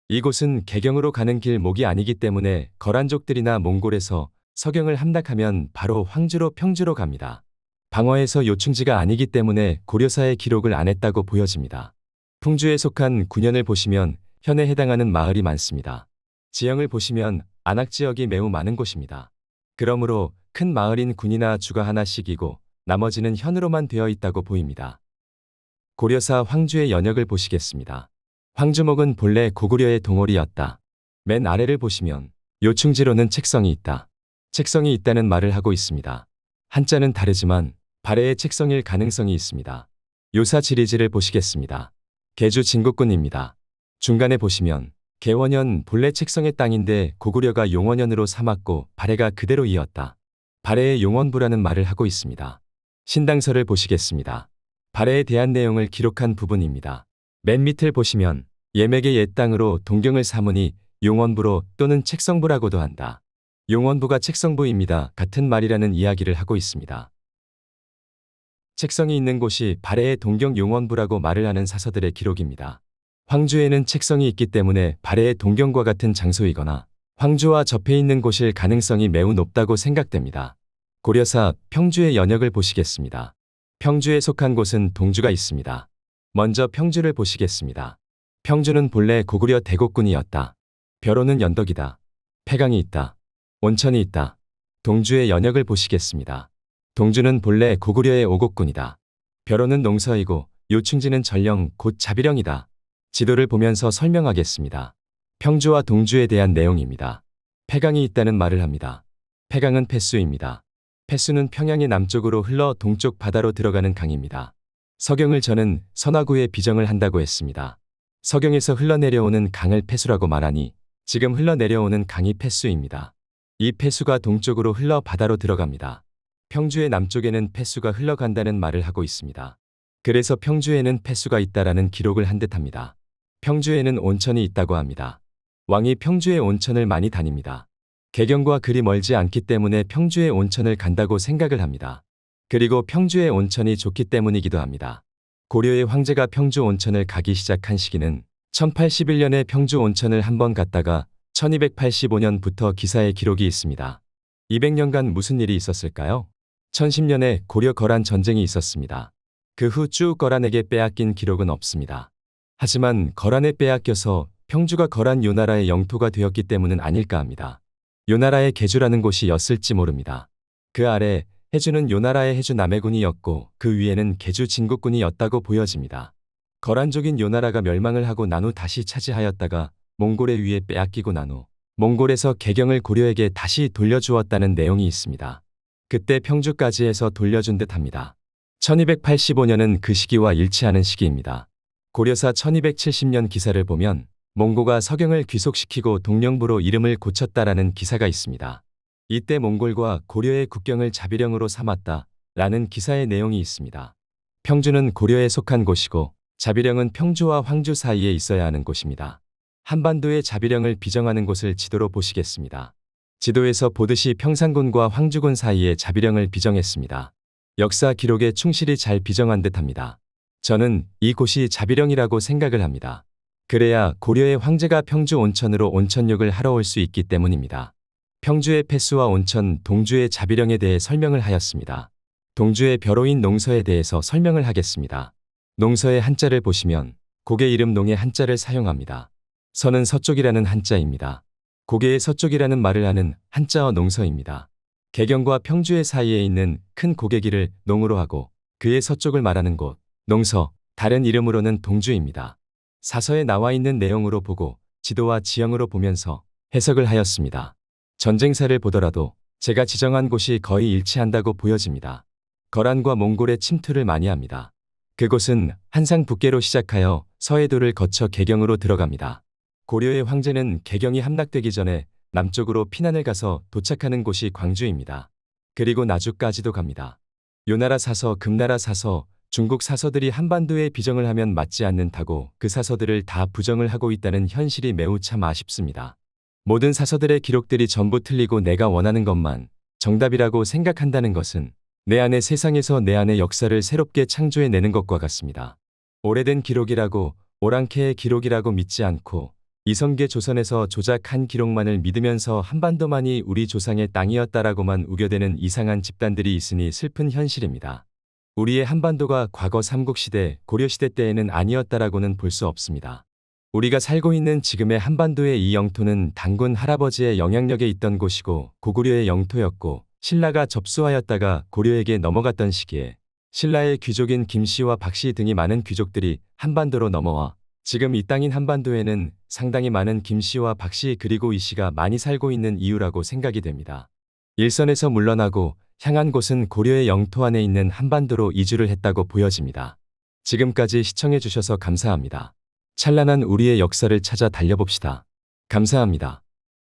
이곳은 개경으로 가는 길목이 아니기 때문에 거란족들이나 몽골에서 서경을 함락하면 바로 황주로 평주로 갑니다. 방어에서 요충지가 아니기 때문에 고려사의 기록을 안 했다고 보여집니다. 풍주에 속한 군현을 보시면 현에 해당하는 마을이 많습니다. 지형을 보시면 안악지역이 매우 많은 곳입니다. 그러므로 큰 마을인 군이나 주가 하나씩이고 나머지는 현으로만 되어 있다고 보입니다. 고려사 황주의 연역을 보시겠습니다. 황주목은 본래 고구려의 동홀이었다. 맨 아래를 보시면 요충지로는 책성이 있다. 책성이 있다는 말을 하고 있습니다. 한자는 다르지만 발해의 책성일 가능성이 있습니다. 요사 지리지를 보시겠습니다. 개주 진국군입니다. 중간에 보시면 개원현 본래 책성의 땅인데 고구려가 용원현으로 삼았고 발해가 그대로 이었다. 발해의 용원부라는 말을 하고 있습니다. 신당서를 보시겠습니다. 발해에 대한 내용을 기록한 부분입니다. 맨 밑을 보시면 예맥의 옛 땅으로 동경을 삼으니 용원부로 또는 책성부라고도 한다. 용원부가 책성부입니다. 같은 말이라는 이야기를 하고 있습니다. 책성이 있는 곳이 발해의 동경 용원부라고 말을 하는 사서들의 기록입니다. 황주에는 책성이 있기 때문에 발해의 동경과 같은 장소이거나 황주와 접해 있는 곳일 가능성이 매우 높다고 생각됩니다. 고려사 평주의 연역을 보시겠습니다. 평주에 속한 곳은 동주가 있습니다. 먼저 평주를 보시겠습니다. 평주는 본래 고구려 대곡군이었다. 벼로는 연덕이다. 폐강이 있다. 온천이 있다. 동주의 연역을 보시겠습니다. 동주는 본래 고구려의 오곡군이다. 벼로는 농서이고 요충지는 전령 곧 자비령이다. 지도를 보면서 설명하겠습니다. 평주와 동주에 대한 내용입니다. 폐강이 있다는 말을 합니다. 폐강은 폐수입니다. 폐수는 평양의 남쪽으로 흘러 동쪽 바다로 들어가는 강입니다. 서경을 저는 선화구에 비정을 한다고 했습니다. 서경에서 흘러내려오는 강을 폐수라고 말하니 지금 흘러내려오는 강이 폐수입니다. 이 폐수가 동쪽으로 흘러 바다로 들어갑니다. 평주의 남쪽에는 폐수가 흘러간다는 말을 하고 있습니다. 그래서 평주에는 폐수가 있다라는 기록을 한 듯합니다. 평주에는 온천이 있다고 합니다. 왕이 평주의 온천을 많이 다닙니다. 개경과 그리 멀지 않기 때문에 평주의 온천을 간다고 생각을 합니다. 그리고 평주의 온천이 좋기 때문이기도 합니다. 고려의 황제가 평주 온천을 가기 시작한 시기는 1081년에 평주 온천을 한번 갔다가 1285년부터 기사에 기록이 있습니다. 200년간 무슨 일이 있었을까요? 1010년에 고려 거란 전쟁이 있었습니다. 그 후 쭉 거란에게 빼앗긴 기록은 없습니다. 하지만 거란에 빼앗겨서 평주가 거란 요나라의 영토가 되었기 때문은 아닐까 합니다. 요나라의 계주라는 곳이었을지 모릅니다. 그 아래 해주는 요나라의 해주 남해군이었고 그 위에는 계주 진국군이었다고 보여집니다. 거란족인 요나라가 멸망을 하고 난 후 다시 차지하였다가 몽골에 위에 빼앗기고 난 후 몽골에서 개경을 고려에게 다시 돌려주었다는 내용이 있습니다. 그때 평주까지 해서 돌려준 듯합니다. 1285년은 그 시기와 일치하는 시기입니다. 고려사 1270년 기사를 보면 몽고가 서경을 귀속시키고 동령부로 이름을 고쳤다라는 기사가 있습니다. 이때 몽골과 고려의 국경을 자비령으로 삼았다 라는 기사의 내용이 있습니다. 평주는 고려에 속한 곳이고 자비령은 평주와 황주 사이에 있어야 하는 곳입니다. 한반도의 자비령을 비정하는 곳을 지도로 보시겠습니다. 지도에서 보듯이 평상군과 황주군 사이에 자비령을 비정했습니다. 역사 기록에 충실히 잘 비정한 듯합니다. 저는 이곳이 자비령이라고 생각을 합니다. 그래야 고려의 황제가 평주 온천으로 온천욕을 하러 올 수 있기 때문입니다. 평주의 폐수와 온천, 동주의 자비령에 대해 설명을 하였습니다. 동주의 벼로인 농서에 대해서 설명을 하겠습니다. 농서의 한자를 보시면 고개 이름 농의 한자를 사용합니다. 서는 서쪽이라는 한자입니다. 고개의 서쪽이라는 말을 하는 한자어 농서입니다. 개경과 평주의 사이에 있는 큰 고개길을 농으로 하고 그의 서쪽을 말하는 곳, 농서, 다른 이름으로는 동주입니다. 사서에 나와 있는 내용으로 보고 지도와 지형으로 보면서 해석을 하였습니다. 전쟁사를 보더라도 제가 지정한 곳이 거의 일치한다고 보여집니다. 거란과 몽골의 침투를 많이 합니다. 그곳은 한상 북계로 시작하여 서해도를 거쳐 개경으로 들어갑니다. 고려의 황제는 개경이 함락되기 전에 남쪽으로 피난을 가서 도착하는 곳이 광주입니다. 그리고 나주까지도 갑니다. 요나라 사서, 금나라 사서, 중국 사서들이 한반도에 비정을 하면 맞지 않는다고 그 사서들을 다 부정을 하고 있다는 현실이 매우 참 아쉽습니다. 모든 사서들의 기록들이 전부 틀리고 내가 원하는 것만 정답이라고 생각한다는 것은 내 안의 세상에서 내 안의 역사를 새롭게 창조해내는 것과 같습니다. 오래된 기록이라고 오랑캐의 기록이라고 믿지 않고 이성계 조선에서 조작한 기록만을 믿으면서 한반도만이 우리 조상의 땅이었다라고만 우겨대는 이상한 집단들이 있으니 슬픈 현실입니다. 우리의 한반도가 과거 삼국시대, 고려시대 때에는 아니었다라고는 볼 수 없습니다. 우리가 살고 있는 지금의 한반도의 이 영토는 단군 할아버지의 영향력에 있던 곳이고 고구려의 영토였고 신라가 접수하였다가 고려에게 넘어갔던 시기에 신라의 귀족인 김씨와 박씨 등이 많은 귀족들이 한반도로 넘어와 지금 이 땅인 한반도에는 상당히 많은 김씨와 박씨 그리고 이씨가 많이 살고 있는 이유라고 생각이 됩니다. 일선에서 물러나고 향한 곳은 고려의 영토 안에 있는 한반도로 이주를 했다고 보여집니다. 지금까지 시청해 주셔서 감사합니다. 찬란한 우리의 역사를 찾아 달려봅시다. 감사합니다.